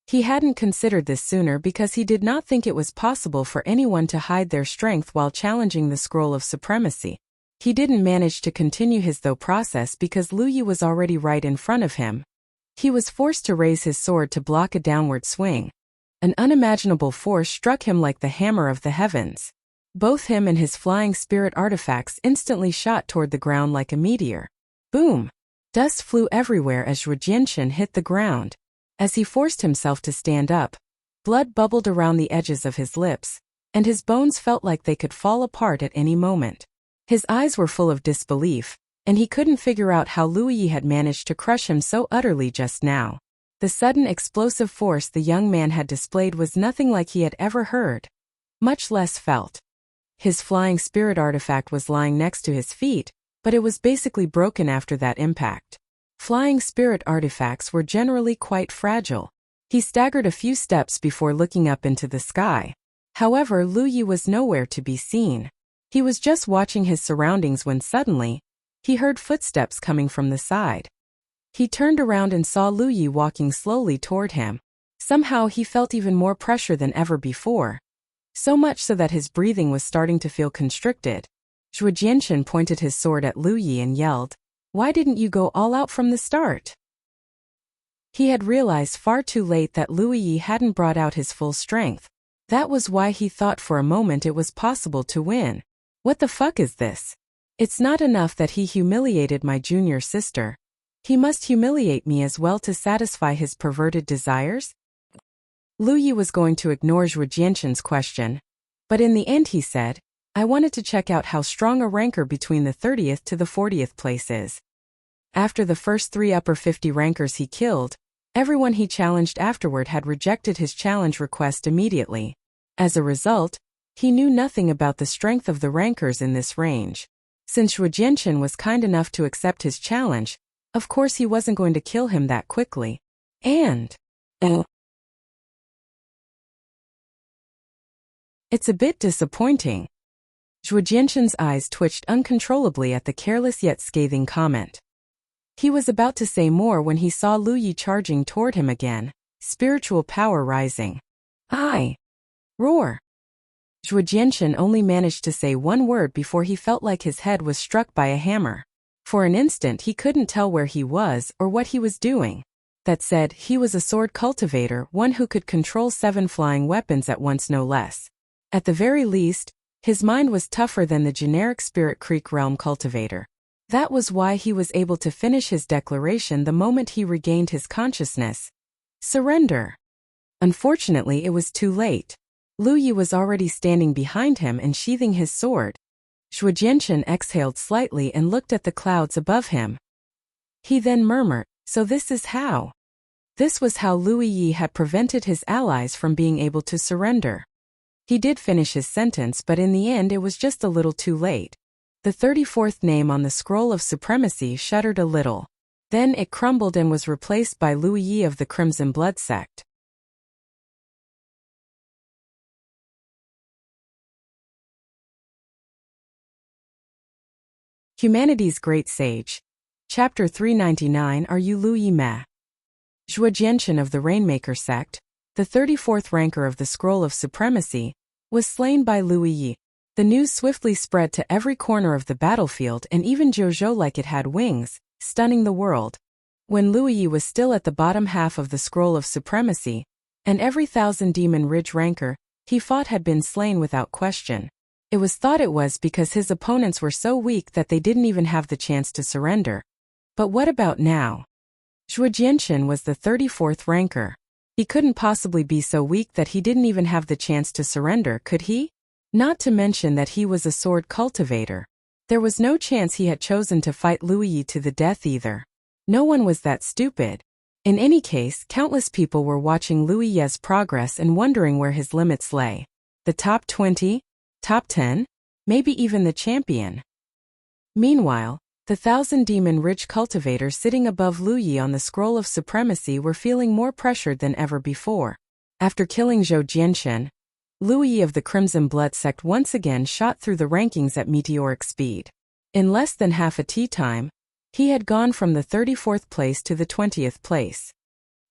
He hadn't considered this sooner because he did not think it was possible for anyone to hide their strength while challenging the scroll of supremacy. He didn't manage to continue his thought process because Lu Yi was already right in front of him. He was forced to raise his sword to block a downward swing. An unimaginable force struck him like the hammer of the heavens. Both him and his flying spirit artifacts instantly shot toward the ground like a meteor. Boom! Dust flew everywhere as Zhou Jianchen hit the ground. As he forced himself to stand up, blood bubbled around the edges of his lips, and his bones felt like they could fall apart at any moment. His eyes were full of disbelief, and he couldn't figure out how Lu Yi had managed to crush him so utterly just now. The sudden explosive force the young man had displayed was nothing like he had ever heard, much less felt. His flying spirit artifact was lying next to his feet, but it was basically broken after that impact. Flying spirit artifacts were generally quite fragile. He staggered a few steps before looking up into the sky. However, Lu Yi was nowhere to be seen. He was just watching his surroundings when suddenly, he heard footsteps coming from the side. He turned around and saw Lu Yi walking slowly toward him. Somehow he felt even more pressure than ever before. So much so that his breathing was starting to feel constricted. Zhuo Jianshan pointed his sword at Lu Yi and yelled, "Why didn't you go all out from the start?" He had realized far too late that Lu Yi hadn't brought out his full strength. That was why he thought for a moment it was possible to win. What the fuck is this? It's not enough that he humiliated my junior sister. He must humiliate me as well to satisfy his perverted desires? Lu Yi was going to ignore Zhuo Jianshan's question, but in the end he said, "I wanted to check out how strong a ranker between the 30th to the 40th place is." After the first 3 upper 50 rankers he killed, everyone he challenged afterward had rejected his challenge request immediately. As a result, he knew nothing about the strength of the rankers in this range. Since Zhuo Jianshan was kind enough to accept his challenge, of course he wasn't going to kill him that quickly. And it's a bit disappointing. Zhuo Jianshan's eyes twitched uncontrollably at the careless yet scathing comment. He was about to say more when he saw Lu Yi charging toward him again, spiritual power rising. "I roar." Zhuo Jianshan only managed to say one word before he felt like his head was struck by a hammer. For an instant he couldn't tell where he was or what he was doing. That said, he was a sword cultivator, one who could control 7 flying weapons at once no less. At the very least, his mind was tougher than the generic Spirit Creek Realm cultivator. That was why he was able to finish his declaration the moment he regained his consciousness. Surrender. Unfortunately, it was too late. Lu Yi was already standing behind him and sheathing his sword. Zhuo Jianshan exhaled slightly and looked at the clouds above him. He then murmured, "So this is how." This was how Lu Yi had prevented his allies from being able to surrender. He did finish his sentence, but in the end it was just a little too late. The 34th name on the scroll of supremacy shuddered a little. Then it crumbled and was replaced by Lu Yi of the Crimson Blood sect. Humanity's Great Sage. Chapter 399. Are you Lu Yi Meh? Zhuo Jianshan of the Rainmaker sect, the 34th ranker of the Scroll of Supremacy, was slain by Lu Yi. The news swiftly spread to every corner of the battlefield and even Zhou like it had wings, stunning the world. When Lu Yi was still at the bottom half of the Scroll of Supremacy, and every 1,000 Demon Ridge ranker he fought had been slain without question. It was thought it was because his opponents were so weak that they didn't even have the chance to surrender. But what about now? Zhuo Jianshan was the 34th ranker. He couldn't possibly be so weak that he didn't even have the chance to surrender, could he? Not to mention that he was a sword cultivator. There was no chance he had chosen to fight Lu Yi to the death either. No one was that stupid. In any case, countless people were watching Lu Yi's progress and wondering where his limits lay. The top 20? Top 10? Maybe even the champion. Meanwhile, the 1,000 Demon Ridge cultivators sitting above Lu Yi on the Scroll of Supremacy were feeling more pressured than ever before. After killing Zhuo Jianshan, Lu Yi of the Crimson Blood sect once again shot through the rankings at meteoric speed. In less than half a tea time, he had gone from the 34th place to the 20th place.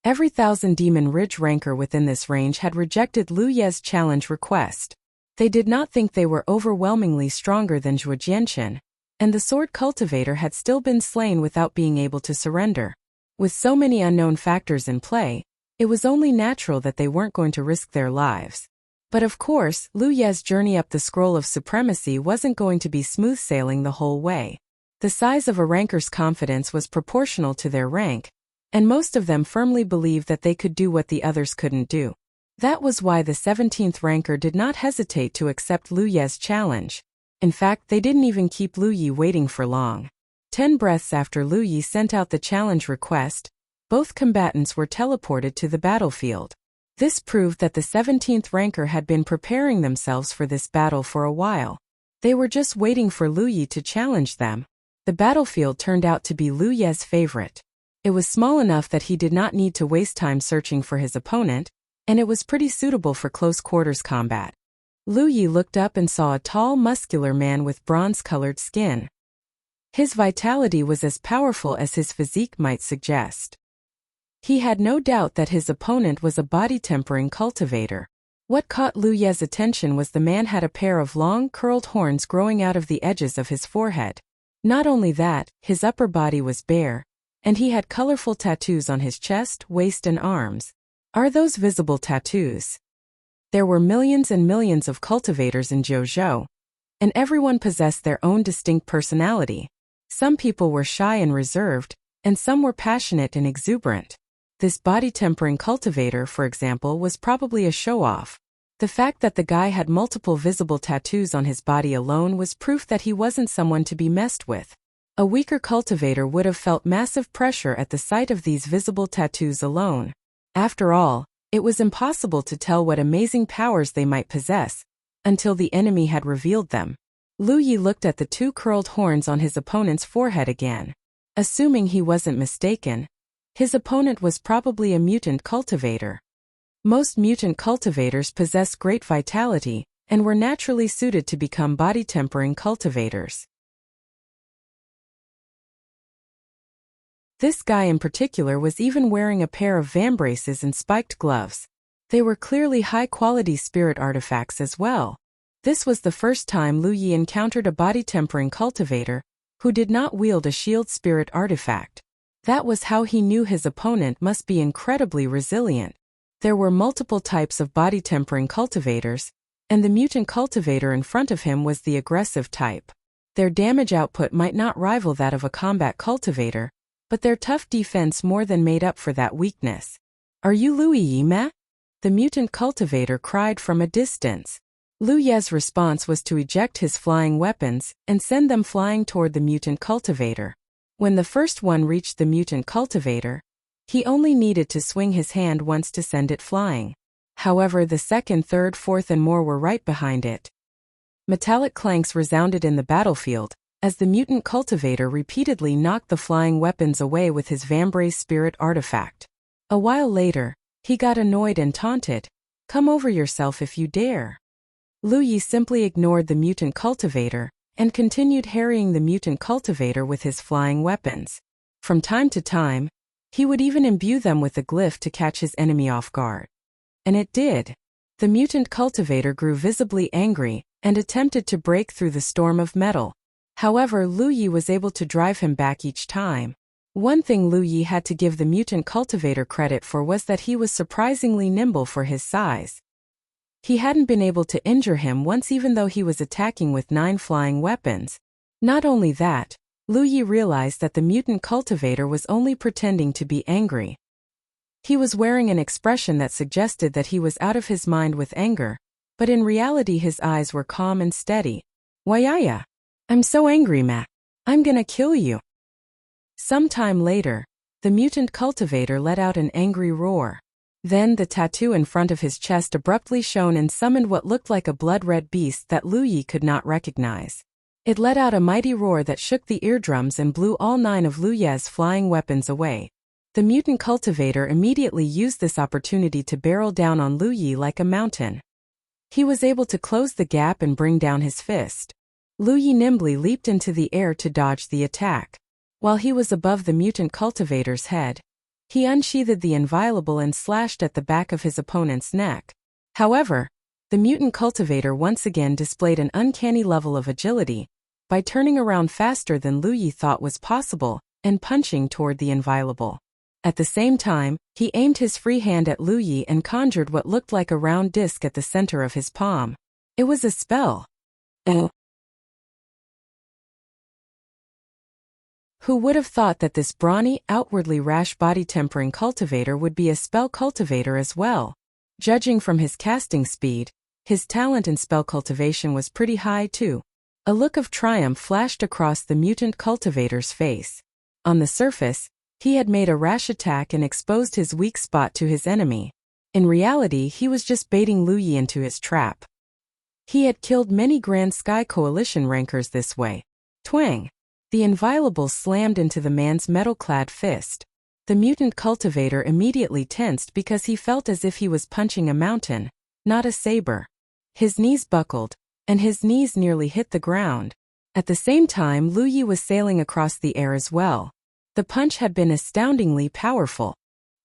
Every 1,000 Demon Ridge ranker within this range had rejected Lu Yi's challenge request. They did not think they were overwhelmingly stronger than Zhuo Jianshan, and the sword cultivator had still been slain without being able to surrender. With so many unknown factors in play, it was only natural that they weren't going to risk their lives. But of course, Lu Yi's journey up the Scroll of Supremacy wasn't going to be smooth sailing the whole way. The size of a ranker's confidence was proportional to their rank, and most of them firmly believed that they could do what the others couldn't do. That was why the 17th ranker did not hesitate to accept Lu Ye's challenge. In fact, they didn't even keep Lu Ye waiting for long. 10 breaths after Lu Ye sent out the challenge request, both combatants were teleported to the battlefield. This proved that the 17th ranker had been preparing themselves for this battle for a while. They were just waiting for Lu Ye to challenge them. The battlefield turned out to be Lu Ye's favorite. It was small enough that he did not need to waste time searching for his opponent, and it was pretty suitable for close quarters combat. Lu Ye looked up and saw a tall, muscular man with bronze-colored skin. His vitality was as powerful as his physique might suggest. He had no doubt that his opponent was a body-tempering cultivator. What caught Lu Ye's attention was the man had a pair of long, curled horns growing out of the edges of his forehead. Not only that, his upper body was bare, and he had colorful tattoos on his chest, waist and arms. Are those visible tattoos? There were millions and millions of cultivators in Jiuzhou, and everyone possessed their own distinct personality. Some people were shy and reserved, and some were passionate and exuberant. This body-tempering cultivator, for example, was probably a show-off. The fact that the guy had multiple visible tattoos on his body alone was proof that he wasn't someone to be messed with. A weaker cultivator would have felt massive pressure at the sight of these visible tattoos alone. After all, it was impossible to tell what amazing powers they might possess, until the enemy had revealed them. Lu Ye looked at the two curled horns on his opponent's forehead again. Assuming he wasn't mistaken, his opponent was probably a mutant cultivator. Most mutant cultivators possess great vitality, and were naturally suited to become body-tempering cultivators. This guy in particular was even wearing a pair of vambraces and spiked gloves. They were clearly high-quality spirit artifacts as well. This was the first time Lu Ye encountered a body-tempering cultivator who did not wield a shield spirit artifact. That was how he knew his opponent must be incredibly resilient. There were multiple types of body-tempering cultivators, and the mutant cultivator in front of him was the aggressive type. Their damage output might not rival that of a combat cultivator, but their tough defense more than made up for that weakness. "Are you Lu Ye, ma?" the mutant cultivator cried from a distance. Lu Ye's response was to eject his flying weapons and send them flying toward the mutant cultivator. When the first one reached the mutant cultivator, he only needed to swing his hand once to send it flying. However, the second, third, fourth and more were right behind it. Metallic clanks resounded in the battlefield, as the mutant cultivator repeatedly knocked the flying weapons away with his vambrace spirit artifact. A while later, he got annoyed and taunted, "Come over yourself if you dare." Lu Ye simply ignored the mutant cultivator, and continued harrying the mutant cultivator with his flying weapons. From time to time, he would even imbue them with a glyph to catch his enemy off guard. And it did. The mutant cultivator grew visibly angry, and attempted to break through the storm of metal. However, Lu Ye was able to drive him back each time. One thing Lu Ye had to give the mutant cultivator credit for was that he was surprisingly nimble for his size. He hadn't been able to injure him once even though he was attacking with 9 flying weapons. Not only that, Lu Ye realized that the mutant cultivator was only pretending to be angry. He was wearing an expression that suggested that he was out of his mind with anger, but in reality his eyes were calm and steady. "Whyaya? I'm so angry, ma. I'm gonna kill you." Some time later, the mutant cultivator let out an angry roar. Then the tattoo in front of his chest abruptly shone and summoned what looked like a blood-red beast that Lu Ye could not recognize. It let out a mighty roar that shook the eardrums and blew all 9 of Lu Ye's flying weapons away. The mutant cultivator immediately used this opportunity to barrel down on Lu Ye like a mountain. He was able to close the gap and bring down his fist. Lu Ye nimbly leaped into the air to dodge the attack. While he was above the mutant cultivator's head, he unsheathed the inviolable and slashed at the back of his opponent's neck. However, the mutant cultivator once again displayed an uncanny level of agility, by turning around faster than Lu Ye thought was possible, and punching toward the inviolable. At the same time, he aimed his free hand at Lu Ye and conjured what looked like a round disc at the center of his palm. It was a spell. Who would have thought that this brawny, outwardly rash body-tempering cultivator would be a spell cultivator as well? Judging from his casting speed, his talent in spell cultivation was pretty high too. A look of triumph flashed across the mutant cultivator's face. On the surface, he had made a rash attack and exposed his weak spot to his enemy. In reality, he was just baiting Lu Yi into his trap. He had killed many Grand Sky Coalition rankers this way. Twang! The inviolable slammed into the man's metal-clad fist. The mutant cultivator immediately tensed because he felt as if he was punching a mountain, not a saber. His knees buckled, and his knees nearly hit the ground. At the same time, Lu Yi was sailing across the air as well. The punch had been astoundingly powerful.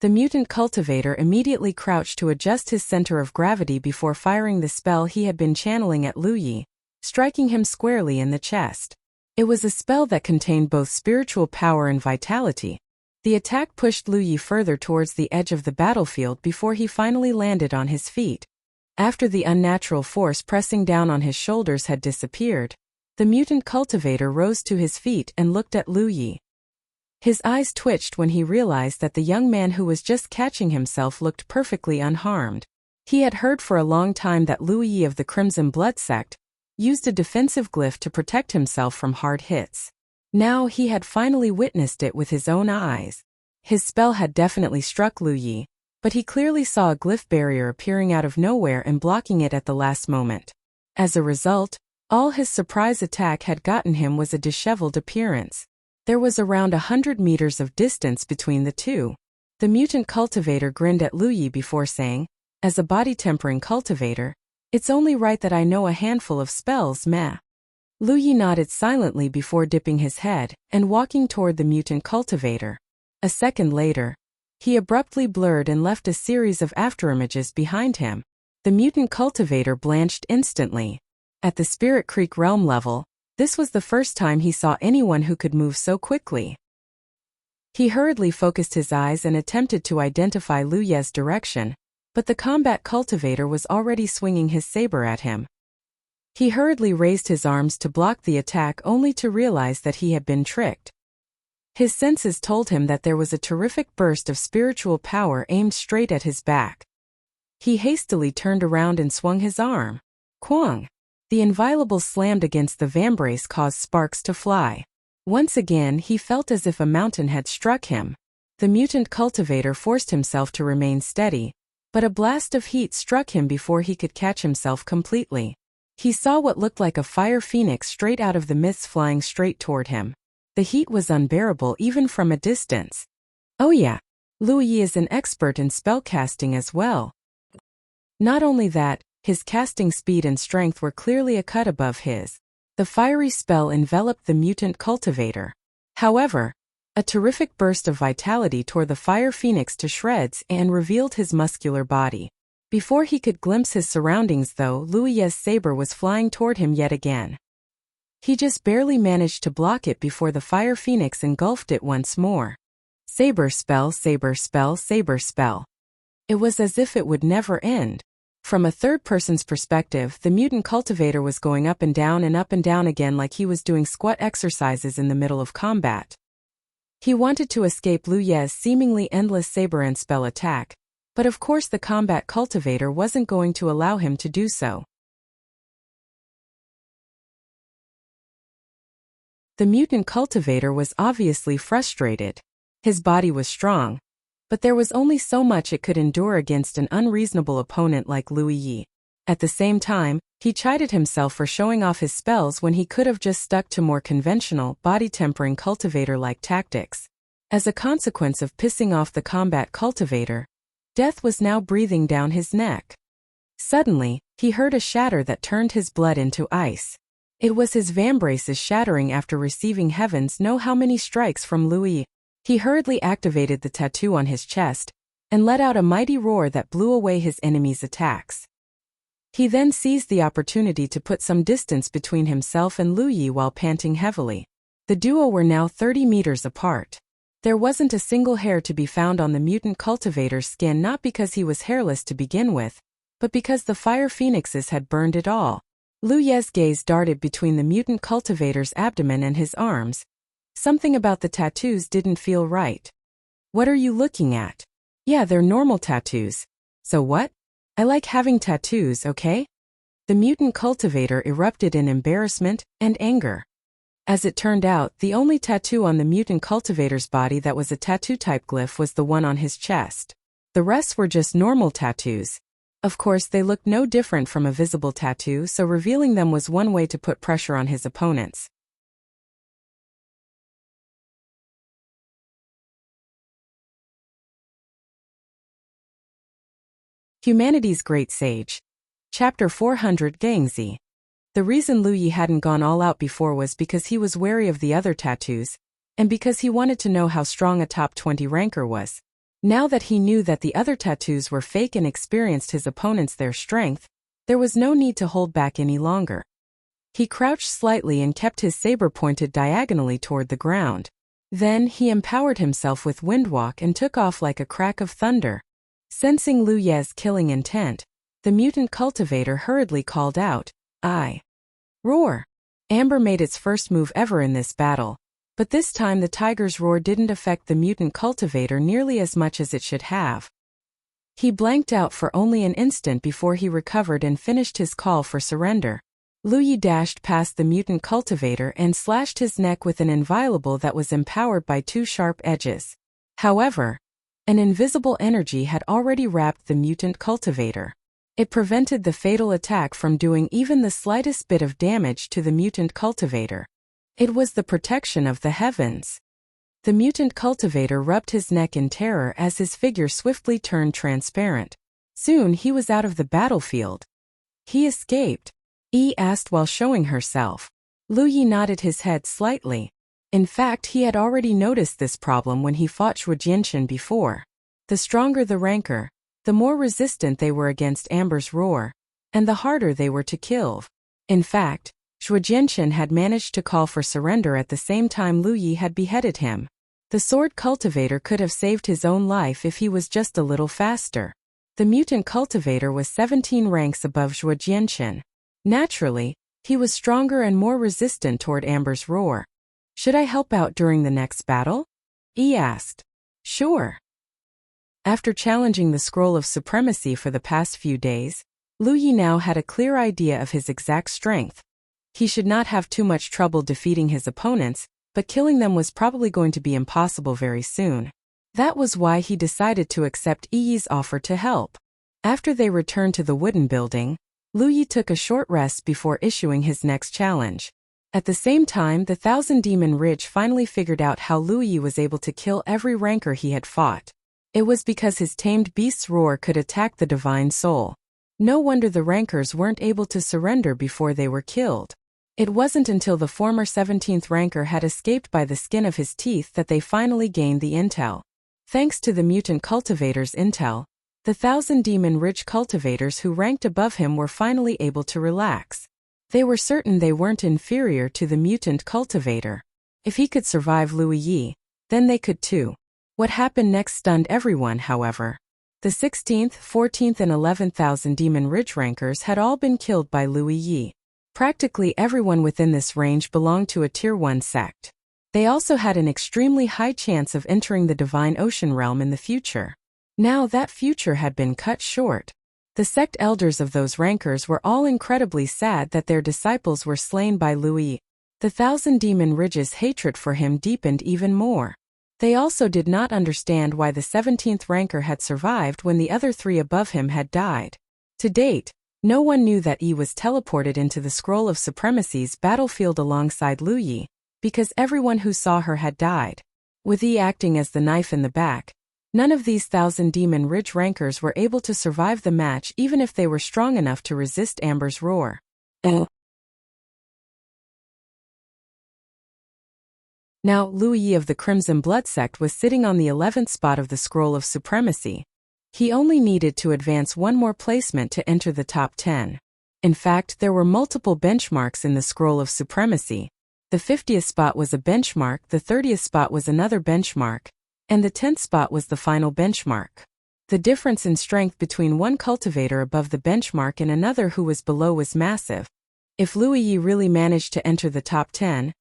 The mutant cultivator immediately crouched to adjust his center of gravity before firing the spell he had been channeling at Lu Yi, striking him squarely in the chest. It was a spell that contained both spiritual power and vitality. The attack pushed Lu Yi further towards the edge of the battlefield before he finally landed on his feet. After the unnatural force pressing down on his shoulders had disappeared, the mutant cultivator rose to his feet and looked at Lu Yi. His eyes twitched when he realized that the young man who was just catching himself looked perfectly unharmed. He had heard for a long time that Lu Yi of the Crimson Blood Sect used a defensive glyph to protect himself from hard hits. Now he had finally witnessed it with his own eyes. His spell had definitely struck Lu Yi, but he clearly saw a glyph barrier appearing out of nowhere and blocking it at the last moment. As a result, all his surprise attack had gotten him was a disheveled appearance. There was around 100 meters of distance between the two. The mutant cultivator grinned at Lu Yi before saying, "As a body-tempering cultivator, it's only right that I know a handful of spells, meh." Lu Yi nodded silently before dipping his head and walking toward the mutant cultivator. A second later, he abruptly blurred and left a series of afterimages behind him. The mutant cultivator blanched instantly. At the Spirit Creek realm level, this was the first time he saw anyone who could move so quickly. He hurriedly focused his eyes and attempted to identify Lu Yi's direction, but the combat cultivator was already swinging his saber at him. He hurriedly raised his arms to block the attack only to realize that he had been tricked. His senses told him that there was a terrific burst of spiritual power aimed straight at his back. He hastily turned around and swung his arm. Quang! The inviolable slammed against the vambrace caused sparks to fly. Once again he felt as if a mountain had struck him. The mutant cultivator forced himself to remain steady, but a blast of heat struck him before he could catch himself completely. He saw what looked like a fire phoenix straight out of the mist flying straight toward him. The heat was unbearable even from a distance. Oh yeah, Lu Yi is an expert in spellcasting as well. Not only that, his casting speed and strength were clearly a cut above his. The fiery spell enveloped the mutant cultivator. However, a terrific burst of vitality tore the fire phoenix to shreds and revealed his muscular body. Before he could glimpse his surroundings though, Lu Yi's saber was flying toward him yet again. He just barely managed to block it before the fire phoenix engulfed it once more. Saber spell, saber spell, saber spell. It was as if it would never end. From a third person's perspective, the mutant cultivator was going up and down again like he was doing squat exercises in the middle of combat. He wanted to escape Lu Yi's seemingly endless saber and spell attack, but of course the combat cultivator wasn't going to allow him to do so. The mutant cultivator was obviously frustrated. His body was strong, but there was only so much it could endure against an unreasonable opponent like Lu Yi. At the same time, he chided himself for showing off his spells when he could have just stuck to more conventional, body-tempering cultivator-like tactics. As a consequence of pissing off the combat cultivator, death was now breathing down his neck. Suddenly, he heard a shatter that turned his blood into ice. It was his vambraces shattering after receiving heavens know how many strikes from Lu Yi. He hurriedly activated the tattoo on his chest and let out a mighty roar that blew away his enemy's attacks. He then seized the opportunity to put some distance between himself and Lu Yi while panting heavily. The duo were now 30 meters apart. There wasn't a single hair to be found on the mutant cultivator's skin, not because he was hairless to begin with, but because the fire phoenixes had burned it all. Lu Yi's gaze darted between the mutant cultivator's abdomen and his arms, Something about the tattoos didn't feel right. What are you looking at? Yeah, they're normal tattoos. So what? I like having tattoos, okay? The mutant cultivator erupted in embarrassment and anger. As it turned out, the only tattoo on the mutant cultivator's body that was a tattoo-type glyph was the one on his chest. The rest were just normal tattoos. Of course, they looked no different from a visible tattoo, so revealing them was one way to put pressure on his opponents. Humanity's Great Sage. Chapter 400 Gangzi. The reason Lu Yi hadn't gone all out before was because he was wary of the other tattoos, and because he wanted to know how strong a top 20 ranker was. Now that he knew that the other tattoos were fake and experienced his opponents their strength, there was no need to hold back any longer. He crouched slightly and kept his saber pointed diagonally toward the ground. Then he empowered himself with Windwalk and took off like a crack of thunder. Sensing Lu Ye's killing intent, the mutant cultivator hurriedly called out, "I." Roar! Amber made its first move ever in this battle, but this time the tiger's roar didn't affect the mutant cultivator nearly as much as it should have. He blanked out for only an instant before he recovered and finished his call for surrender. Lu Yi dashed past the mutant cultivator and slashed his neck with an inviolable that was empowered by two sharp edges. However, an invisible energy had already wrapped the mutant cultivator. It prevented the fatal attack from doing even the slightest bit of damage to the mutant cultivator. It was the protection of the heavens. The mutant cultivator rubbed his neck in terror as his figure swiftly turned transparent. Soon he was out of the battlefield. He escaped? Yi asked while showing herself. Lu Yi nodded his head slightly. In fact, he had already noticed this problem when he fought Swordsmanship before. The stronger the ranker, the more resistant they were against Amber's roar, and the harder they were to kill. In fact, Swordsmanship had managed to call for surrender at the same time Lu Yi had beheaded him. The sword cultivator could have saved his own life if he was just a little faster. The mutant cultivator was 17 ranks above Swordsmanship. Naturally, he was stronger and more resistant toward Amber's roar. Should I help out during the next battle? Yi asked. Sure. After challenging the Scroll of Supremacy for the past few days, Lu Yi now had a clear idea of his exact strength. He should not have too much trouble defeating his opponents, but killing them was probably going to be impossible very soon. That was why he decided to accept Yi's offer to help. After they returned to the wooden building, Lu Yi took a short rest before issuing his next challenge. At the same time, the Thousand Demon Ridge finally figured out how Lu Yi was able to kill every ranker he had fought. It was because his tamed beast's roar could attack the divine soul. No wonder the rankers weren't able to surrender before they were killed. It wasn't until the former 17th ranker had escaped by the skin of his teeth that they finally gained the intel. Thanks to the mutant cultivator's intel, the Thousand Demon Ridge cultivators who ranked above him were finally able to relax. They were certain they weren't inferior to the mutant cultivator. If he could survive Lu Yi, then they could too. What happened next stunned everyone, however. The 16th, 14th and 11th Thousand Demon Ridge rankers had all been killed by Lu Yi. Practically everyone within this range belonged to a Tier 1 sect. They also had an extremely high chance of entering the Divine Ocean Realm in the future. Now that future had been cut short. The sect elders of those rankers were all incredibly sad that their disciples were slain by Lu Yi. The Thousand Demon Ridge's hatred for him deepened even more. They also did not understand why the 17th ranker had survived when the other three above him had died. To date, no one knew that Yi was teleported into the Scroll of Supremacy's battlefield alongside Lu Yi, because everyone who saw her had died. With Yi acting as the knife in the back, none of these Thousand Demon Ridge rankers were able to survive the match even if they were strong enough to resist Amber's roar. Now, Lu Yi of the Crimson Blood sect was sitting on the 11th spot of the Scroll of Supremacy. He only needed to advance one more placement to enter the top 10. In fact, there were multiple benchmarks in the Scroll of Supremacy. The 50th spot was a benchmark, the 30th spot was another benchmark, and the 10th spot was the final benchmark. The difference in strength between one cultivator above the benchmark and another who was below was massive. If Lu Yi really managed to enter the top 10,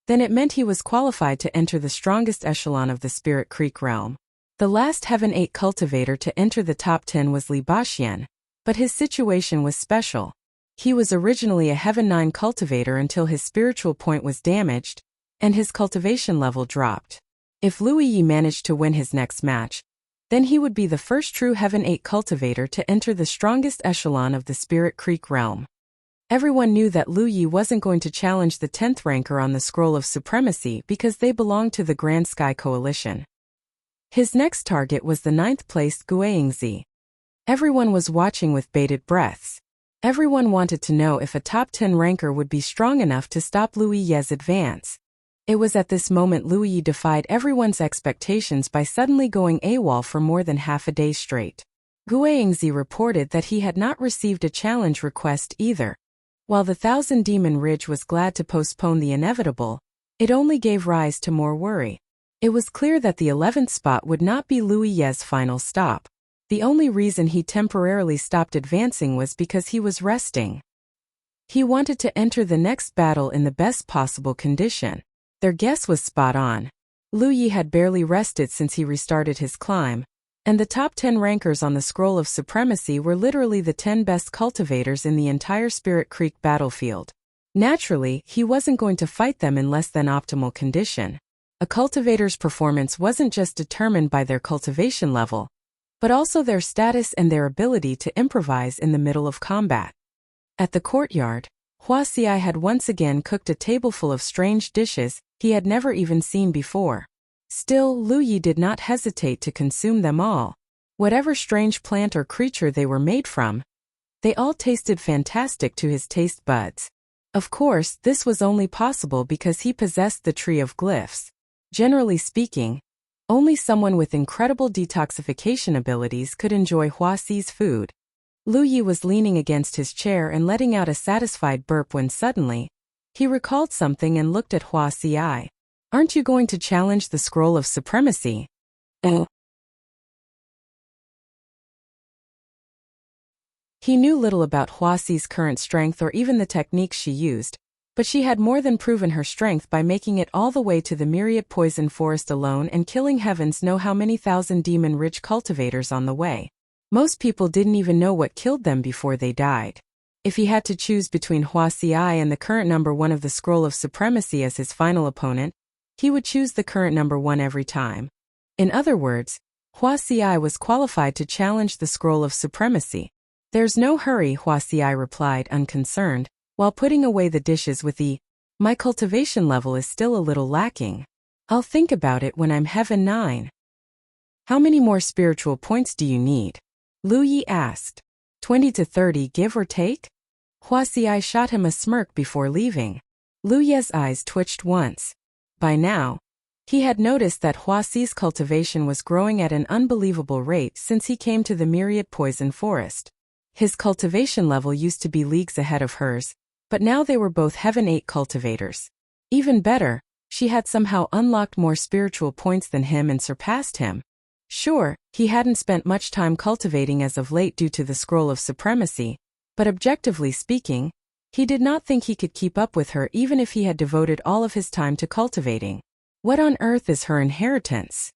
then it meant he was qualified to enter the strongest echelon of the Spirit Creek realm. The last Heaven 8 cultivator to enter the top 10 was Li Baxian, but his situation was special. He was originally a Heaven 9 cultivator until his spiritual point was damaged, and his cultivation level dropped. If Lu Yi managed to win his next match, then he would be the first true Heaven 8 cultivator to enter the strongest echelon of the Spirit Creek realm. Everyone knew that Lu Yi wasn't going to challenge the 10th ranker on the Scroll of Supremacy because they belonged to the Grand Sky Coalition. His next target was the 9th-placed Guiyingzi. Everyone was watching with bated breaths. Everyone wanted to know if a top 10 ranker would be strong enough to stop Lu Yi's advance. It was at this moment Lu Yi defied everyone's expectations by suddenly going AWOL for more than half a day straight. Guiyingzi reported that he had not received a challenge request either. While the Thousand Demon Ridge was glad to postpone the inevitable, it only gave rise to more worry. It was clear that the 11th spot would not be Lu Yi's final stop. The only reason he temporarily stopped advancing was because he was resting. He wanted to enter the next battle in the best possible condition. Their guess was spot on. Lu Yi had barely rested since he restarted his climb, and the top 10 rankers on the Scroll of Supremacy were literally the 10 best cultivators in the entire Spirit Creek battlefield. Naturally, he wasn't going to fight them in less than optimal condition. A cultivator's performance wasn't just determined by their cultivation level, but also their status and their ability to improvise in the middle of combat. At the courtyard, Wuxia had once again cooked a tableful of strange dishes he had never even seen before. Still, Lu Yi did not hesitate to consume them all. Whatever strange plant or creature they were made from, they all tasted fantastic to his taste buds. Of course, this was only possible because he possessed the Tree of Glyphs. Generally speaking, only someone with incredible detoxification abilities could enjoy Wuxia's food. Lu Yi was leaning against his chair and letting out a satisfied burp when suddenly, he recalled something and looked at Wuxia. "Aren't you going to challenge the Scroll of Supremacy?" He knew little about Wuxia's current strength or even the techniques she used, but she had more than proven her strength by making it all the way to the Myriad Poison Forest alone and killing heavens know how many thousand Demon Ridge cultivators on the way. Most people didn't even know what killed them before they died. If he had to choose between Wuxia and the current number 1 of the Scroll of Supremacy as his final opponent, he would choose the current number 1 every time. In other words, Wuxia was qualified to challenge the Scroll of Supremacy. "There's no hurry," Wuxia replied unconcerned, while putting away the dishes with "My cultivation level is still a little lacking. I'll think about it when I'm Heaven 9. "How many more spiritual points do you need?" Lu Yi asked. 20 to 30 give or take? Wuxia shot him a smirk before leaving. Lu Yi's eyes twitched once. By now, he had noticed that Wuxia's cultivation was growing at an unbelievable rate since he came to the Myriad Poison Forest. His cultivation level used to be leagues ahead of hers, but now they were both Heaven 8 cultivators. Even better, she had somehow unlocked more spiritual points than him and surpassed him. Sure, he hadn't spent much time cultivating as of late due to the Scroll of Supremacy, but objectively speaking, he did not think he could keep up with her even if he had devoted all of his time to cultivating. What on earth is her inheritance?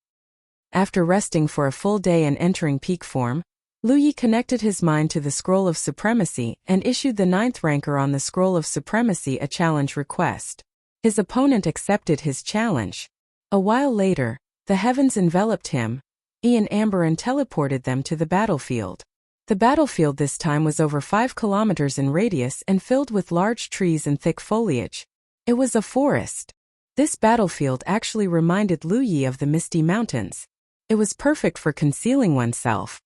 After resting for a full day and entering peak form, Lu Yi connected his mind to the Scroll of Supremacy and issued the 9th ranker on the Scroll of Supremacy a challenge request. His opponent accepted his challenge. A while later, the heavens enveloped him, Ian Amber, and teleported them to the battlefield. The battlefield this time was over 5 kilometers in radius and filled with large trees and thick foliage. It was a forest. This battlefield actually reminded Lu Yi of the Misty Mountains. It was perfect for concealing oneself.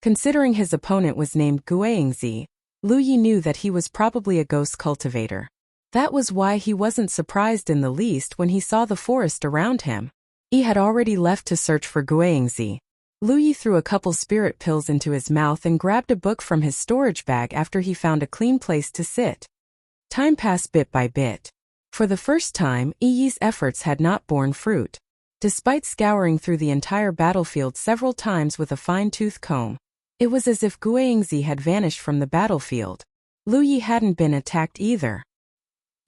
Considering his opponent was named Guiyingzi, Lu Yi knew that he was probably a ghost cultivator. That was why he wasn't surprised in the least when he saw the forest around him. He had already left to search for Guiyingzi. Lu Yi threw a couple spirit pills into his mouth and grabbed a book from his storage bag after he found a clean place to sit. Time passed bit by bit. For the first time, Yi's efforts had not borne fruit. Despite scouring through the entire battlefield several times with a fine-tooth comb, it was as if Guiyingzi had vanished from the battlefield. Lu Yi hadn't been attacked either.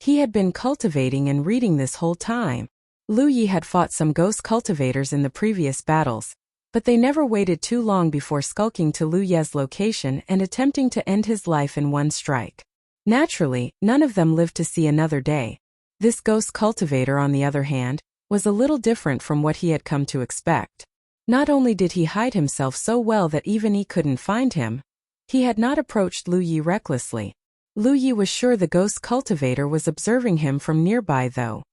He had been cultivating and reading this whole time. Lu Yi had fought some ghost cultivators in the previous battles, but they never waited too long before skulking to Lu Ye's location and attempting to end his life in one strike. Naturally, none of them lived to see another day. This ghost cultivator, on the other hand, was a little different from what he had come to expect. Not only did he hide himself so well that even he couldn't find him, he had not approached Lu Yi recklessly. Lu Yi was sure the ghost cultivator was observing him from nearby though.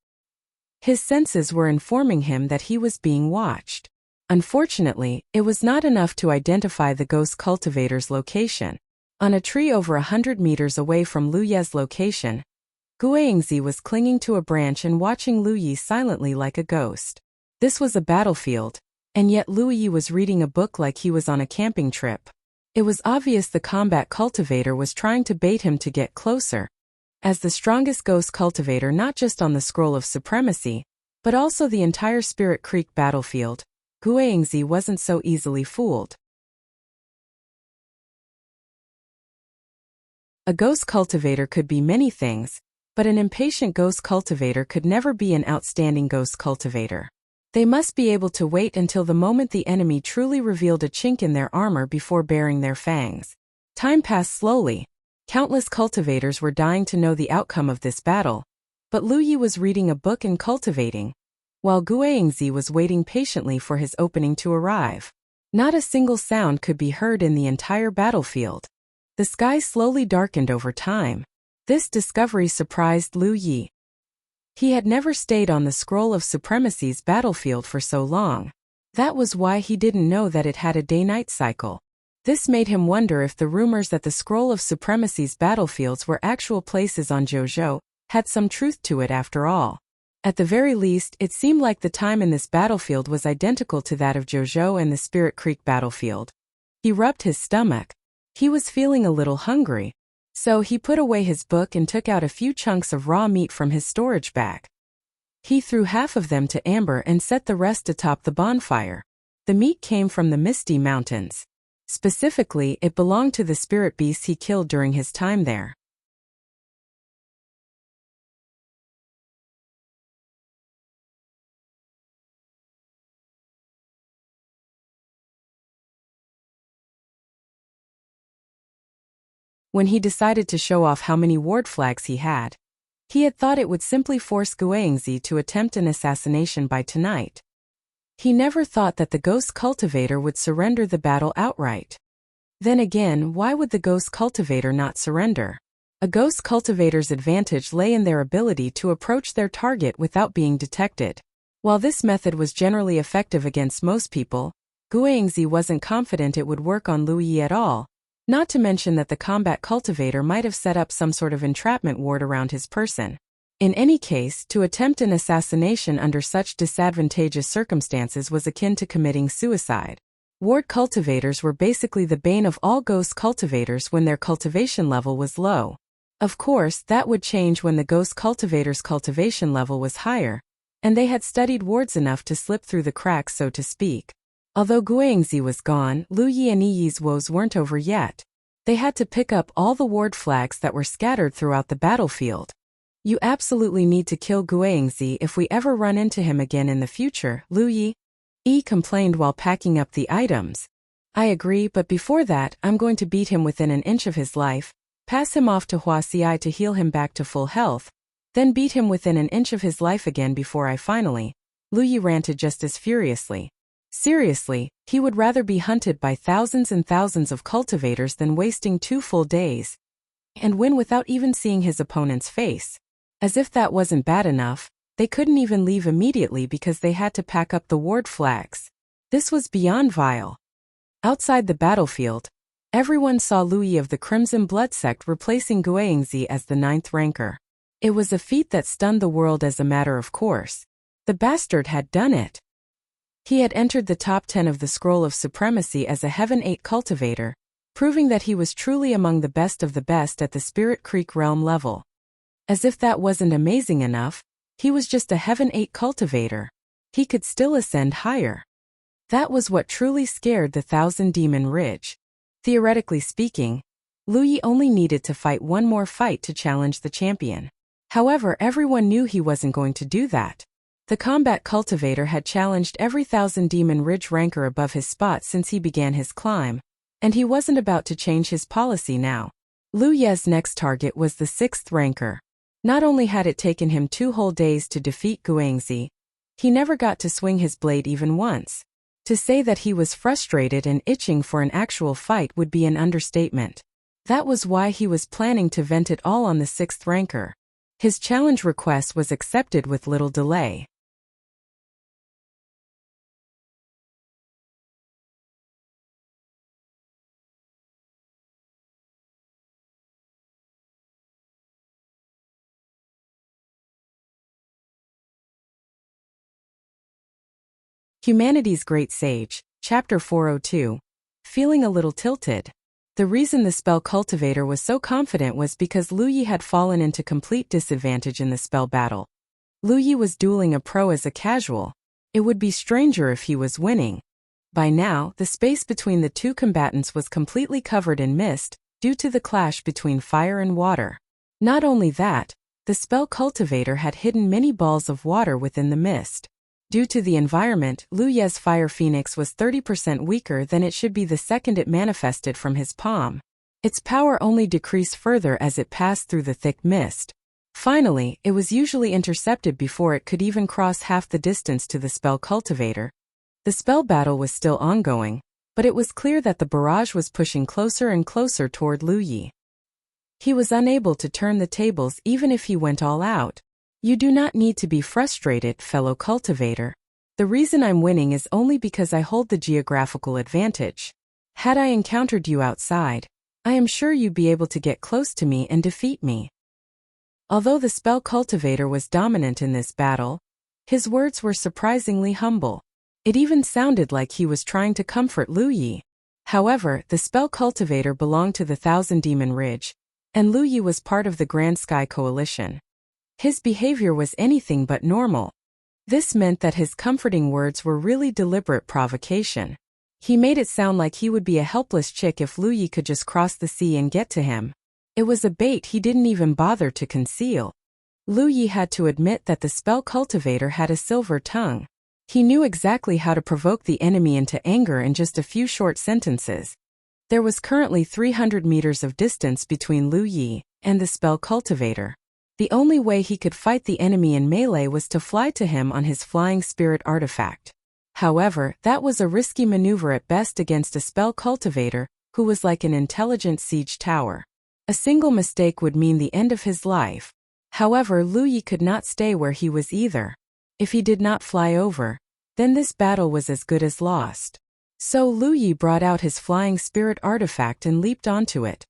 His senses were informing him that he was being watched. Unfortunately, it was not enough to identify the ghost cultivator's location. On a tree over 100 meters away from Lu Ye's location, Guangzi was clinging to a branch and watching Lu Yi silently like a ghost. This was a battlefield, and yet Lu Yi was reading a book like he was on a camping trip. It was obvious the combat cultivator was trying to bait him to get closer. As the strongest ghost cultivator not just on the Scroll of Supremacy, but also the entire Spirit Creek battlefield, Guangzi wasn't so easily fooled. A ghost cultivator could be many things, but an impatient ghost cultivator could never be an outstanding ghost cultivator. They must be able to wait until the moment the enemy truly revealed a chink in their armor before baring their fangs. Time passed slowly. Countless cultivators were dying to know the outcome of this battle, but Lu Yi was reading a book and cultivating, while Guangzi was waiting patiently for his opening to arrive. Not a single sound could be heard in the entire battlefield. The sky slowly darkened over time. This discovery surprised Lu Yi. He had never stayed on the Scroll of Supremacy's battlefield for so long. That was why he didn't know that it had a day-night cycle. This made him wonder if the rumors that the Scroll of Supremacy's battlefields were actual places on Zhou had some truth to it after all. At the very least, it seemed like the time in this battlefield was identical to that of Zhou and the Spirit Creek battlefield. He rubbed his stomach. He was feeling a little hungry. So he put away his book and took out a few chunks of raw meat from his storage bag. He threw half of them to amber and set the rest atop the bonfire. The meat came from the Misty Mountains. Specifically, it belonged to the spirit beasts he killed during his time there. When he decided to show off how many ward flags he had thought it would simply force Guangzi to attempt an assassination by tonight. He never thought that the ghost cultivator would surrender the battle outright. Then again, why would the ghost cultivator not surrender? A ghost cultivator's advantage lay in their ability to approach their target without being detected. While this method was generally effective against most people, Guangzi wasn't confident it would work on Lu Yi at all, not to mention that the combat cultivator might have set up some sort of entrapment ward around his person. In any case, to attempt an assassination under such disadvantageous circumstances was akin to committing suicide. Ward cultivators were basically the bane of all ghost cultivators when their cultivation level was low. Of course, that would change when the ghost cultivator's cultivation level was higher, and they had studied wards enough to slip through the cracks, so to speak. Although Guangzi was gone, Lu Yi and Yi's woes weren't over yet. They had to pick up all the ward flags that were scattered throughout the battlefield. You absolutely need to kill Guangzi if we ever run into him again in the future, Lu Yi complained while packing up the items. I agree, but before that, I'm going to beat him within an inch of his life, pass him off to Wuxia to heal him back to full health, then beat him within an inch of his life again before I finally. Lu Yi ranted just as furiously. Seriously, he would rather be hunted by thousands and thousands of cultivators than wasting 2 full days and win without even seeing his opponent's face. As if that wasn't bad enough, they couldn't even leave immediately because they had to pack up the ward flags. This was beyond vile. Outside the battlefield, everyone saw Lu Yi of the Crimson Blood Sect replacing Guangzi as the 9th ranker. It was a feat that stunned the world as a matter of course. The bastard had done it. He had entered the top 10 of the Scroll of Supremacy as a Heaven 8 cultivator, proving that he was truly among the best of the best at the Spirit Creek realm level. As if that wasn't amazing enough, he was just a Heaven 8 cultivator. He could still ascend higher. That was what truly scared the Thousand Demon Ridge. Theoretically speaking, Lu Yi only needed to fight one more fight to challenge the champion. However, everyone knew he wasn't going to do that. The combat cultivator had challenged every Thousand Demon Ridge ranker above his spot since he began his climb, and he wasn't about to change his policy now. Lu Ye's next target was the 6th ranker. Not only had it taken him 2 whole days to defeat Guangzi, he never got to swing his blade even once. To say that he was frustrated and itching for an actual fight would be an understatement. That was why he was planning to vent it all on the 6th ranker. His challenge request was accepted with little delay. Humanity's Great Sage, Chapter 402. Feeling a little tilted. The reason the spell cultivator was so confident was because Lu Yi had fallen into complete disadvantage in the spell battle. Lu Yi was dueling a pro as a casual. It would be stranger if he was winning. By now, the space between the two combatants was completely covered in mist, due to the clash between fire and water. Not only that, the spell cultivator had hidden many balls of water within the mist. Due to the environment, Lu Ye's Fire Phoenix was 30% weaker than it should be the second it manifested from his palm. Its power only decreased further as it passed through the thick mist. Finally, it was usually intercepted before it could even cross half the distance to the spell cultivator. The spell battle was still ongoing, but it was clear that the barrage was pushing closer and closer toward Lu Yi. He was unable to turn the tables even if he went all out. You do not need to be frustrated, fellow cultivator. The reason I'm winning is only because I hold the geographical advantage. Had I encountered you outside, I am sure you'd be able to get close to me and defeat me. Although the spell cultivator was dominant in this battle, his words were surprisingly humble. It even sounded like he was trying to comfort Lu Yi. However, the spell cultivator belonged to the Thousand Demon Ridge, and Lu Yi was part of the Grand Sky Coalition. His behavior was anything but normal. This meant that his comforting words were really deliberate provocation. He made it sound like he would be a helpless chick if Lu Yi could just cross the sea and get to him. It was a bait he didn't even bother to conceal. Lu Yi had to admit that the spell cultivator had a silver tongue. He knew exactly how to provoke the enemy into anger in just a few short sentences. There was currently 300 meters of distance between Lu Yi and the spell cultivator. The only way he could fight the enemy in melee was to fly to him on his flying spirit artifact. However, that was a risky maneuver at best against a spell cultivator, who was like an intelligent siege tower. A single mistake would mean the end of his life. However, Lu Yi could not stay where he was either. If he did not fly over, then this battle was as good as lost. So Lu Yi brought out his flying spirit artifact and leaped onto it.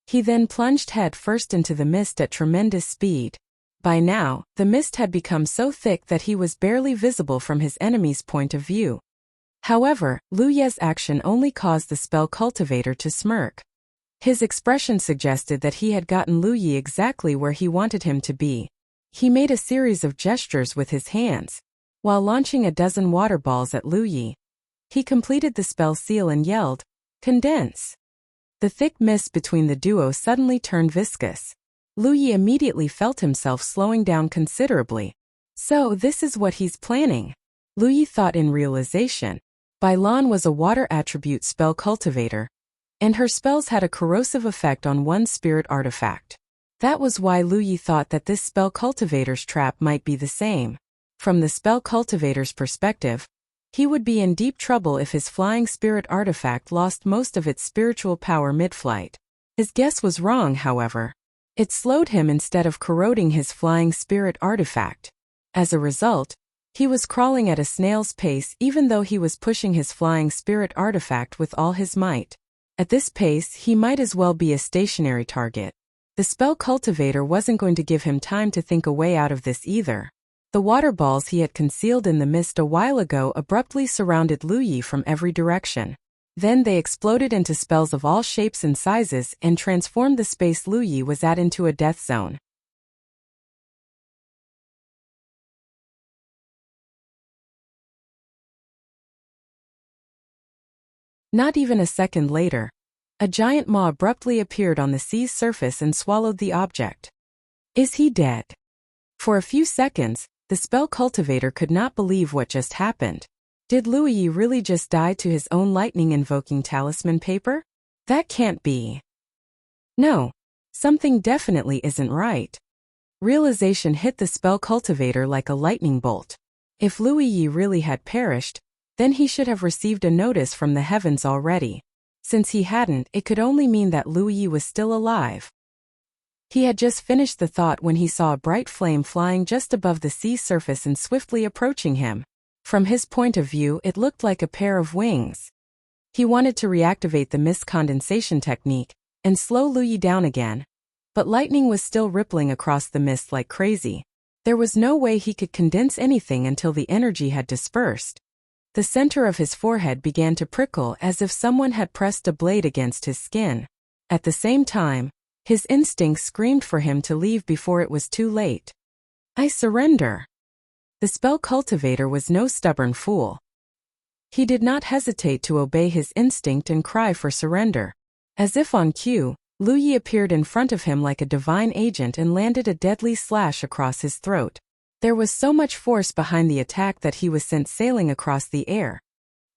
He then plunged head first into the mist at tremendous speed. By now, the mist had become so thick that he was barely visible from his enemy's point of view. However, Lu Ye's action only caused the spell cultivator to smirk. His expression suggested that he had gotten Lu Yi exactly where he wanted him to be. He made a series of gestures with his hands, while launching a dozen water balls at Lu Yi. He completed the spell seal and yelled, "Condense!" The thick mist between the duo suddenly turned viscous. Lu Yi immediately felt himself slowing down considerably. So this is what he's planning. Lu Yi thought in realization. Bai Lan was a water attribute spell cultivator, and her spells had a corrosive effect on one spirit artifact. That was why Lu Yi thought that this spell cultivator's trap might be the same. From the spell cultivator's perspective, he would be in deep trouble if his flying spirit artifact lost most of its spiritual power mid-flight. His guess was wrong, however. It slowed him instead of corroding his flying spirit artifact. As a result, he was crawling at a snail's pace even though he was pushing his flying spirit artifact with all his might. At this pace, he might as well be a stationary target. The spell cultivator wasn't going to give him time to think a way out of this either. The water balls he had concealed in the mist a while ago abruptly surrounded Lu Yi from every direction. Then they exploded into spells of all shapes and sizes and transformed the space Lu Yi was at into a death zone. Not even a second later, a giant maw abruptly appeared on the sea's surface and swallowed the object. Is he dead? For a few seconds, the spell cultivator could not believe what just happened. Did Lu Yi really just die to his own lightning-invoking talisman paper? That can't be. No. Something definitely isn't right. Realization hit the spell cultivator like a lightning bolt. If Lu Yi really had perished, then he should have received a notice from the heavens already. Since he hadn't, it could only mean that Lu Yi was still alive. He had just finished the thought when he saw a bright flame flying just above the sea surface and swiftly approaching him. From his point of view, it looked like a pair of wings. He wanted to reactivate the mist condensation technique and slow Lu Yi down again, but lightning was still rippling across the mist like crazy. There was no way he could condense anything until the energy had dispersed. The center of his forehead began to prickle as if someone had pressed a blade against his skin. At the same time, his instincts screamed for him to leave before it was too late. I surrender. The spell cultivator was no stubborn fool. He did not hesitate to obey his instinct and cry for surrender. As if on cue, Lu Yi appeared in front of him like a divine agent and landed a deadly slash across his throat. There was so much force behind the attack that he was sent sailing across the air.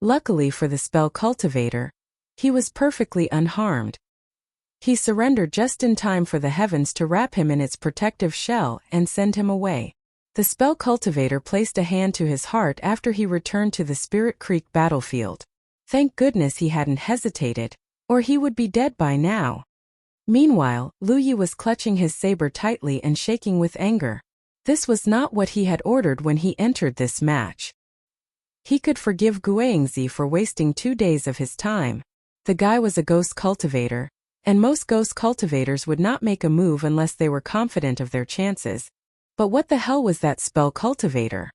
Luckily for the spell cultivator, he was perfectly unharmed. He surrendered just in time for the heavens to wrap him in its protective shell and send him away. The spell cultivator placed a hand to his heart after he returned to the Spirit Creek battlefield. Thank goodness he hadn't hesitated, or he would be dead by now. Meanwhile, Lu Yi was clutching his saber tightly and shaking with anger. This was not what he had ordered when he entered this match. He could forgive Guangzi for wasting 2 days of his time. The guy was a ghost cultivator, and most ghost cultivators would not make a move unless they were confident of their chances. But what the hell was that spell cultivator?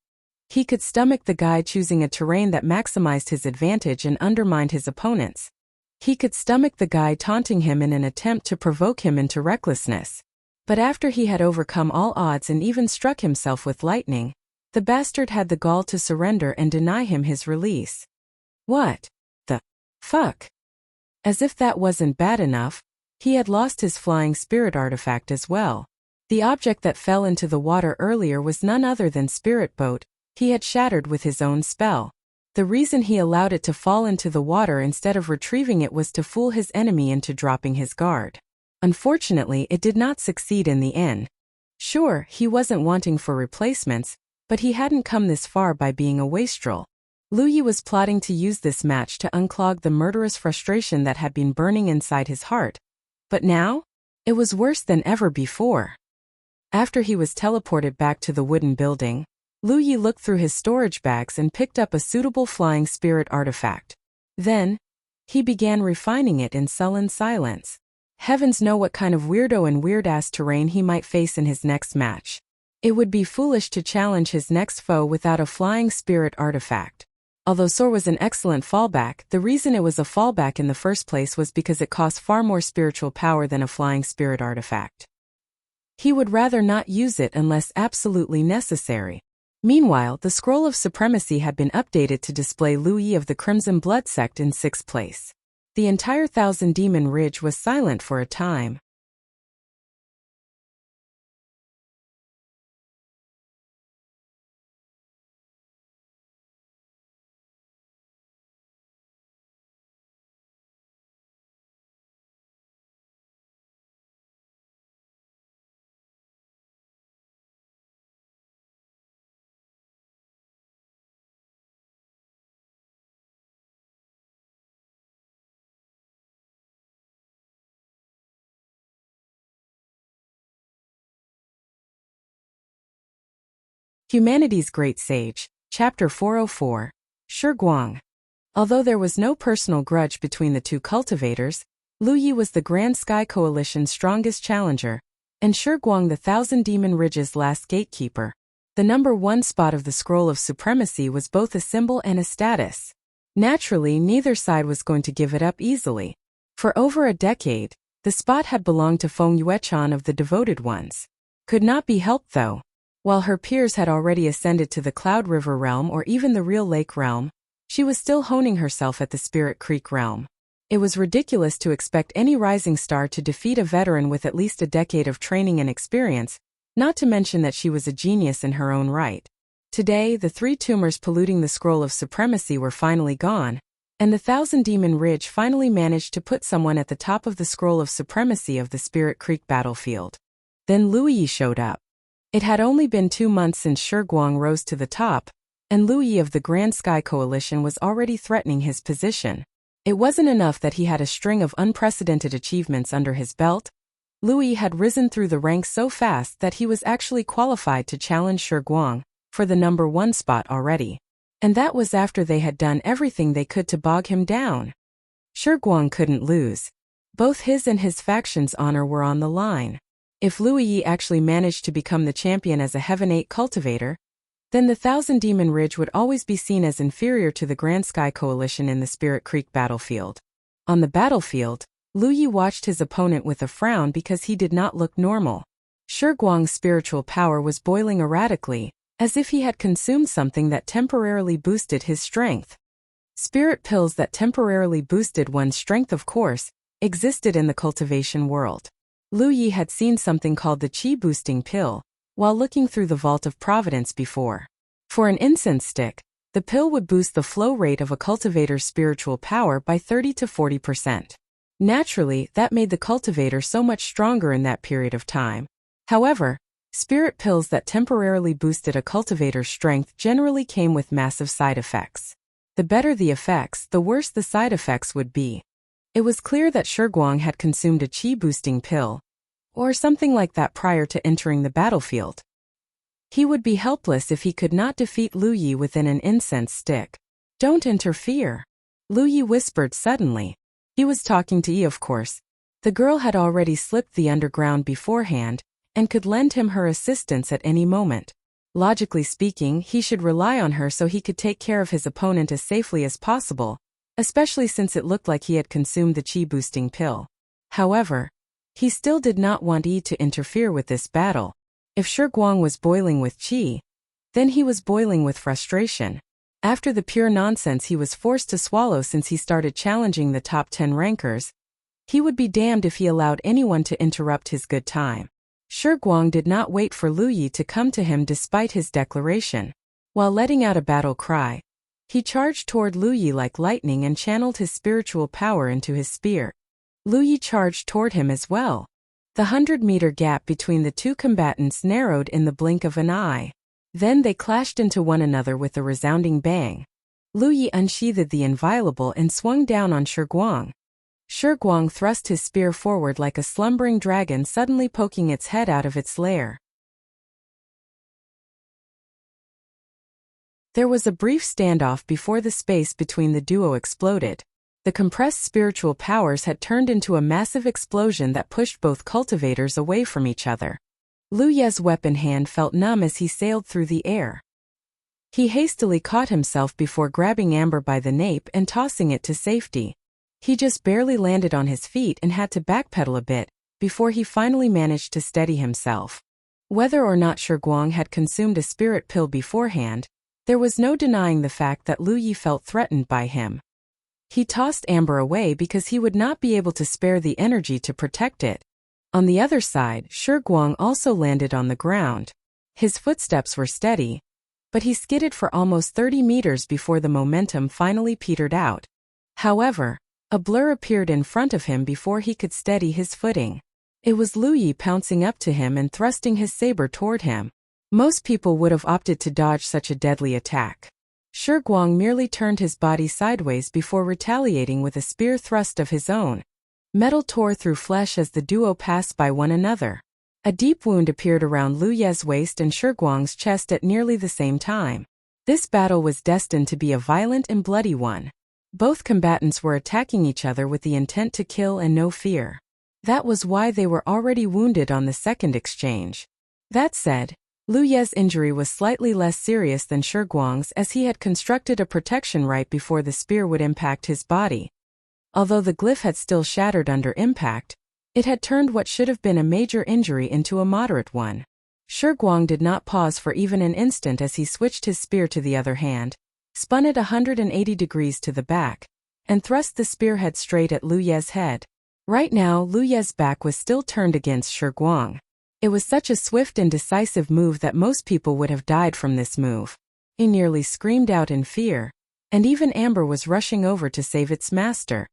He could stomach the guy choosing a terrain that maximized his advantage and undermined his opponents. He could stomach the guy taunting him in an attempt to provoke him into recklessness. But after he had overcome all odds and even struck himself with lightning, the bastard had the gall to surrender and deny him his release. What the fuck? As if that wasn't bad enough, he had lost his flying spirit artifact as well. The object that fell into the water earlier was none other than Spirit Boat. He had shattered with his own spell. The reason he allowed it to fall into the water instead of retrieving it was to fool his enemy into dropping his guard. Unfortunately, it did not succeed in the end. Sure, he wasn't wanting for replacements, but he hadn't come this far by being a wastrel. Lu Yi was plotting to use this match to unclog the murderous frustration that had been burning inside his heart. But now? It was worse than ever before. After he was teleported back to the wooden building, Lu Yi looked through his storage bags and picked up a suitable flying spirit artifact. Then, he began refining it in sullen silence. Heavens know what kind of weirdo and weird-ass terrain he might face in his next match. It would be foolish to challenge his next foe without a flying spirit artifact. Although Sword was an excellent fallback, the reason it was a fallback in the first place was because it cost far more spiritual power than a flying spirit artifact. He would rather not use it unless absolutely necessary. Meanwhile, the Scroll of Supremacy had been updated to display Lu Yi of the Crimson Blood Sect in 6th place. The entire Thousand Demon Ridge was silent for a time. Humanity's Great Sage, Chapter 404, Shiguang. Although there was no personal grudge between the two cultivators, Lu Yi was the Grand Sky Coalition's strongest challenger, and Shiguang the Thousand Demon Ridge's last gatekeeper. The number 1 spot of the Scroll of Supremacy was both a symbol and a status. Naturally, neither side was going to give it up easily. For over a decade, the spot had belonged to Feng Yuechan of the Devoted Ones. Could not be helped though. While her peers had already ascended to the Cloud River realm or even the Real Lake realm, she was still honing herself at the Spirit Creek realm. It was ridiculous to expect any rising star to defeat a veteran with at least a decade of training and experience, Not to mention that she was a genius in her own right. Today, the 3 tumors polluting the Scroll of Supremacy were finally gone, and the Thousand Demon Ridge finally managed to put someone at the top of the Scroll of Supremacy of the Spirit Creek battlefield. Then Lu Yi showed up. It had only been 2 months since Shi Guang rose to the top, and Lu Yi of the Grand Sky Coalition was already threatening his position. It wasn't enough that he had a string of unprecedented achievements under his belt. Lu Yi had risen through the ranks so fast that he was actually qualified to challenge Shi Guang for the number 1 spot already. And that was after they had done everything they could to bog him down. Shi Guang couldn't lose. Both his and his faction's honor were on the line. If Lu Yi actually managed to become the champion as a Heaven 8 cultivator, then the Thousand Demon Ridge would always be seen as inferior to the Grand Sky Coalition in the Spirit Creek battlefield. On the battlefield, Lu Yi watched his opponent with a frown because he did not look normal. Shi Guang's spiritual power was boiling erratically, as if he had consumed something that temporarily boosted his strength. Spirit pills that temporarily boosted one's strength, of course, existed in the cultivation world. Lu Yi had seen something called the Qi boosting pill while looking through the Vault of Providence before. For an incense stick, the pill would boost the flow rate of a cultivator's spiritual power by 30 to 40%. Naturally, that made the cultivator so much stronger in that period of time. However, spirit pills that temporarily boosted a cultivator's strength generally came with massive side effects. The better the effects, the worse the side effects would be. It was clear that Shi Guang had consumed a Qi-boosting pill, or something like that prior to entering the battlefield. He would be helpless if he could not defeat Lu Yi within an incense stick. "Don't interfere," Lu Yi whispered suddenly. He was talking to Yi, of course. The girl had already slipped the underground beforehand, and could lend him her assistance at any moment. Logically speaking, he should rely on her so he could take care of his opponent as safely as possible, especially since it looked like he had consumed the Qi-boosting pill. However, he still did not want Yi to interfere with this battle. If Shi Guang was boiling with Qi, then he was boiling with frustration. After the pure nonsense he was forced to swallow since he started challenging the top 10 rankers, he would be damned if he allowed anyone to interrupt his good time. Shi Guang did not wait for Lu Yi to come to him despite his declaration. While letting out a battle cry, he charged toward Lu Yi like lightning and channeled his spiritual power into his spear. Lu Yi charged toward him as well. The 100-meter gap between the two combatants narrowed in the blink of an eye. Then they clashed into one another with a resounding bang. Lu Yi unsheathed the inviolable and swung down on Shi Guang. Shi Guang thrust his spear forward like a slumbering dragon suddenly poking its head out of its lair. There was a brief standoff before the space between the duo exploded. The compressed spiritual powers had turned into a massive explosion that pushed both cultivators away from each other. Lu Ye's weapon hand felt numb as he sailed through the air. He hastily caught himself before grabbing Amber by the nape and tossing it to safety. He just barely landed on his feet and had to backpedal a bit before he finally managed to steady himself. Whether or not Shi Guang had consumed a spirit pill beforehand, there was no denying the fact that Lu Yi felt threatened by him. He tossed Amber away because he would not be able to spare the energy to protect it. On the other side, Shi Guang also landed on the ground. His footsteps were steady, but he skidded for almost 30 meters before the momentum finally petered out. However, a blur appeared in front of him before he could steady his footing. It was Lu Yi pouncing up to him and thrusting his saber toward him. Most people would have opted to dodge such a deadly attack. Shi Guang merely turned his body sideways before retaliating with a spear thrust of his own. Metal tore through flesh as the duo passed by one another. A deep wound appeared around Lu Ye's waist and Shi Guang's chest at nearly the same time. This battle was destined to be a violent and bloody one. Both combatants were attacking each other with the intent to kill and no fear. That was why they were already wounded on the second exchange. That said, Lu Ye's injury was slightly less serious than Shi Guang's as he had constructed a protection right before the spear would impact his body. Although the glyph had still shattered under impact, it had turned what should have been a major injury into a moderate one. Shi Guang did not pause for even an instant as he switched his spear to the other hand, spun it 180 degrees to the back, and thrust the spearhead straight at Lu Ye's head. Right now, Lu Ye's back was still turned against Shi Guang. It was such a swift and decisive move that most people would have died from this move. He nearly screamed out in fear, and even Amber was rushing over to save its master.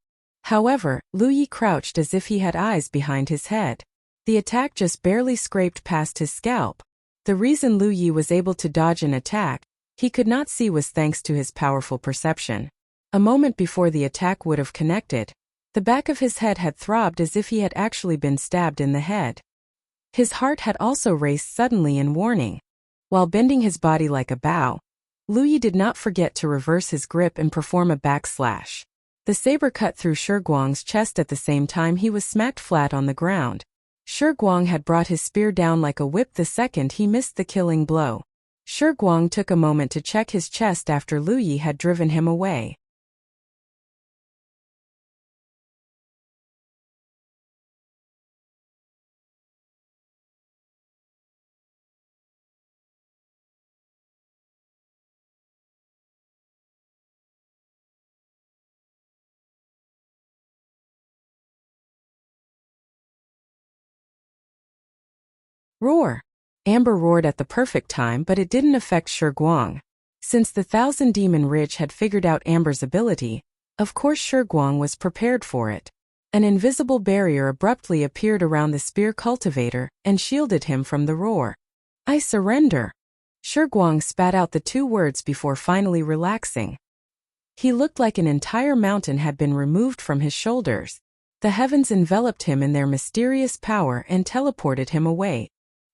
However, Lu Yi crouched as if he had eyes behind his head. The attack just barely scraped past his scalp. The reason Lu Yi was able to dodge an attack he could not see was thanks to his powerful perception. A moment before the attack would have connected, the back of his head had throbbed as if he had actually been stabbed in the head. His heart had also raced suddenly in warning. While bending his body like a bow, Lu Yi did not forget to reverse his grip and perform a backslash. The saber cut through Shi Guang's chest at the same time he was smacked flat on the ground. Shi Guang had brought his spear down like a whip the second he missed the killing blow. Shi Guang took a moment to check his chest after Lu Yi had driven him away. Roar! Amber roared at the perfect time, but it didn't affect Shi Guang. Since the Thousand Demon Ridge had figured out Amber's ability, of course Shi Guang was prepared for it. An invisible barrier abruptly appeared around the spear cultivator and shielded him from the roar. I surrender. Shi Guang spat out the two words before finally relaxing. He looked like an entire mountain had been removed from his shoulders. The heavens enveloped him in their mysterious power and teleported him away.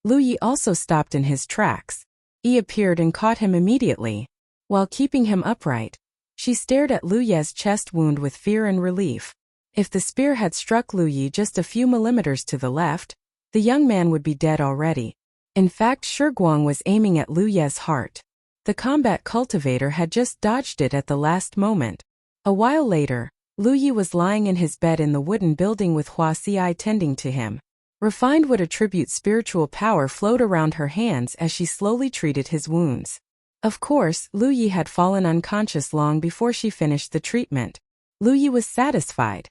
Lu Yi also stopped in his tracks. Yi appeared and caught him immediately. While keeping him upright, she stared at Lu Ye's chest wound with fear and relief. If the spear had struck Lu Yi just a few millimeters to the left, the young man would be dead already. In fact, Shi Guang was aiming at Lu Ye's heart. The combat cultivator had just dodged it at the last moment. A while later, Lu Yi was lying in his bed in the wooden building with Wuxia tending to him. Refined wood attribute spiritual power flowed around her hands as she slowly treated his wounds. Of course, Lu Yi had fallen unconscious long before she finished the treatment. Lu Yi was satisfied.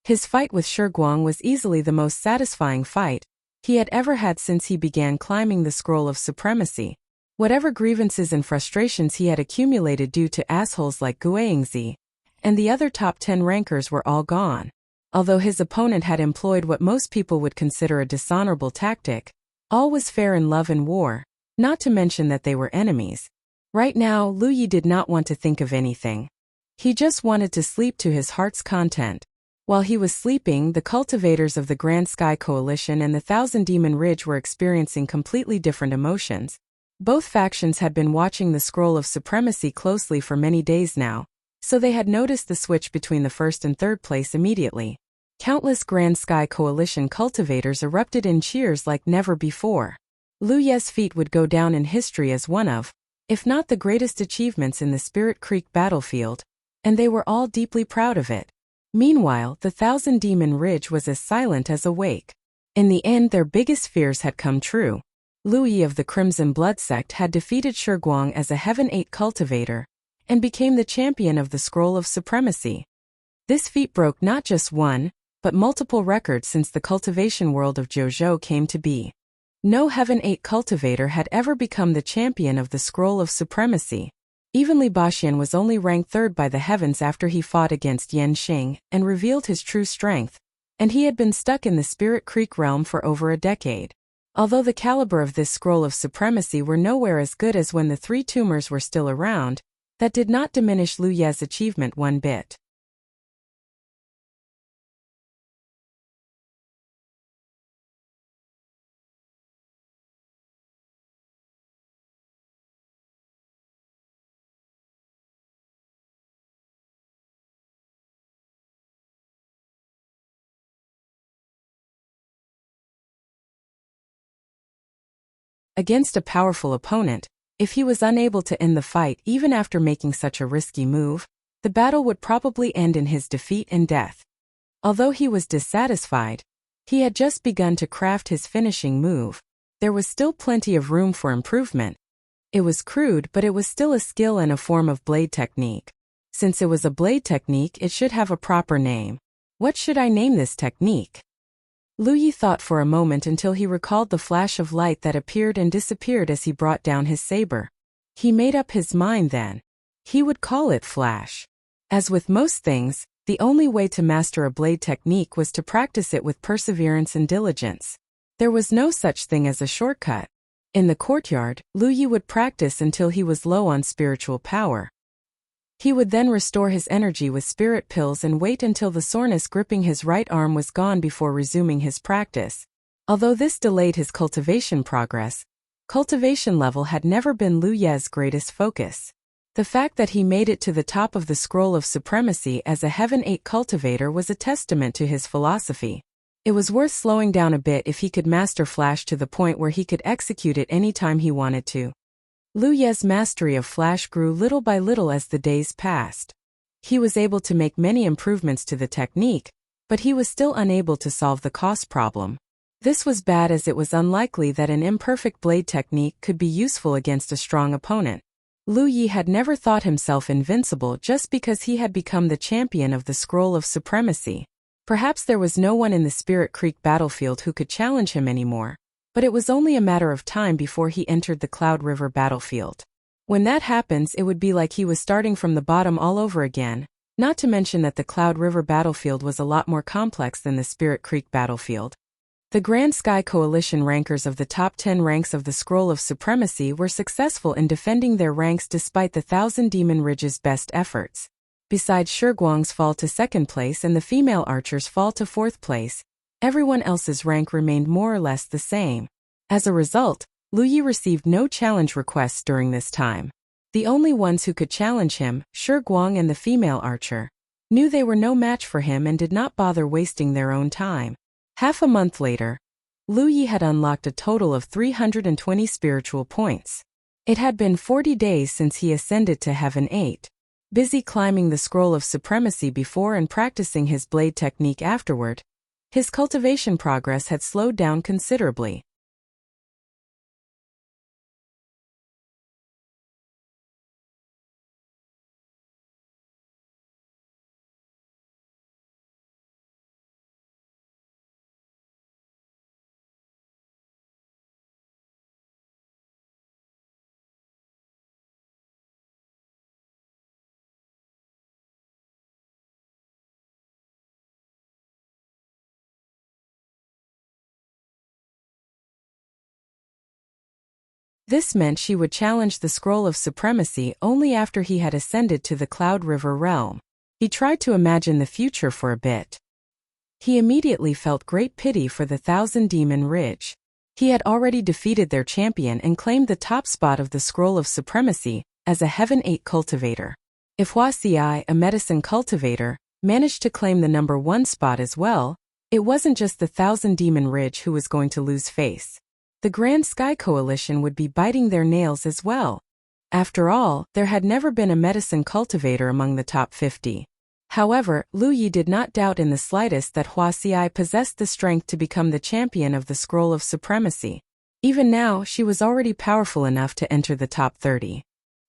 His fight with Shi Guang was easily the most satisfying fight he had ever had since he began climbing the scroll of supremacy. Whatever grievances and frustrations he had accumulated due to assholes like Guangzi and the other top 10 rankers were all gone. Although his opponent had employed what most people would consider a dishonorable tactic, all was fair in love and war, not to mention that they were enemies. Right now, Lu Yi did not want to think of anything. He just wanted to sleep to his heart's content. While he was sleeping, the cultivators of the Grand Sky Coalition and the Thousand Demon Ridge were experiencing completely different emotions. Both factions had been watching the Scroll of Supremacy closely for many days now, so they had noticed the switch between the first and third place immediately. Countless Grand Sky Coalition cultivators erupted in cheers like never before. Lu Ye's feat would go down in history as one of, if not the greatest achievements in the Spirit Creek battlefield, and they were all deeply proud of it. Meanwhile, the Thousand Demon Ridge was as silent as a wake. In the end, their biggest fears had come true. Lu Yi of the Crimson Blood Sect had defeated Shi Guang as a Heaven 8 cultivator, and became the champion of the Scroll of Supremacy. This feat broke not just one, but multiple records since the cultivation world of Zhou came to be. No Heaven 8 cultivator had ever become the champion of the Scroll of Supremacy. Even Li Baxian was only ranked third by the heavens after he fought against Yan Xing and revealed his true strength, and he had been stuck in the Spirit Creek realm for over a decade. Although the caliber of this Scroll of Supremacy were nowhere as good as when the three tumors were still around, that did not diminish Lu Ye's achievement one bit. Against a powerful opponent, if he was unable to end the fight even after making such a risky move, the battle would probably end in his defeat and death. Although he was dissatisfied, he had just begun to craft his finishing move. There was still plenty of room for improvement. It was crude, but it was still a skill and a form of blade technique. Since it was a blade technique, it should have a proper name. What should I name this technique? Lu Yi thought for a moment until he recalled the flash of light that appeared and disappeared as he brought down his saber. He made up his mind then. He would call it flash. As with most things, the only way to master a blade technique was to practice it with perseverance and diligence. There was no such thing as a shortcut. In the courtyard, Lu Yi would practice until he was low on spiritual power. He would then restore his energy with spirit pills and wait until the soreness gripping his right arm was gone before resuming his practice. Although this delayed his cultivation progress, cultivation level had never been Lu Ye's greatest focus. The fact that he made it to the top of the scroll of supremacy as a Heaven 8 cultivator was a testament to his philosophy. It was worth slowing down a bit if he could master Flash to the point where he could execute it anytime he wanted to. Lu Ye's mastery of Flash grew little by little as the days passed. He was able to make many improvements to the technique, but he was still unable to solve the cost problem. This was bad as it was unlikely that an imperfect blade technique could be useful against a strong opponent. Lu Yi had never thought himself invincible just because he had become the champion of the Scroll of Supremacy. Perhaps there was no one in the Spirit Creek battlefield who could challenge him anymore. But it was only a matter of time before he entered the Cloud River battlefield. When that happens, it would be like he was starting from the bottom all over again, not to mention that the Cloud River battlefield was a lot more complex than the Spirit Creek battlefield. The Grand Sky Coalition rankers of the top 10 ranks of the Scroll of Supremacy were successful in defending their ranks despite the Thousand Demon Ridge's best efforts. Besides Shiguang's fall to second place and the female archer's fall to fourth place, everyone else's rank remained more or less the same. As a result, Lu Yi received no challenge requests during this time. The only ones who could challenge him, Shiguang and the female archer, knew they were no match for him and did not bother wasting their own time. Half a month later, Lu Yi had unlocked a total of 320 spiritual points. It had been 40 days since he ascended to Heaven 8. Busy climbing the Scroll of Supremacy before and practicing his blade technique afterward, his cultivation progress had slowed down considerably. This meant she would challenge the Scroll of Supremacy only after he had ascended to the Cloud River realm. He tried to imagine the future for a bit. He immediately felt great pity for the Thousand Demon Ridge. He had already defeated their champion and claimed the top spot of the Scroll of Supremacy as a Heaven 8 cultivator. If Wuxia, a medicine cultivator, managed to claim the number 1 spot as well, it wasn't just the Thousand Demon Ridge who was going to lose face. The Grand Sky Coalition would be biting their nails as well. After all, there had never been a medicine cultivator among the top 50. However, Lu Yi did not doubt in the slightest that Wuxia possessed the strength to become the champion of the Scroll of Supremacy. Even now, she was already powerful enough to enter the top 30.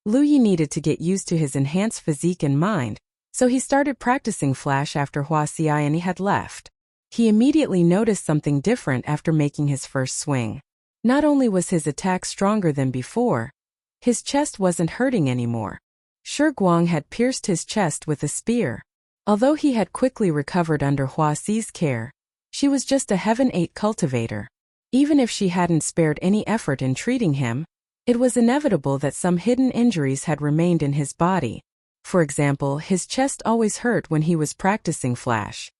Lu Yi needed to get used to his enhanced physique and mind, so he started practicing Flash after Wuxia and he had left. He immediately noticed something different after making his first swing. Not only was his attack stronger than before, his chest wasn't hurting anymore. Shiguang had pierced his chest with a spear. Although he had quickly recovered under Huaxi's care, she was just a Heaven 8 cultivator. Even if she hadn't spared any effort in treating him, it was inevitable that some hidden injuries had remained in his body. For example, his chest always hurt when he was practicing Flash.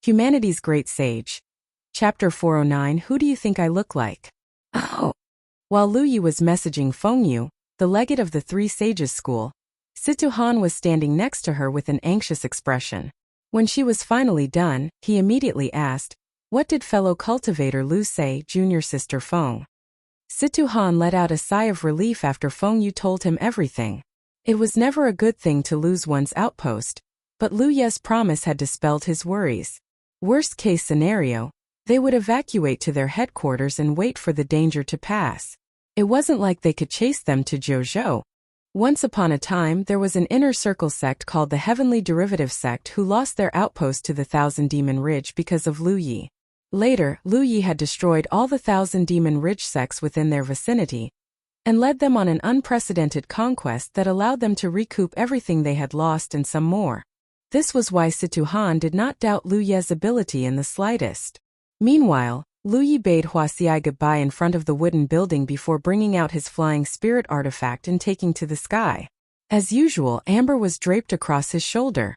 Humanity's Great Sage. Chapter 409. Who do you think I look like? Oh. While Lu Yi was messaging Feng Yu, the legate of the Three Sages School, Situhan was standing next to her with an anxious expression. When she was finally done, he immediately asked, "What did fellow cultivator Lu say, junior sister Feng?" Situhan let out a sigh of relief after Feng Yu told him everything. It was never a good thing to lose one's outpost, but Lu Ye's promise had dispelled his worries. Worst case scenario, they would evacuate to their headquarters and wait for the danger to pass. It wasn't like they could chase them to Jiuzhou. Once upon a time there was an inner circle sect called the Heavenly Derivative Sect who lost their outpost to the Thousand Demon Ridge because of Lu Yi. Later, Lu Yi had destroyed all the Thousand Demon Ridge sects within their vicinity, and led them on an unprecedented conquest that allowed them to recoup everything they had lost and some more. This was why Situhan did not doubt Lu Ye's ability in the slightest. Meanwhile, Lu Yi bade Wuxia goodbye in front of the wooden building before bringing out his flying spirit artifact and taking to the sky. As usual, amber was draped across his shoulder.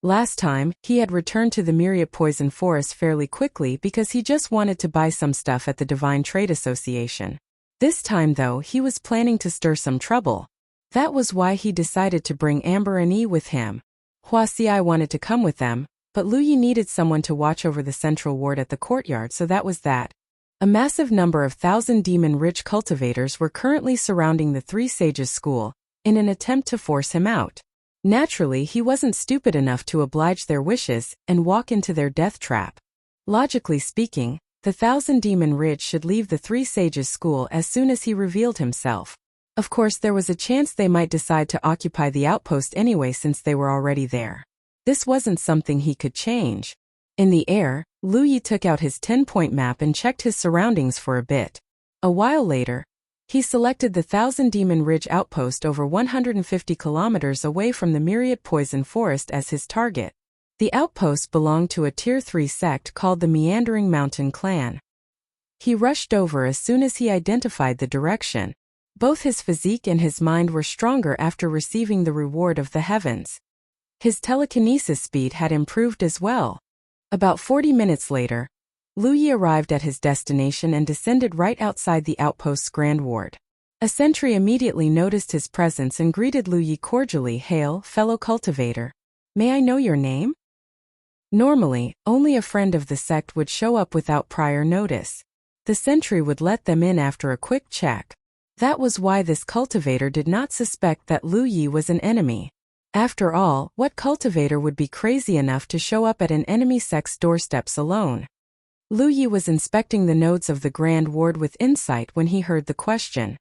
Last time, he had returned to the Myriad Poison Forest fairly quickly because he just wanted to buy some stuff at the Divine Trade Association. This time though, he was planning to stir some trouble. That was why he decided to bring Amber and Yi with him. Wuxia wanted to come with them, but Lu Yi needed someone to watch over the central ward at the courtyard, so that was that. A massive number of Thousand Demon Ridge cultivators were currently surrounding the Three Sages School, in an attempt to force him out. Naturally, he wasn't stupid enough to oblige their wishes and walk into their death trap. Logically speaking, the Thousand Demon Ridge should leave the Three Sages School as soon as he revealed himself. Of course, there was a chance they might decide to occupy the outpost anyway since they were already there. This wasn't something he could change. In the air, Lu Yi took out his 10-point map and checked his surroundings for a bit. A while later, he selected the Thousand Demon Ridge outpost over 150 kilometers away from the Myriad Poison Forest as his target. The outpost belonged to a Tier 3 sect called the Meandering Mountain Clan. He rushed over as soon as he identified the direction. Both his physique and his mind were stronger after receiving the reward of the heavens. His telekinesis speed had improved as well. About 40 minutes later, Lu Yi arrived at his destination and descended right outside the outpost's grand ward. A sentry immediately noticed his presence and greeted Lu Yi cordially. "Hail, fellow cultivator. May I know your name?" Normally, only a friend of the sect would show up without prior notice. The sentry would let them in after a quick check. That was why this cultivator did not suspect that Lu Yi was an enemy. After all, what cultivator would be crazy enough to show up at an enemy sect's doorsteps alone? Lu Yi was inspecting the nodes of the Grand Ward with insight when he heard the question.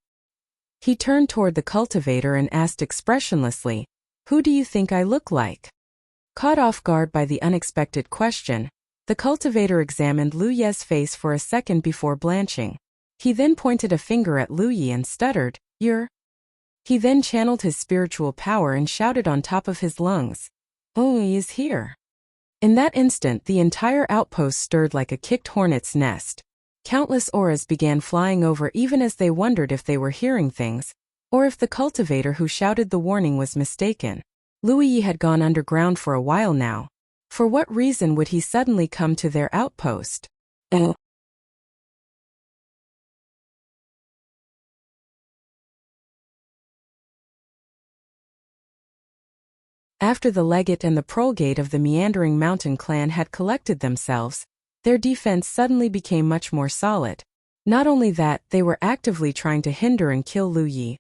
He turned toward the cultivator and asked expressionlessly, "Who do you think I look like?" Caught off guard by the unexpected question, the cultivator examined Lu Ye's face for a second before blanching. He then pointed a finger at Lu Yi and stuttered, "You're..." He then channeled his spiritual power and shouted on top of his lungs, "Oh, he is here." In that instant, the entire outpost stirred like a kicked hornet's nest. Countless auras began flying over even as they wondered if they were hearing things, or if the cultivator who shouted the warning was mistaken. Lu Yi had gone underground for a while now. For what reason would he suddenly come to their outpost? After the legate and the prolgate of the Meandering Mountain Clan had collected themselves, their defense suddenly became much more solid. Not only that, they were actively trying to hinder and kill Lu Yi.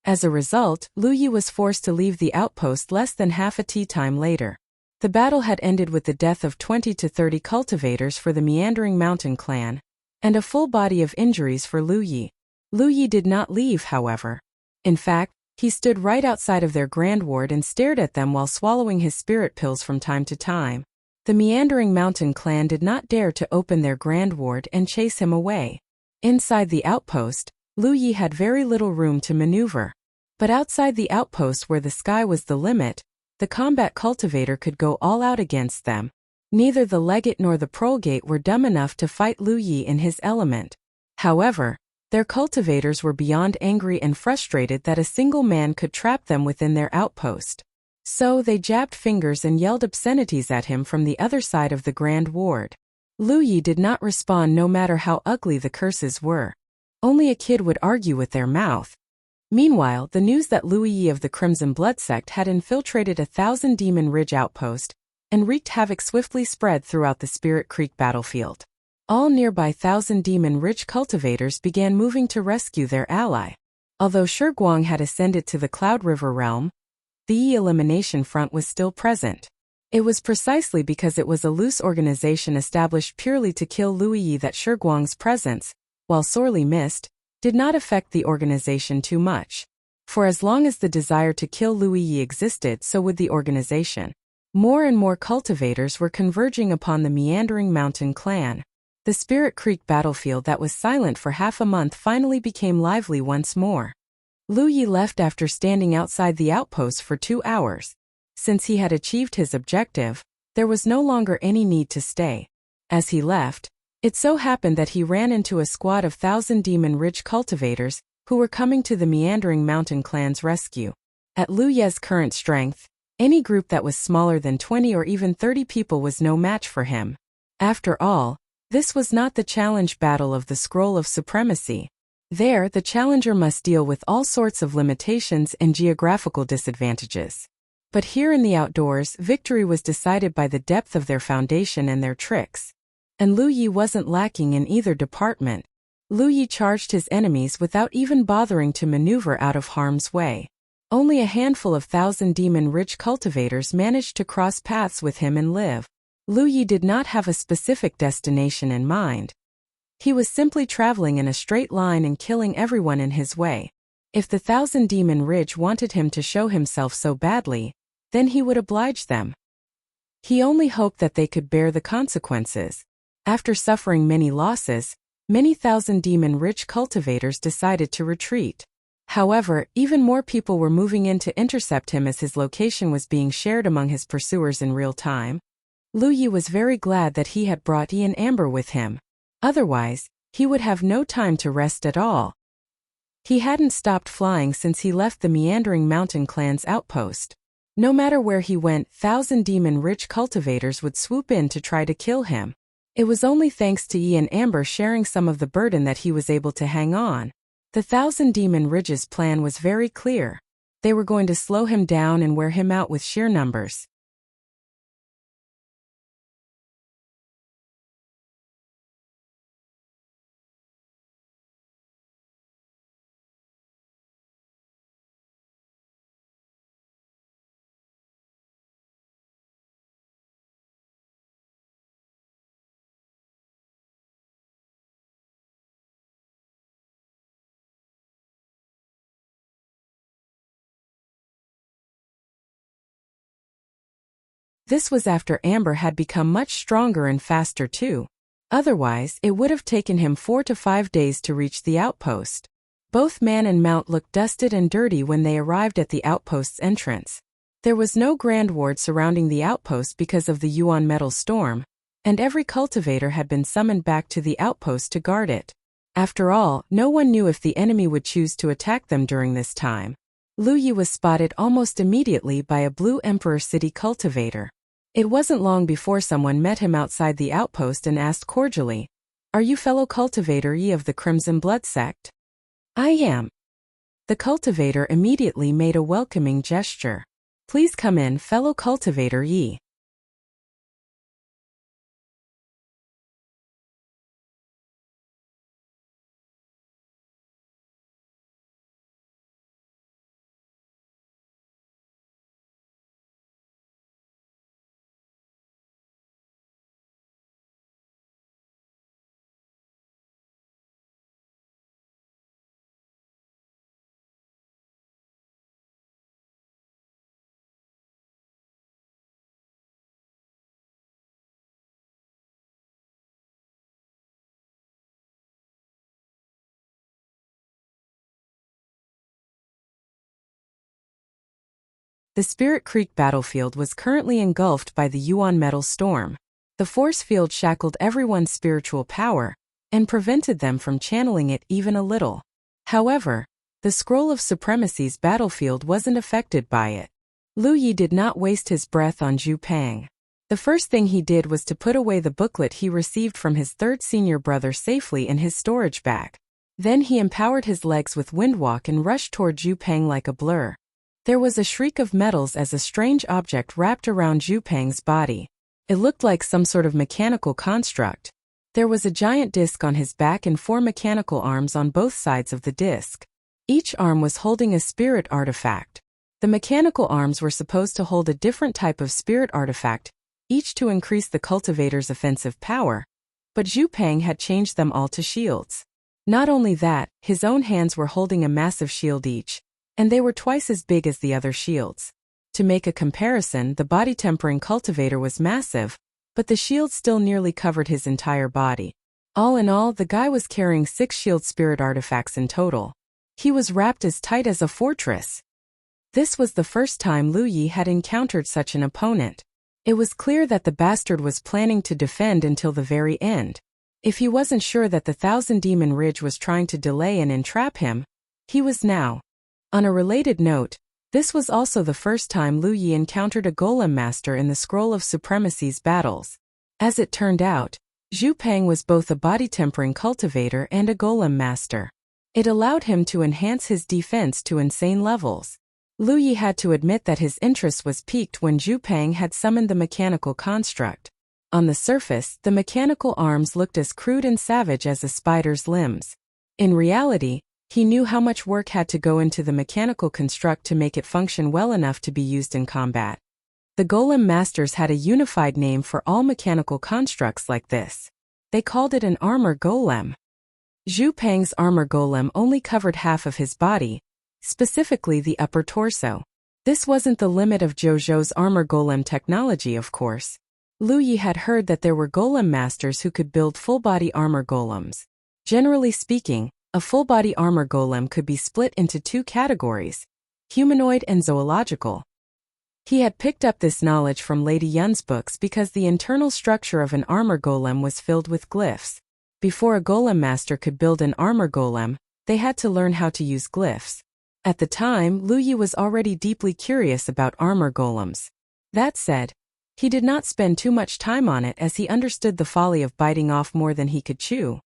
As a result, Lu Yi was forced to leave the outpost less than half a tea time later. The battle had ended with the death of 20 to 30 cultivators for the Meandering Mountain Clan, and a full body of injuries for Lu Yi. Lu Yi did not leave, however. In fact, he stood right outside of their grand ward and stared at them while swallowing his spirit pills from time to time. The Meandering Mountain Clan did not dare to open their grand ward and chase him away. Inside the outpost, Lu Yi had very little room to maneuver. But outside the outpost where the sky was the limit, the combat cultivator could go all out against them. Neither the legate nor the prolgate were dumb enough to fight Lu Yi in his element. However, their cultivators were beyond angry and frustrated that a single man could trap them within their outpost. So they jabbed fingers and yelled obscenities at him from the other side of the grand ward. Lu Yi did not respond no matter how ugly the curses were. Only a kid would argue with their mouth. Meanwhile, the news that Lu Yi of the Crimson Blood Sect had infiltrated a Thousand Demon Ridge outpost and wreaked havoc swiftly spread throughout the Spirit Creek battlefield. All nearby Thousand Demon Ridge cultivators began moving to rescue their ally. Although Shiguang had ascended to the Cloud River realm, the Yi elimination front was still present. It was precisely because it was a loose organization established purely to kill Lu Yi that Shiguang's presence, while sorely missed, did not affect the organization too much. For as long as the desire to kill Lu Yi existed, so would the organization. More and more cultivators were converging upon the meandering mountain clan. The Spirit Creek battlefield that was silent for half a month finally became lively once more. Lu Yi left after standing outside the outpost for 2 hours. Since he had achieved his objective, there was no longer any need to stay. As he left, it so happened that he ran into a squad of Thousand Demon Ridge cultivators who were coming to the meandering mountain clan's rescue. At Lu Ye's current strength, any group that was smaller than 20 or even 30 people was no match for him. After all, this was not the challenge battle of the Scroll of Supremacy. There, the challenger must deal with all sorts of limitations and geographical disadvantages. But here in the outdoors, victory was decided by the depth of their foundation and their tricks. And Lu Yi wasn't lacking in either department. Lu Yi charged his enemies without even bothering to maneuver out of harm's way. Only a handful of Thousand Demon Ridge cultivators managed to cross paths with him and live. Lu Yi did not have a specific destination in mind. He was simply traveling in a straight line and killing everyone in his way. If the Thousand Demon Ridge wanted him to show himself so badly, then he would oblige them. He only hoped that they could bear the consequences. After suffering many losses, many Thousand Demon Ridge cultivators decided to retreat. However, even more people were moving in to intercept him as his location was being shared among his pursuers in real time. Lu Yi was very glad that he had brought Yi and Amber with him. Otherwise, he would have no time to rest at all. He hadn't stopped flying since he left the meandering mountain clan's outpost. No matter where he went, Thousand Demon Ridge cultivators would swoop in to try to kill him. It was only thanks to Yi and Amber sharing some of the burden that he was able to hang on. The Thousand Demon Ridge's plan was very clear. They were going to slow him down and wear him out with sheer numbers. This was after Amber had become much stronger and faster too. Otherwise, it would have taken him 4 to 5 days to reach the outpost. Both man and mount looked dusted and dirty when they arrived at the outpost's entrance. There was no grand ward surrounding the outpost because of the Yuan metal storm, and every cultivator had been summoned back to the outpost to guard it. After all, no one knew if the enemy would choose to attack them during this time. Lu Yi was spotted almost immediately by a Blue Emperor City cultivator. It wasn't long before someone met him outside the outpost and asked cordially, "Are you fellow cultivator Yi of the Crimson Blood Sect?" "I am." The cultivator immediately made a welcoming gesture. "Please come in, fellow cultivator Yi." The Spirit Creek battlefield was currently engulfed by the Yuan metal storm. The force field shackled everyone's spiritual power and prevented them from channeling it even a little. However, the Scroll of Supremacy's battlefield wasn't affected by it. Lu Yi did not waste his breath on Zhu Pang. The first thing he did was to put away the booklet he received from his third senior brother safely in his storage bag. Then he empowered his legs with windwalk and rushed toward Zhu Peng like a blur. There was a shriek of metals as a strange object wrapped around Zhu Peng's body. It looked like some sort of mechanical construct. There was a giant disc on his back and 4 mechanical arms on both sides of the disc. Each arm was holding a spirit artifact. The mechanical arms were supposed to hold a different type of spirit artifact, each to increase the cultivator's offensive power. But Zhu Peng had changed them all to shields. Not only that, his own hands were holding a massive shield each, and they were twice as big as the other shields. To make a comparison, the body-tempering cultivator was massive, but the shield still nearly covered his entire body. All in all, the guy was carrying 6 shield spirit artifacts in total. He was wrapped as tight as a fortress. This was the first time Lu Yi had encountered such an opponent. It was clear that the bastard was planning to defend until the very end. If he wasn't sure that the Thousand Demon Ridge was trying to delay and entrap him, he was now. On a related note, this was also the first time Lu Yi encountered a Golem Master in the Scroll of Supremacy's battles. As it turned out, Zhu Peng was both a body-tempering cultivator and a Golem Master. It allowed him to enhance his defense to insane levels. Lu Yi had to admit that his interest was piqued when Zhu Peng had summoned the mechanical construct. On the surface, the mechanical arms looked as crude and savage as a spider's limbs. In reality, he knew how much work had to go into the mechanical construct to make it function well enough to be used in combat. The Golem Masters had a unified name for all mechanical constructs like this. They called it an armor golem. Zhu Peng's armor golem only covered half of his body, specifically the upper torso. This wasn't the limit of Zhou's armor golem technology, of course. Lu Yi had heard that there were golem masters who could build full-body armor golems. Generally speaking, a full-body armor golem could be split into 2 categories: humanoid and zoological. He had picked up this knowledge from Lady Yun's books because the internal structure of an armor golem was filled with glyphs. Before a golem master could build an armor golem, they had to learn how to use glyphs. At the time, Lu Yi was already deeply curious about armor golems. That said, he did not spend too much time on it as he understood the folly of biting off more than he could chew.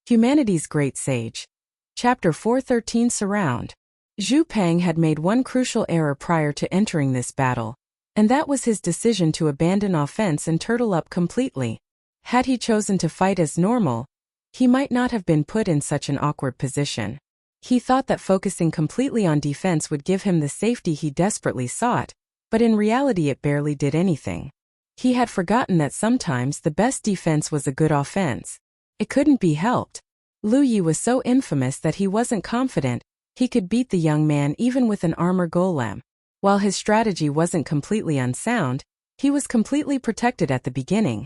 Humanity's Great Sage. Chapter 413 Surround. Zhu Peng had made one crucial error prior to entering this battle, and that was his decision to abandon offense and turtle up completely. Had he chosen to fight as normal, he might not have been put in such an awkward position. He thought that focusing completely on defense would give him the safety he desperately sought, but in reality it barely did anything. He had forgotten that sometimes the best defense was a good offense. It couldn't be helped. Lu Yi was so infamous that he wasn't confident he could beat the young man even with an armor golem. While his strategy wasn't completely unsound, he was completely protected at the beginning.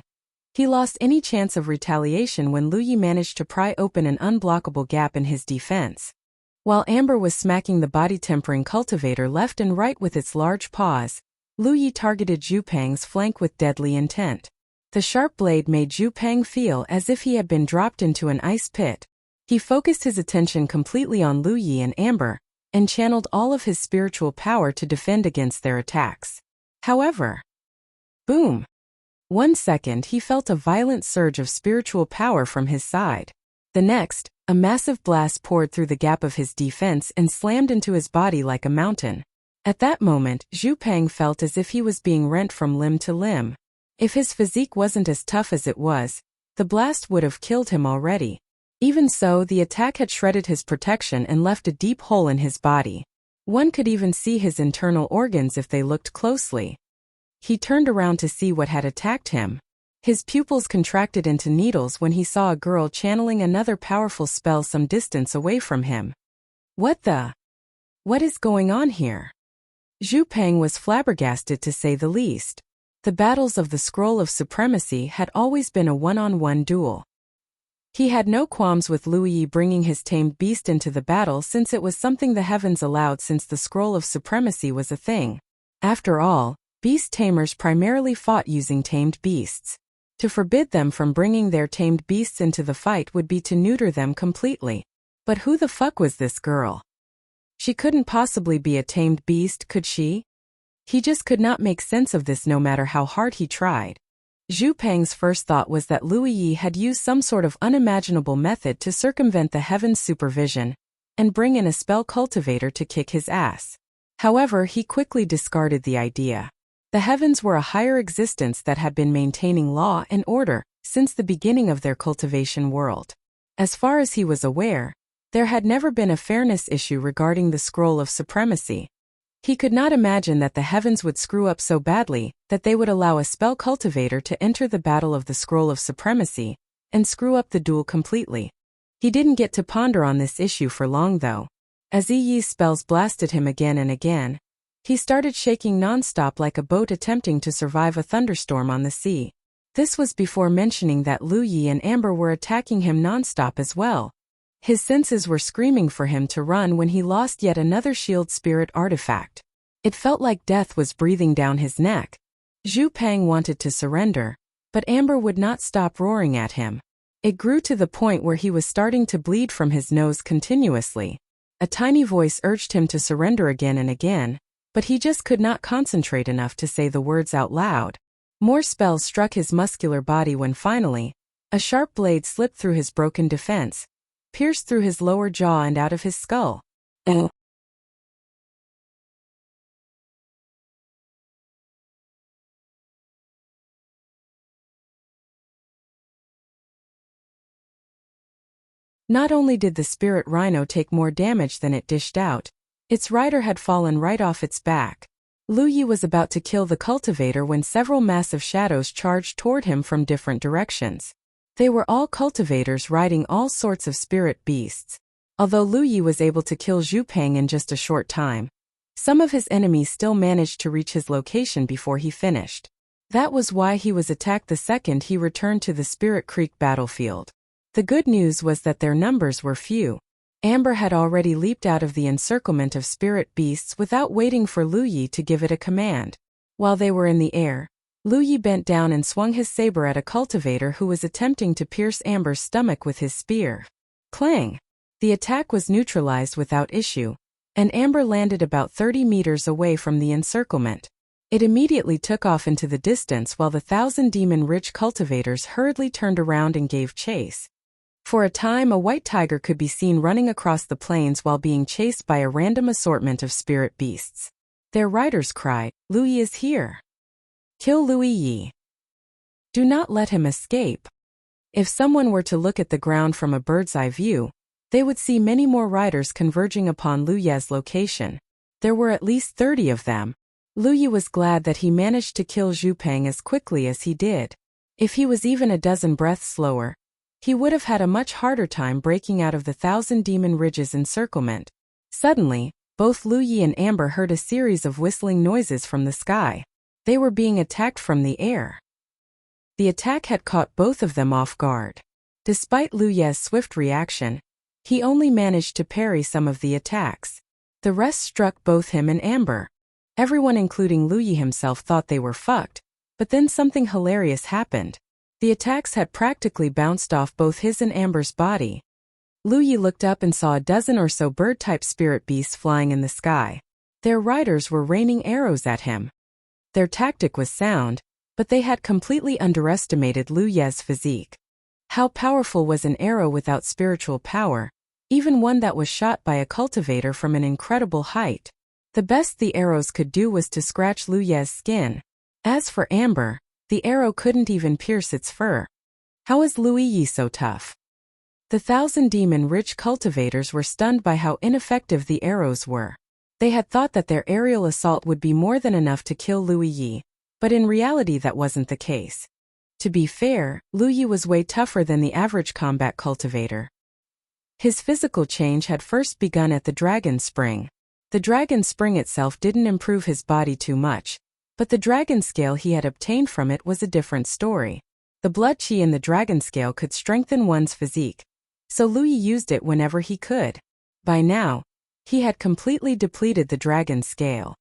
He lost any chance of retaliation when Lu Yi managed to pry open an unblockable gap in his defense. While Amber was smacking the body-tempering cultivator left and right with its large paws, Lu Yi targeted Zhu Peng's flank with deadly intent. The sharp blade made Zhu Peng feel as if he had been dropped into an ice pit. He focused his attention completely on Lu Yi and Amber, and channeled all of his spiritual power to defend against their attacks. However, boom! 1 second he felt a violent surge of spiritual power from his side. The next, a massive blast poured through the gap of his defense and slammed into his body like a mountain. At that moment, Zhu Peng felt as if he was being rent from limb to limb. If his physique wasn't as tough as it was, the blast would have killed him already. Even so, the attack had shredded his protection and left a deep hole in his body. One could even see his internal organs if they looked closely. He turned around to see what had attacked him. His pupils contracted into needles when he saw a girl channeling another powerful spell some distance away from him. What is going on here? Zhu Peng was flabbergasted to say the least. The battles of the Scroll of Supremacy had always been a one-on-one duel. He had no qualms with Lu Yi bringing his tamed beast into the battle since it was something the heavens allowed since the Scroll of Supremacy was a thing. After all, beast tamers primarily fought using tamed beasts. To forbid them from bringing their tamed beasts into the fight would be to neuter them completely. But who the fuck was this girl? She couldn't possibly be a tamed beast, could she? He just could not make sense of this no matter how hard he tried. Zhu Peng's first thought was that Lu Yi had used some sort of unimaginable method to circumvent the heavens' supervision and bring in a spell cultivator to kick his ass. However, he quickly discarded the idea. The heavens were a higher existence that had been maintaining law and order since the beginning of their cultivation world. As far as he was aware, there had never been a fairness issue regarding the Scroll of Supremacy. He could not imagine that the heavens would screw up so badly that they would allow a spell cultivator to enter the battle of the Scroll of Supremacy and screw up the duel completely. He didn't get to ponder on this issue for long though. As Yi's spells blasted him again and again, he started shaking non-stop like a boat attempting to survive a thunderstorm on the sea. This was before mentioning that Lu Yi and Amber were attacking him non-stop as well. His senses were screaming for him to run when he lost yet another shield spirit artifact. It felt like death was breathing down his neck. Zhu Peng wanted to surrender, but Amber would not stop roaring at him. It grew to the point where he was starting to bleed from his nose continuously. A tiny voice urged him to surrender again and again, but he just could not concentrate enough to say the words out loud. More spells struck his muscular body when finally, a sharp blade slipped through his broken defense, pierced through his lower jaw and out of his skull. Not only did the spirit rhino take more damage than it dished out, its rider had fallen right off its back. Lu Yi was about to kill the cultivator when several massive shadows charged toward him from different directions. They were all cultivators riding all sorts of spirit beasts. Although Lu Yi was able to kill Zhu Peng in just a short time, some of his enemies still managed to reach his location before he finished. That was why he was attacked the second he returned to the Spirit Creek battlefield. The good news was that their numbers were few. Amber had already leaped out of the encirclement of spirit beasts without waiting for Lu Yi to give it a command. While they were in the air, Lu Yi bent down and swung his saber at a cultivator who was attempting to pierce Amber's stomach with his spear. Clang! The attack was neutralized without issue, and Amber landed about 30 meters away from the encirclement. It immediately took off into the distance while the 1,000 demon-rich cultivators hurriedly turned around and gave chase. For a time, a white tiger could be seen running across the plains while being chased by a random assortment of spirit beasts. Their riders cried, "Lu Yi is here! Kill Lu Yi! Do not let him escape!" If someone were to look at the ground from a bird's-eye view, they would see many more riders converging upon Lu Yi's location. There were at least 30 of them. Lu Yi was glad that he managed to kill Zhu Peng as quickly as he did. If he was even a dozen breaths slower, he would have had a much harder time breaking out of the 1,000 demon ridges encirclement. Suddenly, both Lu Yi and Amber heard a series of whistling noises from the sky. They were being attacked from the air. The attack had caught both of them off guard. Despite Lu Yi's swift reaction, he only managed to parry some of the attacks. The rest struck both him and Amber. Everyone including Lu Yi himself thought they were fucked, but then something hilarious happened. The attacks had practically bounced off both his and Amber's body. Lu Yi looked up and saw a dozen or so bird-type spirit beasts flying in the sky. Their riders were raining arrows at him. Their tactic was sound, but they had completely underestimated Lu Yi's physique. How powerful was an arrow without spiritual power, even one that was shot by a cultivator from an incredible height? The best the arrows could do was to scratch Lu Yi's skin. As for Amber, the arrow couldn't even pierce its fur. How is Lu Yi so tough? The 1,000 demon-rich cultivators were stunned by how ineffective the arrows were. They had thought that their aerial assault would be more than enough to kill Lu Yi, but in reality that wasn't the case. To be fair, Lu Yi was way tougher than the average combat cultivator. His physical change had first begun at the Dragon Spring. The Dragon Spring itself didn't improve his body too much, but the dragon scale he had obtained from it was a different story. The blood chi in the dragon scale could strengthen one's physique, so Lu Yi used it whenever he could. By now, he had completely depleted the dragon scale.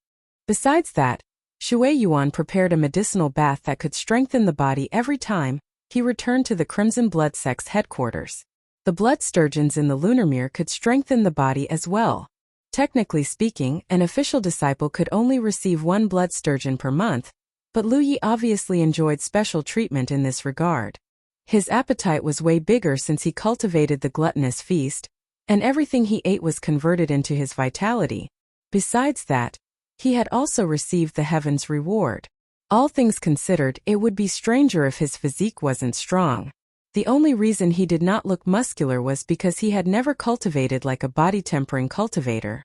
Besides that, Shui Yuan prepared a medicinal bath that could strengthen the body every time he returned to the Crimson Blood Sect's headquarters. The blood sturgeons in the Lunarmere could strengthen the body as well. Technically speaking, an official disciple could only receive 1 blood sturgeon per month, but Lu Yi obviously enjoyed special treatment in this regard. His appetite was way bigger since he cultivated the gluttonous feast, and everything he ate was converted into his vitality. Besides that, he had also received the heaven's reward. All things considered, it would be stranger if his physique wasn't strong. The only reason he did not look muscular was because he had never cultivated like a body-tempering cultivator.